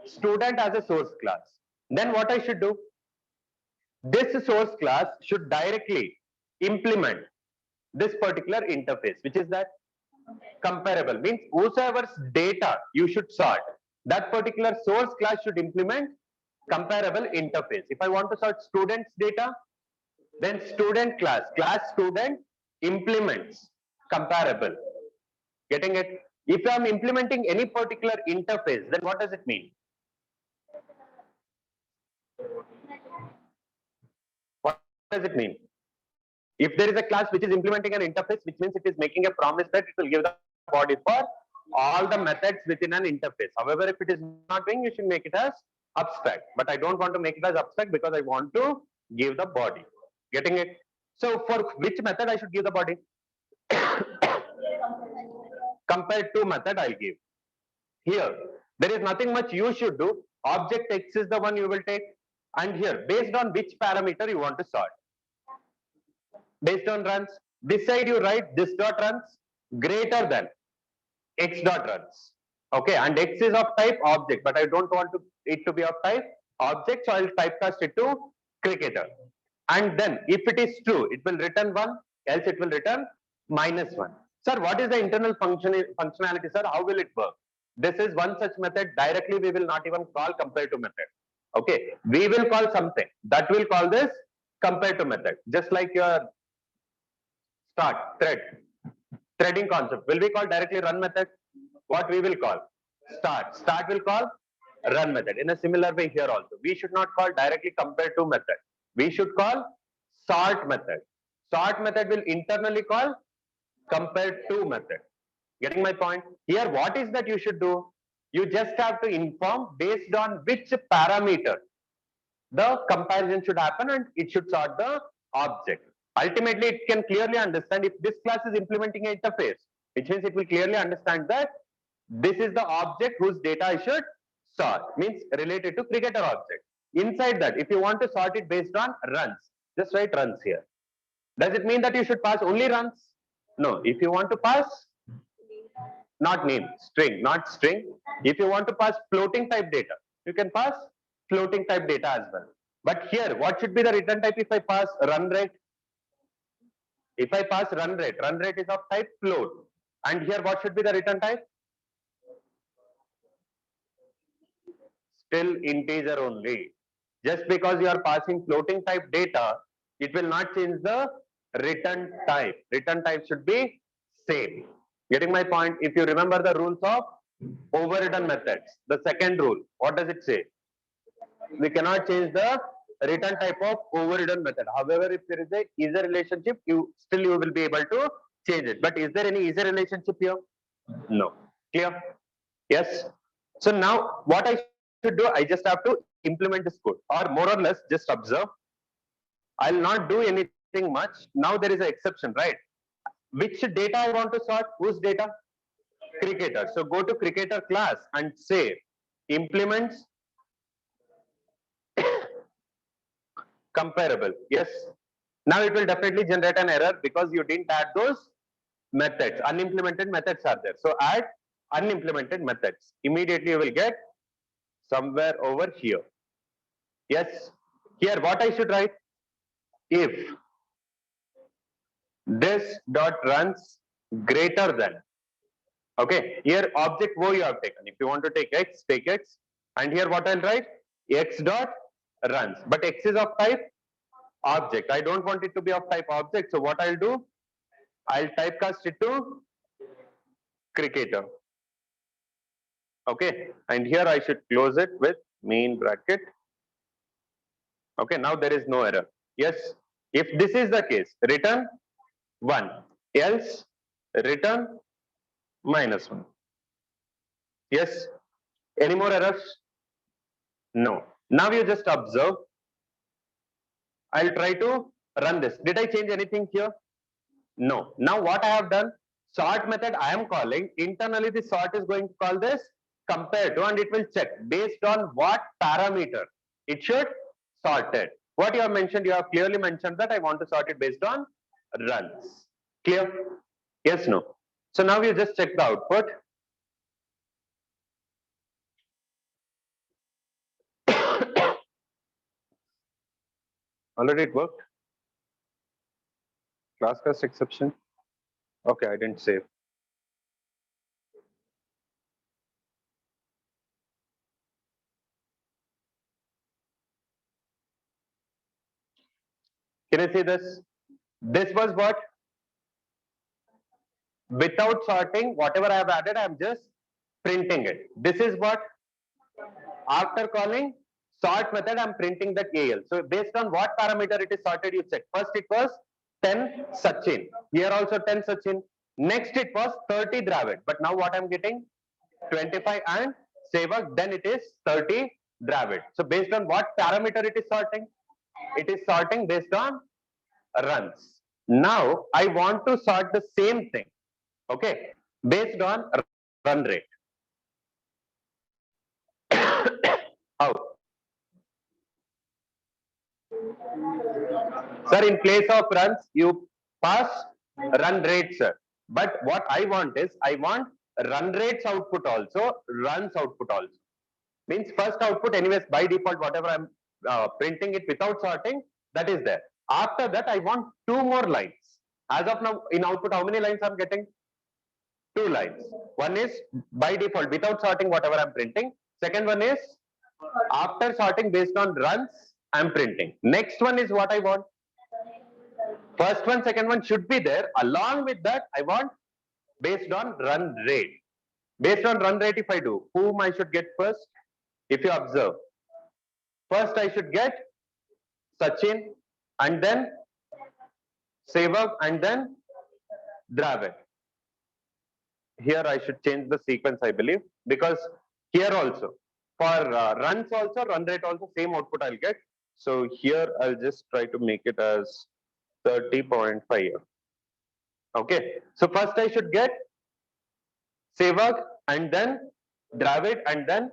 student as a source class. Then what I should do? This source class should directly implement this particular interface, which is that comparable, means whosoever's data you should sort, that particular source class should implement comparable interface. If I want to sort students data, then student class student implements comparable. Getting it? If I am implementing any particular interface, then what does it mean? What does it mean? If there is a class which is implementing an interface, which means it is making a promise that it will give the body for all the methods within an interface. However, if it is not doing, you should make it as abstract. But I don't want to make it as abstract because I want to give the body. Getting it? So for which method I should give the body? Compared to method I'll give. Here, there is nothing much you should do. Object X is the one you will take. And here, based on which parameter you want to sort. Based on runs, this side you write this dot runs greater than X dot runs. Okay, and X is of type object, but I don't want it to be of type object, so I'll typecast it to cricketer. And then if it is true, it will return 1, else it will return -1. Sir, what is the internal functionality, sir? How will it work? This is one such method. Directly we will not even call compare to method. Okay, we will call something that will call this compare to method, just like your start threading concept. Will we call directly run method? What we will call start will call run method. In a similar way here also, we should not call directly compare to method. We should call sort method. Sort method will internally call compare to method. Getting my point? Here, what is that you should do? You just have to inform based on which parameter the comparison should happen, and it should sort the object. Ultimately, it can clearly understand if this class is implementing an interface, which means it will clearly understand that this is the object whose data I should sort, means related to cricketer object. Inside that, if you want to sort it based on runs, just write runs here. Does it mean that you should pass only runs? No. If you want to pass, not name, string, not string. If you want to pass floating type data, you can pass floating type data as well. But here, what should be the return type if I pass run rate? If I pass run rate is of type float. And here, what should be the return type? Still integer only. Just because you are passing floating type data, it will not change the return type. Return type should be same. Getting my point? If you remember the rules of overridden methods, the second rule, what does it say? We cannot change the return type of overridden method. However, if there is a easy relationship, you will be able to change it. But is there any easy relationship here? No. Clear? Yes. So now what I should do, I just have to implement this code, or more or less just observe. I'll not do anything much. Now there is an exception, right? Which data I want to sort? Whose data? Cricketer. So go to cricketer class and say implements comparable. Yes. Now it will definitely generate an error because you didn't add those methods. Unimplemented methods are there. So add unimplemented methods. Immediately you will get somewhere over here. Yes. Here what I should write? If this dot runs greater than. Okay. Here object O you have taken. If you want to take X, take X. And here what I'll write? X dot runs. But X is of type object. I don't want it to be of type object. So what I'll do? I'll typecast it to cricketer. Okay. And here I should close it with main bracket. Okay. Now there is no error. Yes. If this is the case, return 1. Else return -1. Yes. Any more errors? No. Now you just observe. I'll try to run this. Did I change anything here? No. Now what I have done, sort method I am calling. Internally the sort is going to call this compare to, and it will check based on what parameter it should sort it. What you have mentioned, you have clearly mentioned that I want to sort it based on runs. Clear? Yes, no? So now you just check the output. Already it worked. Class cast exception. Okay, I didn't save. Can you see this? This was what? Without sorting, whatever I have added, I am just printing it. This is what? After calling sort method, I'm printing that AL. So based on what parameter it is sorted, you check. First it was 10 Sachin. Here also 10 Sachin. Next it was 30 Dravid. But now what I'm getting? 25 and Sevak. Then it is 30 Dravid. So based on what parameter it is sorting? It is sorting based on runs. Now I want to sort the same thing. Okay. Based on run rate. How? Sir, in place of runs, you pass run rate, sir. But what I want is, I want run rates output also, runs output also. Means first output, anyways, by default, whatever I'm printing it without sorting, that is there. After that, I want two more lines. As of now, in output, how many lines I'm getting? Two lines. One is by default, without sorting, whatever I'm printing. Second one is after sorting based on runs, I'm printing. Next one is what I want. First one, second one should be there. Along with that, I want based on run rate. Based on run rate, if I do, whom I should get first? If you observe, first I should get Sachin and then Sevak and then Dravid. Here I should change the sequence, I believe, because here also for runs also, run rate also, same output I'll get. So here I'll just try to make it as 30.5. Okay, so first I should get Sevak and then Dravid and then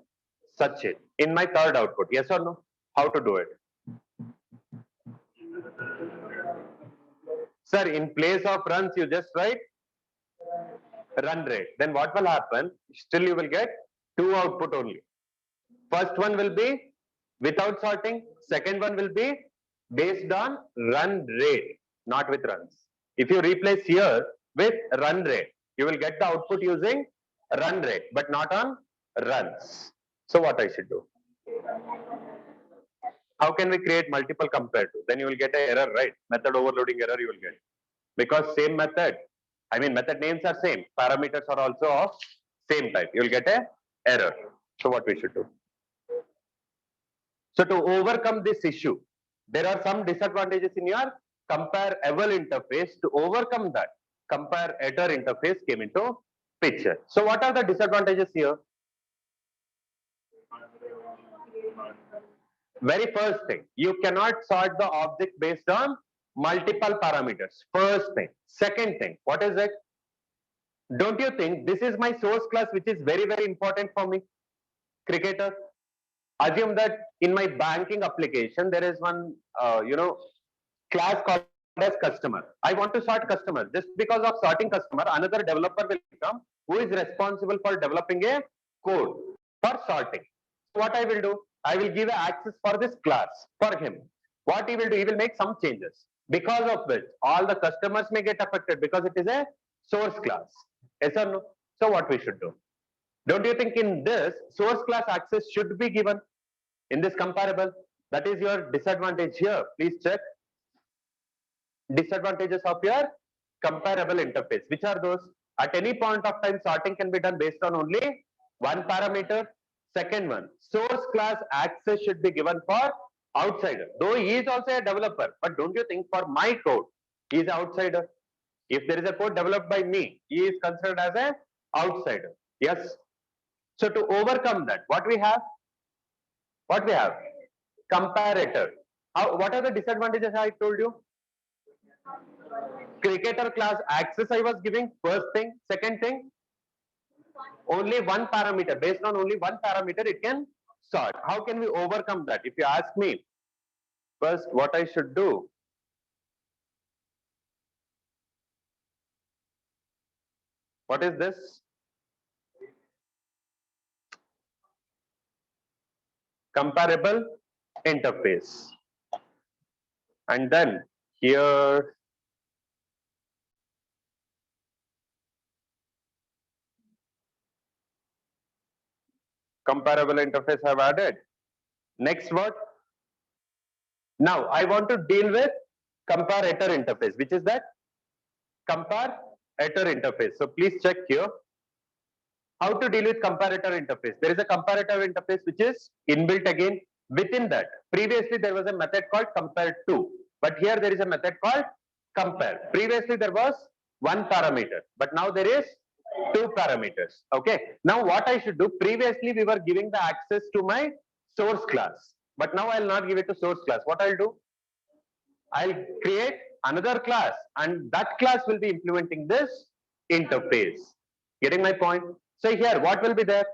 Sachin in my third output. Yes or no? How to do it? Sir, in place of runs, you just write run rate. Then what will happen? Still you will get two output only. First one will be without sorting. Second one will be based on run rate, not with runs. If you replace here with run rate, you will get the output using run rate, but not on runs. So what I should do? How can we create multiple compared to? Then you will get an error, right? Method overloading error you will get. Because same method, I mean method names are same, parameters are also of same type. You will get a error. So what we should do? So to overcome this issue, there are some disadvantages in your comparable interface. To overcome that, comparator interface came into picture. So what are the disadvantages here? Very first thing, you cannot sort the object based on multiple parameters. First thing. Second thing, what is it? Don't you think this is my source class, which is very, very important for me? Cricketer. Assume that in my banking application, there is one, class called as customer. I want to sort customer. Just because of sorting customer, another developer will come who is responsible for developing a code for sorting. What I will do? I will give access for this class for him. What he will do? He will make some changes. Because of which all the customers may get affected because it is a source class. Yes or no? So what we should do? Don't you think in this source class access should be given in this comparable? That is your disadvantage here. Please check disadvantages of your comparable interface. Which are those? At any point of time, sorting can be done based on only one parameter. Second one, source class access should be given for outsider. Though he is also a developer, but don't you think for my code, he is an outsider? If there is a code developed by me, he is considered as an outsider. Yes. So to overcome that, what we have? What we have? Comparator. What are the disadvantages I told you? Cricketer class access I was giving, first thing. Second thing, only one parameter. Based on only one parameter, it can sort. How can we overcome that? If you ask me, first what I should do? What is this? Comparable interface. And then here, comparable interface I have added. Next what? Now I want to deal with comparator interface. Which is that? Comparator interface. So please check here. How to deal with comparator interface? There is a comparator interface which is inbuilt again. Within that, previously there was a method called compare to, but here there is a method called compare. Previously there was one parameter, but now there is two parameters. Okay. Now what I should do? Previously we were giving the access to my source class, but now I'll not give it to source class. What I'll do? I'll create another class, and that class will be implementing this interface. Getting my point? So here, what will be there?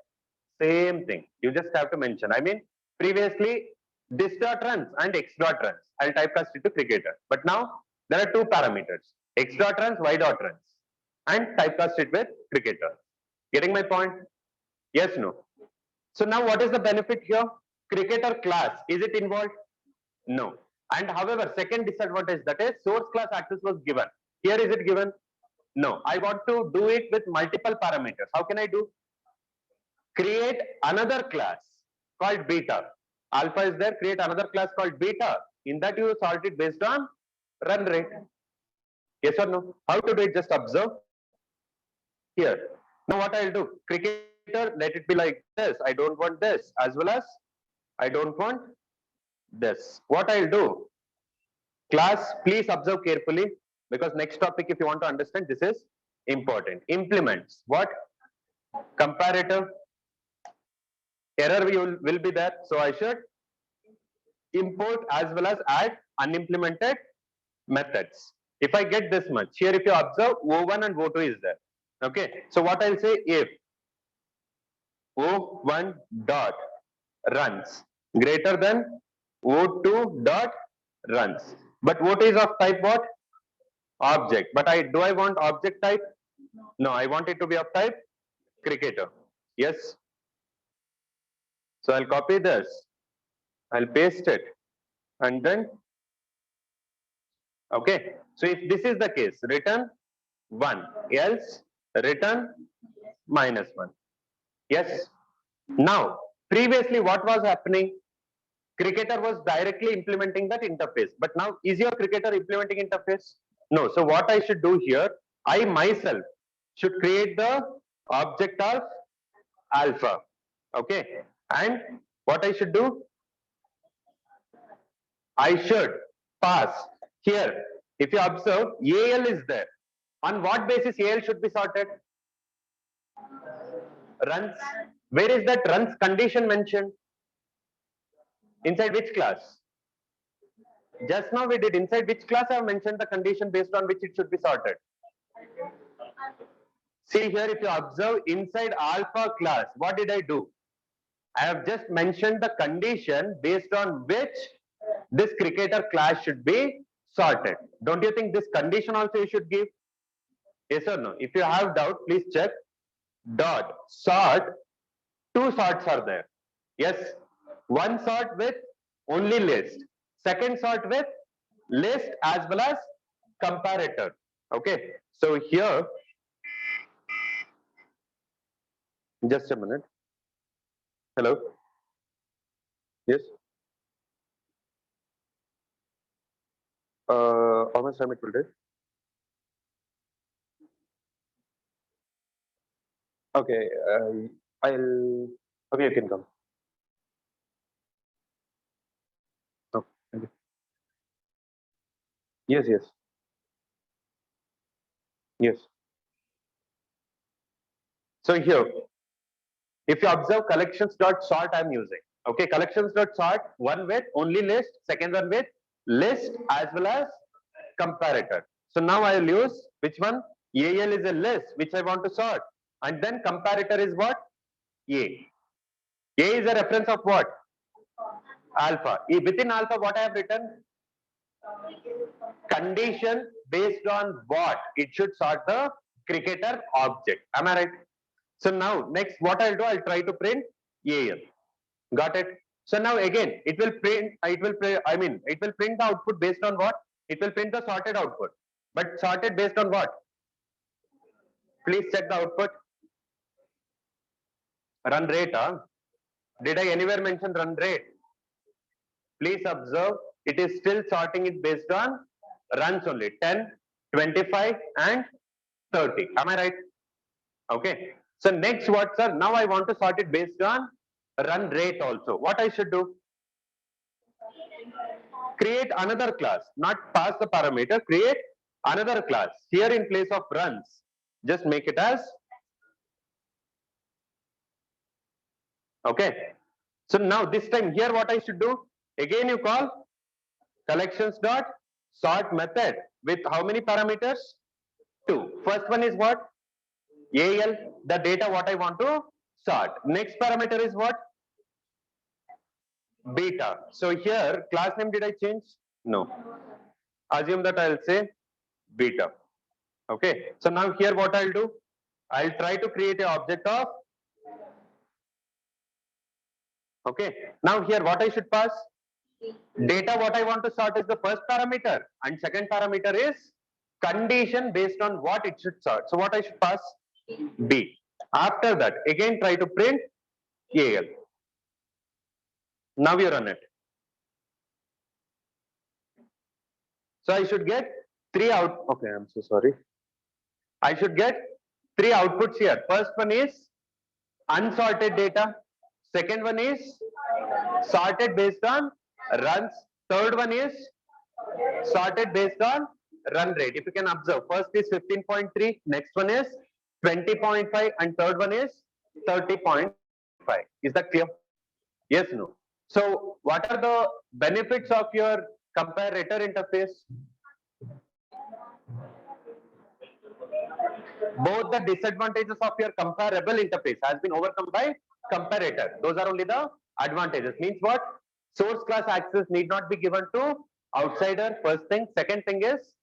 Same thing. You just have to mention. I mean, previously this dot runs and x dot runs. I'll typecast it to cricketer. But now there are two parameters: x dot runs, y dot runs, and typecast it with cricketer. Getting my point? Yes, no. So now what is the benefit here? Cricketer class, is it involved? No. And however, second disadvantage, that is source class access was given. Here is it given? No. I want to do it with multiple parameters. How can I do? Create another class called beta. Alpha is there, create another class called beta. In that you sort it based on run rate. Yes or no? How to do it? Just observe here. Now what I'll do? Cricketer, let it be like this. I don't want this, as well as I don't want this. What I'll do? Class, please observe carefully, because next topic, if you want to understand, this is important. Implements. What? Comparative. Error will be there. So I should import as well as add unimplemented methods. If I get this much, here if you observe, O1 and O2 is there. Okay. So what I'll say, if O1 dot runs greater than O2 dot runs. But O2 is of type what? Object. But do I want object type? No, I want it to be of type cricketer. Yes. So I'll copy this. I'll paste it. And then, okay. So if this is the case, return 1, else return -1. Yes. Now, previously what was happening? Cricketer was directly implementing that interface. But now, is your cricketer implementing interface? No. So what I should do here, I myself should create the object of alpha. Okay. And what I should do? I should pass here. If you observe, AL is there. On what basis AL should be sorted? Runs. Where is that runs condition mentioned? Inside which class? Just now we did. Inside which class I have mentioned the condition based on which it should be sorted. See here, if you observe inside alpha class, what did I do? I have just mentioned the condition based on which this cricketer class should be sorted. Don't you think this condition also you should give? Yes or no? If you have doubt, please check. Dot sort, two sorts are there. Yes, one sort with only list, second sort with list as well as comparator. Okay, so here, just a minute. Hello. Yes. How much time it will take? Okay, I'll. Okay, you can come. Oh, okay. Yes, yes. Yes. So here, if you observe collections.sort, I'm using. Okay, collections.sort, one with only list, second one with list as well as comparator. So now I will use which one? AL is a list which I want to sort, and then comparator is what? A. A is a reference of what? Alpha. Within alpha, what I have written? Condition based on what it should sort the cricketer object. Am I right? So now next what I'll do, I'll try to print AL. Got it? So now again it will print, it will print the output based on what? It will print the sorted output. But sorted based on what? Please check the output. Run rate, huh? Did I anywhere mention run rate? Please observe, it is still sorting it based on runs only, 10, 25 and 30. Am I right? Okay. So next what, sir? Now I want to sort it based on run rate also. What I should do? Create another class, not pass the parameter, create another class. Here in place of runs, just make it as, okay. So now this time here what I should do? Again you call collections dot sort method with how many parameters? 2. First one is what? AL, the data what I want to sort. Next parameter is what? Beta. So here class name did I change? No. Assume that I'll say beta. Okay. So now here what I'll do? I'll try to create an object of. Okay. Now here what I should pass? Data what I want to sort is the first parameter and second parameter is condition based on what it should sort. So what I should pass? B. After that again try to print AL. Now you run it. So I should get 3 out. Okay, I'm so sorry. I should get 3 outputs here. First one is unsorted data. Second one is sorted based on runs. Third one is sorted based on run rate. If you can observe, first is 15.3, next one is 20.5 and third one is 30.5. Is that clear? Yes, no. So what are the benefits of your comparator interface? Both the disadvantages of your comparable interface has been overcome by comparator. Those are only the advantages. Means what? Source class access need not be given to outsider. First thing. Second thing is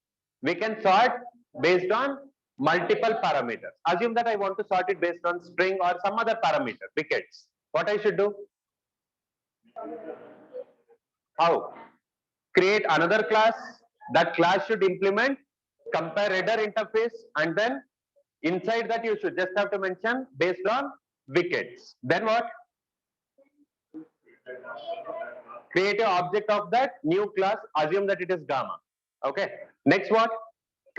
we can sort based on multiple parameters. Assume that I want to sort it based on string or some other parameter, wickets. What I should do? How? Create another class. That class should implement comparator interface and then inside that you should just have to mention based on wickets. Then what? Create an object of that new class. Assume that it is gamma. Okay. Next what?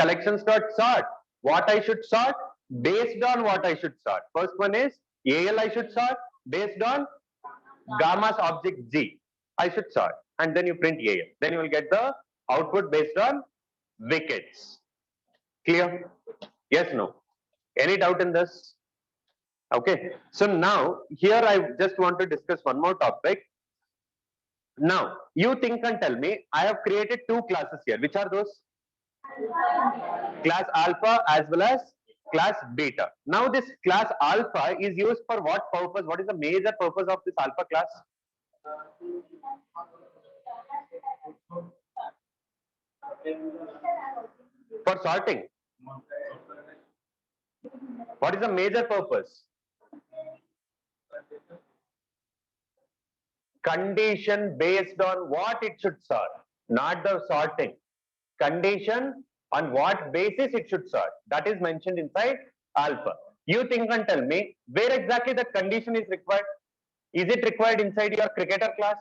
Collections dot sort. What I should sort? Based on what I should sort. First one is AL I should sort based on gamma's object G. I should sort. And then you print AL. Then you will get the output based on wickets. Clear? Yes, no? Any doubt in this? Okay. So now here I just want to discuss one more topic. Now you think and tell me, I have created 2 classes here. Which are those? Class alpha as well as class beta. Now this class alpha is used for what purpose? What is the major purpose of this alpha class? For sorting. What is the major purpose? Condition based on what it should sort, not the sorting. Condition on what basis it should sort. That is mentioned inside alpha. You think and tell me where exactly that condition is required. Is it required inside your cricketer class?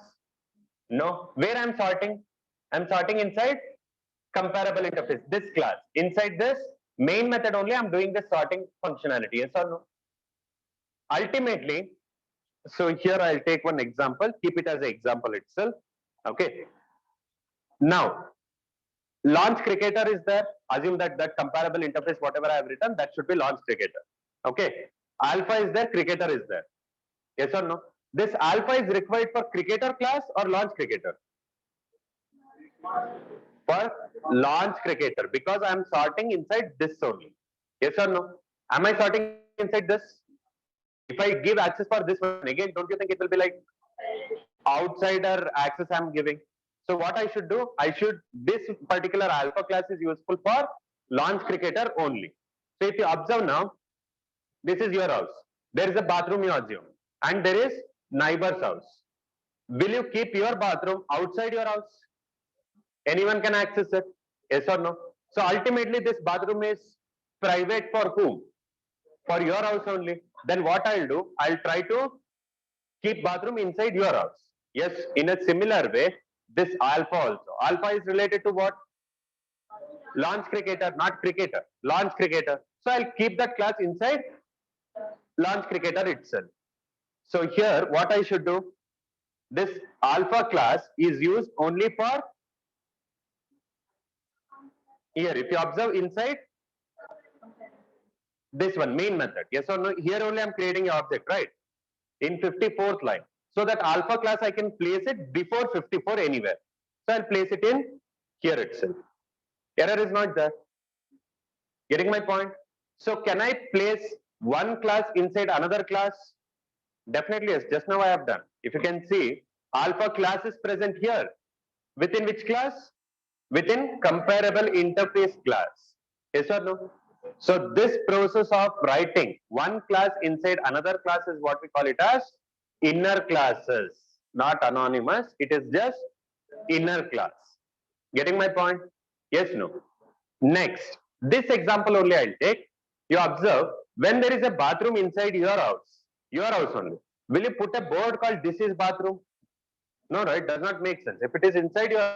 No. Where I am sorting? I am sorting inside comparable interface, this class. Inside this main method only I am doing the sorting functionality. Yes or no? Ultimately, so here I'll take one example, keep it as an example itself. Okay. Now, launch cricketer is there. Assume that comparable interface, whatever I have written, that should be launch cricketer. Okay. Alpha is there, cricketer is there. Yes or no? This alpha is required for cricketer class or launch cricketer? For launch cricketer, because I am sorting inside this only. Yes or no? Am I sorting inside this? If I give access for this one, again, don't you think it will be like outsider access I am giving? So what I should do? This particular alpha class is useful for launch cricketer only. So if you observe now, this is your house. There is a bathroom you assume, and there is neighbor's house. Will you keep your bathroom outside your house? Anyone can access it, yes or no? So ultimately, this bathroom is private for whom? For your house only. Then what I'll do? I'll try to keep bathroom inside your house. Yes, in a similar way, this alpha also. Alpha is related to what? Launch cricketer, not cricketer. Launch cricketer. So I'll keep that class inside launch cricketer itself. So here, what I should do? This alpha class is used only for here. If you observe inside this one main method, yes or no? Here only I'm creating an object, right? In 54th line. So that alpha class I can place it before 54 anywhere. So I'll place it in here itself. Error is not there. Getting my point? So can I place one class inside another class? Definitely yes. Just now I have done. If you can see, alpha class is present here. Within which class? Within comparable interface class. Yes or no? So this process of writing one class inside another class is what we call it as inner classes, not anonymous. It is just inner class. Getting my point? Yes, no. Next, this example only I'll take. You observe when there is a bathroom inside your house only. Will you put a board called this is bathroom? No, right? Does not make sense. If it is inside your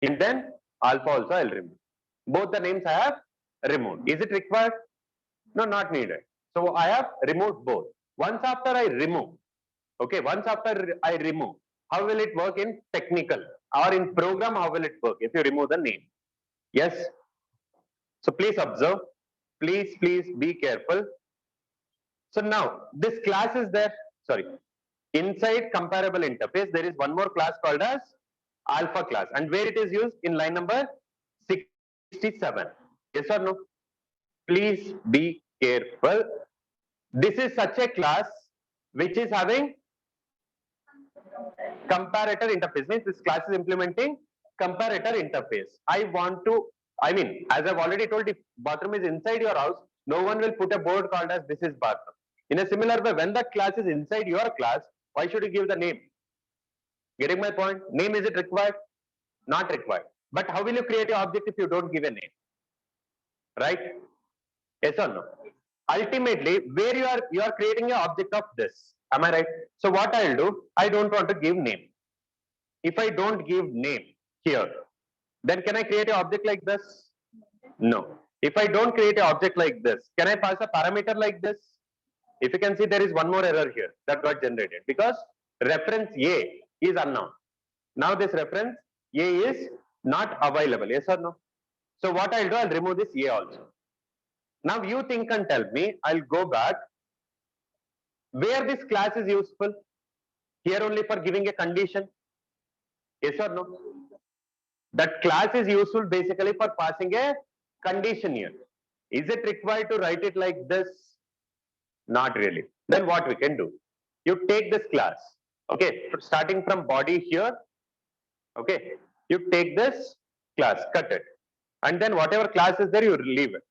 and then alpha also I'll remove. Both the names I have removed. Is it required? No, not needed. So I have removed both. Once after I remove, okay, once after I remove, how will it work in technical or in program? How will it work if you remove the name? Yes. So please observe. Please be careful. So now this class is there. Sorry. Inside comparable interface, there is one more class called as alpha class, and where it is used in line number 67. Yes or no? Please be careful. This is such a class which is having comparator interface. Means this class is implementing comparator interface. I mean, as I've already told, if bathroom is inside your house, no one will put a board called as this is bathroom. In a similar way, when the class is inside your class, why should you give the name? Getting my point? Name, is it required? Not required. But how will you create an object if you don't give a name? Right? Yes or no? Ultimately, where you are creating an object of this. Am I right? So what I'll do, I don't want to give name. If I don't give name here, then can I create an object like this? No. If I don't create an object like this, can I pass a parameter like this? If you can see, there is one more error here that got generated because reference A is unknown. Now this reference A is not available. Yes or no? So what I'll do, I'll remove this A also. Now you think and tell me, I'll go back. Where this class is useful? Here only for giving a condition. Yes or no? That class is useful basically for passing a condition here. Is it required to write it like this? Not really. Then what we can do? You take this class, okay, starting from body here, okay, you take this class, cut it, and then whatever class is there, you leave it,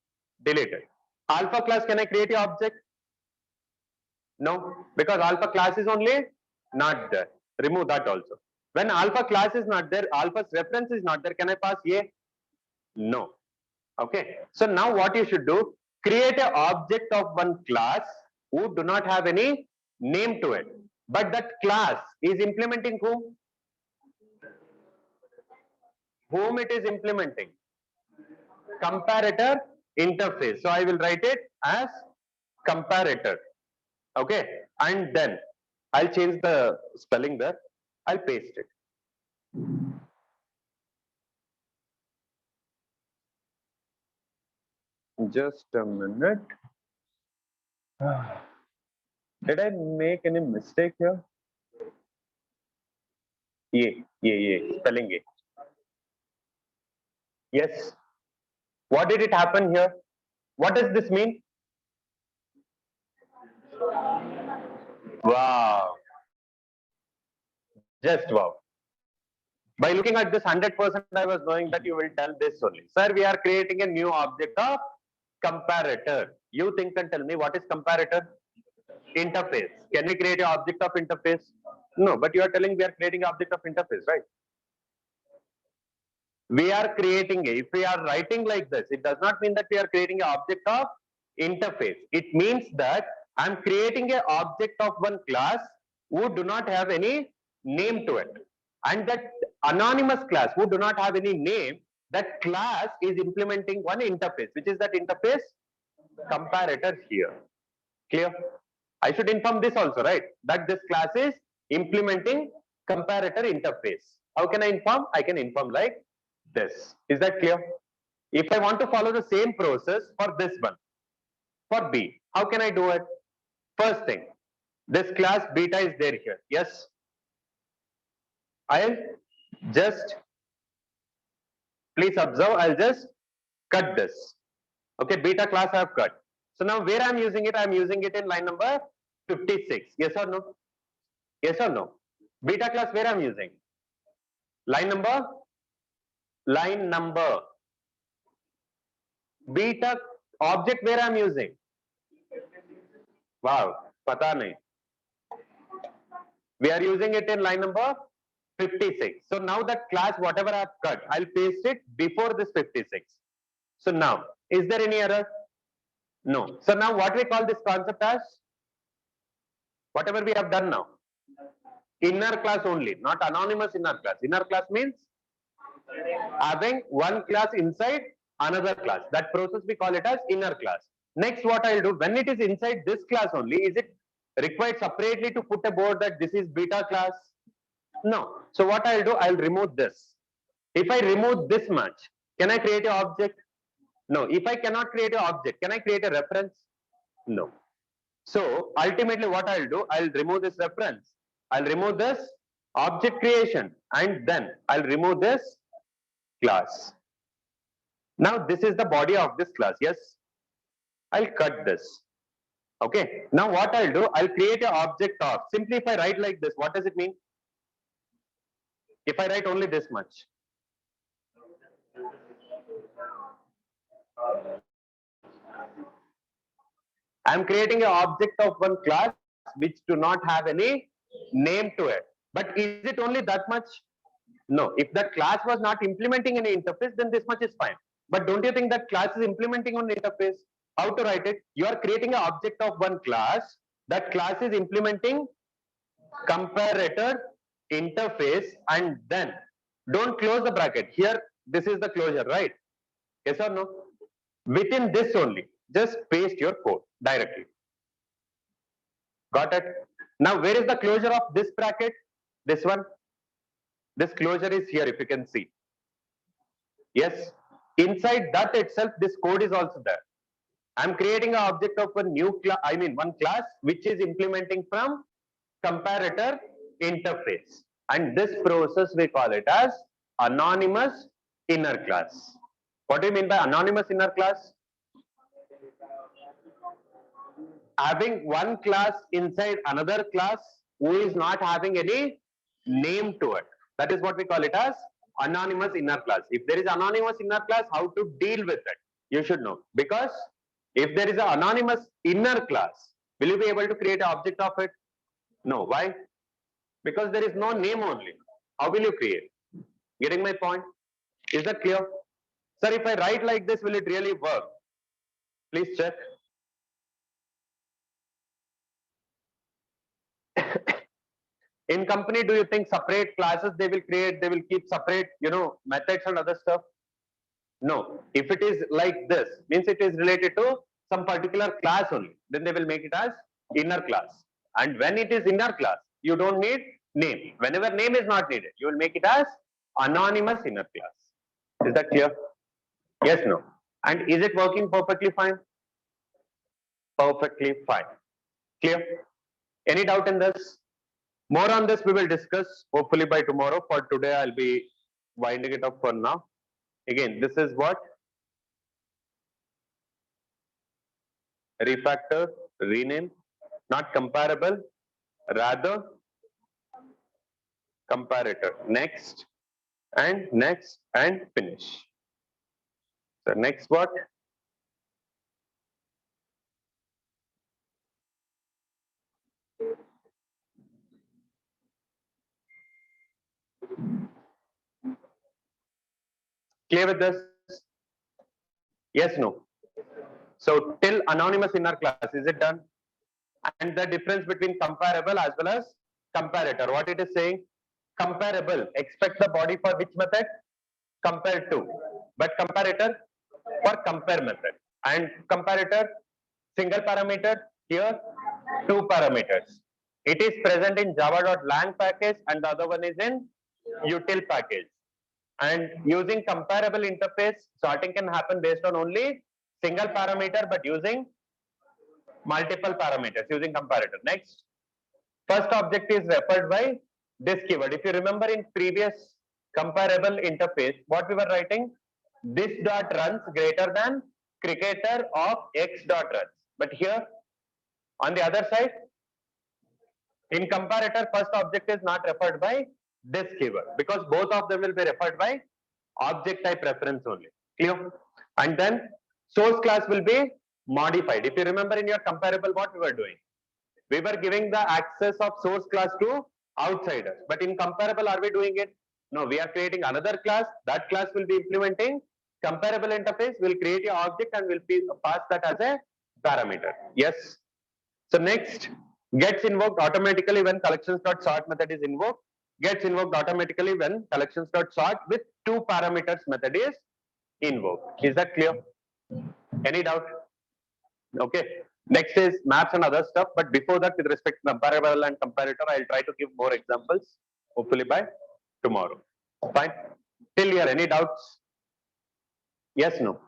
delete it. Alpha class, can I create an object? No, because alpha class is only not there. Remove that also. When alpha class is not there, alpha's reference is not there, can I pass A? No. Okay. So now what you should do, create an object of one class who do not have any name to it. But that class is implementing whom? Whom it is implementing? Comparator interface. So I will write it as comparator. Okay. And then I'll change the spelling there. I'll paste it. Just a minute. Did I make any mistake here? Yeah, spelling A. Yes. What did it happen here? What does this mean? Wow. Just wow. By looking at this 100%, I was knowing that you will tell this only. Sir, we are creating a new object of comparator. You think and tell me what is comparator? Interface. Can we create an object of interface? No, but you are telling we are creating an object of interface, right? We are creating, if we are writing like this, it does not mean that we are creating an object of interface. It means that I'm creating an object of one class who do not have any name to it. And that anonymous class who do not have any name, that class is implementing one interface. Which is that interface? Comparator here. Clear? I should inform this also, right? That this class is implementing comparator interface. How can I inform? I can inform like this. Is that clear? If I want to follow the same process for this one, for B, how can I do it? First thing, this class beta is there here. Yes. I'll just, please observe, I'll just cut this. Okay, beta class I have cut. So now where I'm using it, I'm using it in line number 56. Yes or no? Yes or no? Beta class where I'm using? Line number? Line number. Beta object where I'm using? Wow, pata nahi. We are using it in line number 56. So now that class, whatever I have cut, I'll paste it before this 56. So now, is there any error? No. So now what we call this concept as? Whatever we have done now. Inner class only, not anonymous inner class. Inner class means having one class inside another class. That process we call it as inner class. Next, what I'll do, when it is inside this class only, is it required separately to put a board that this is beta class? No. So what I'll do, I'll remove this. If I remove this much, can I create an object? No. If I cannot create an object, can I create a reference? No. So ultimately what I'll do, I'll remove this reference. I'll remove this object creation and then I'll remove this class. Now this is the body of this class. Yes. I'll cut this. Okay. Now what I'll do, I'll create an object of, simply if I write like this, what does it mean? If I write only this much. I'm creating an object of one class which do not have any name to it. But is it only that much? No. If that class was not implementing any interface, then this much is fine. But don't you think that class is implementing an interface? How to write it? You are creating an object of one class. That class is implementing comparator interface and then don't close the bracket. Here, this is the closure, right? Yes or no? Within this only, just paste your code directly. Got it? Now, where is the closure of this bracket? This one. This closure is here, if you can see. Yes. Inside that itself, this code is also there. I'm creating an object of a new class, I mean one class, which is implementing from comparator interface. And this process, we call it as anonymous inner class. What do you mean by anonymous inner class? Having one class inside another class who is not having any name to it. That is what we call it as anonymous inner class. If there is anonymous inner class, how to deal with it? You should know. Because if there is an anonymous inner class, will you be able to create an object of it? No. Why? Because there is no name only. How will you create? Getting my point? Is that clear? Sir, if I write like this, will it really work? Please check. In company, do you think separate classes they will create, they will keep separate, methods and other stuff? No. If it is like this, means it is related to some particular class only, then they will make it as inner class. And when it is inner class, you don't need name. Whenever name is not needed, you will make it as anonymous inner class. Is that clear? Yes, no. And is it working perfectly fine? Perfectly fine. Clear? Any doubt in this? More on this we will discuss hopefully by tomorrow. For today, I'll be winding it up for now. Again, this is what? Refactor, rename, not comparable, rather comparator. Next and finish. So next what? Clear with this? Yes, no. So till anonymous in our class, is it done? And the difference between comparable as well as comparator. What it is saying? Comparable. Expect the body for which method? Compare to. But comparator for compare method. And comparator, single parameter, here two parameters. It is present in java.lang package and the other one is in util package. And using comparable interface, sorting can happen based on only single parameter but using multiple parameters using comparator. Next, first object is referred by this keyword. If you remember in previous comparable interface, what we were writing, this dot runs greater than cricketer of x dot runs. But here on the other side, in comparator, first object is not referred by this keyword because both of them will be referred by object type reference only. Clear? And then source class will be modified. If you remember in your comparable, what we were doing? We were giving the access of source class to outsiders. But in comparable, are we doing it? No, we are creating another class. That class will be implementing comparable interface. We'll create an object and we'll pass that as a parameter. Yes. So next, gets invoked automatically when collections.sort method is invoked. Gets invoked automatically when collections.sort with two parameters method is invoked. Is that clear? Any doubt? Okay. Next is maps and other stuff. But before that, with respect to comparable and comparator, I'll try to give more examples, hopefully by tomorrow. Fine. Till here, any doubts? Yes, no.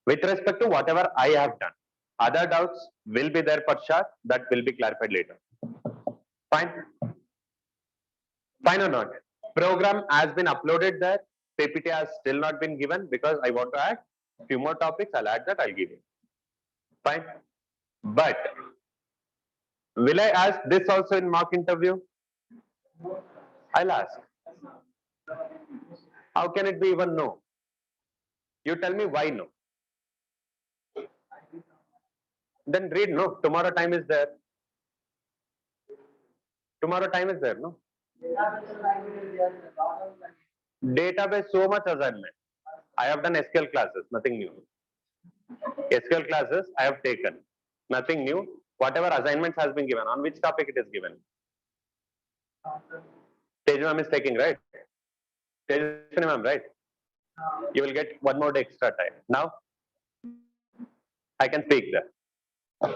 With respect to whatever I have done. Other doubts will be there for sure. That will be clarified later. Fine. Fine or not? Program has been uploaded there. PPT has still not been given because I want to add few more topics. I'll add that. I'll give you. Fine. But will I ask this also in mock interview? I'll ask. How can it be even no? You tell me why no. Then read no. Tomorrow time is there. Tomorrow time is there, no? Database, so much assignment. I have done SQL classes, nothing new. SQL classes I have taken, nothing new. Whatever assignments has been given, on which topic it is given? Tejam ma'am is taking, right? Tejam ma'am, right? You will get one more day extra time. Now, I can speak there.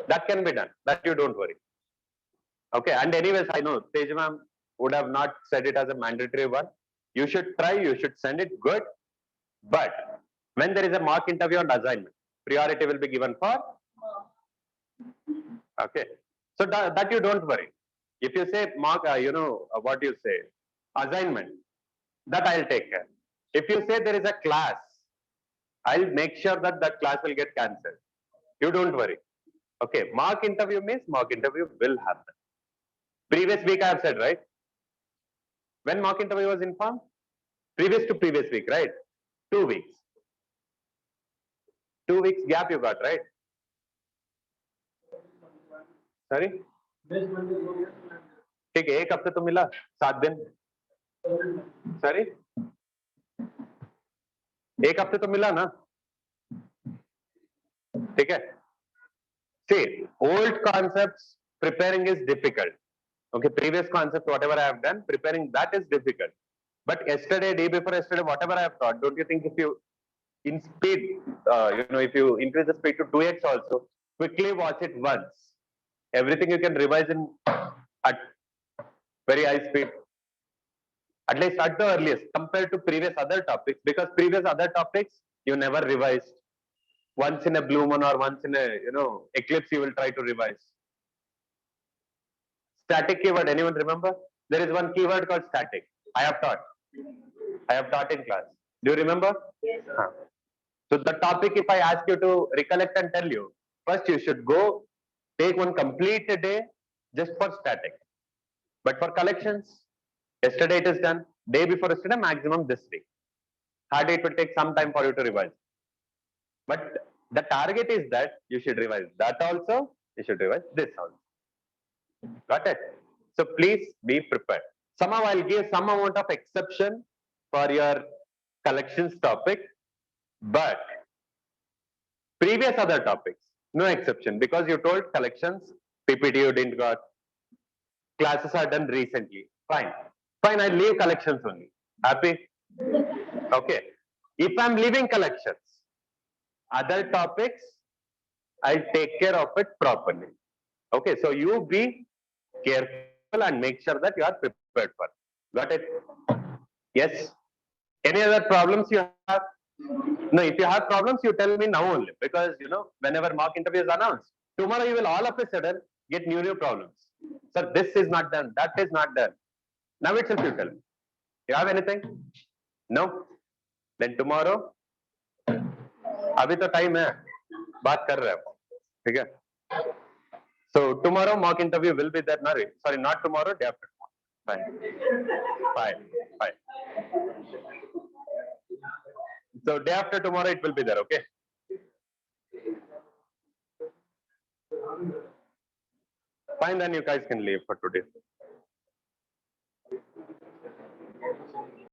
That can be done. That you don't worry. Okay, and anyways, I know Tejam ma'am would have not said it as a mandatory one. You should try, you should send it good. But when there is a mock interview and assignment, priority will be given for. Okay, so that you don't worry. If you say mock, what you say, assignment, that I'll take care. If you say there is a class, I'll make sure that that class will get cancelled. You don't worry. Okay, mock interview means mock interview will happen. Previous week I have said, right? When mock interview was informed? Previous to previous week, right? 2 weeks. 2 weeks gap you got, right? Sorry? ठीक है, एक हफ्ते तो मिला, 7 दिन. Sorry? एक हफ्ते तो मिला ना? ठीक है? See, old concepts preparing is difficult. Okay, previous concept, whatever I have done, preparing that is difficult. But yesterday, day before yesterday, whatever I have taught, don't you think if you in speed, if you increase the speed to 2x also, quickly watch it once. Everything you can revise in at very high speed. At least at the earliest, compared to previous other topics, because previous other topics you never revised. Once in a blue moon or once in a eclipse, you will try to revise. Static keyword, anyone remember? There is one keyword called static. I have taught in class. Do you remember? Yes. So the topic, if I ask you to recollect and tell you, first you should go take one complete day just for static. But for collections, yesterday it is done. Day before yesterday, maximum this week. Hardly it will take some time for you to revise. But the target is that you should revise that also. You should revise this also. Got it? So please be prepared. Somehow I'll give some amount of exception for your collections topic, but previous other topics, no exception, because you told collections, PPT you didn't got, classes are done recently. Fine. Fine, I leave collections only. Happy? Okay. If I'm leaving collections, other topics, I'll take care of it properly. Okay, so you be careful and make sure that you are prepared for it. Got it? Yes. Any other problems you have? No, if you have problems, you tell me now only, because whenever mock interview is announced, tomorrow you will all of a sudden get new problems. Sir, this is not done, that is not done. Now itself you tell me. You have anything? No? Then tomorrow, अभी तो time है, बात कर रहे हैं, ठीक है? So tomorrow mock interview will be there. Sorry, not tomorrow, day after. Fine. Fine. Fine. So day after tomorrow it will be there, okay? Fine, then you guys can leave for today.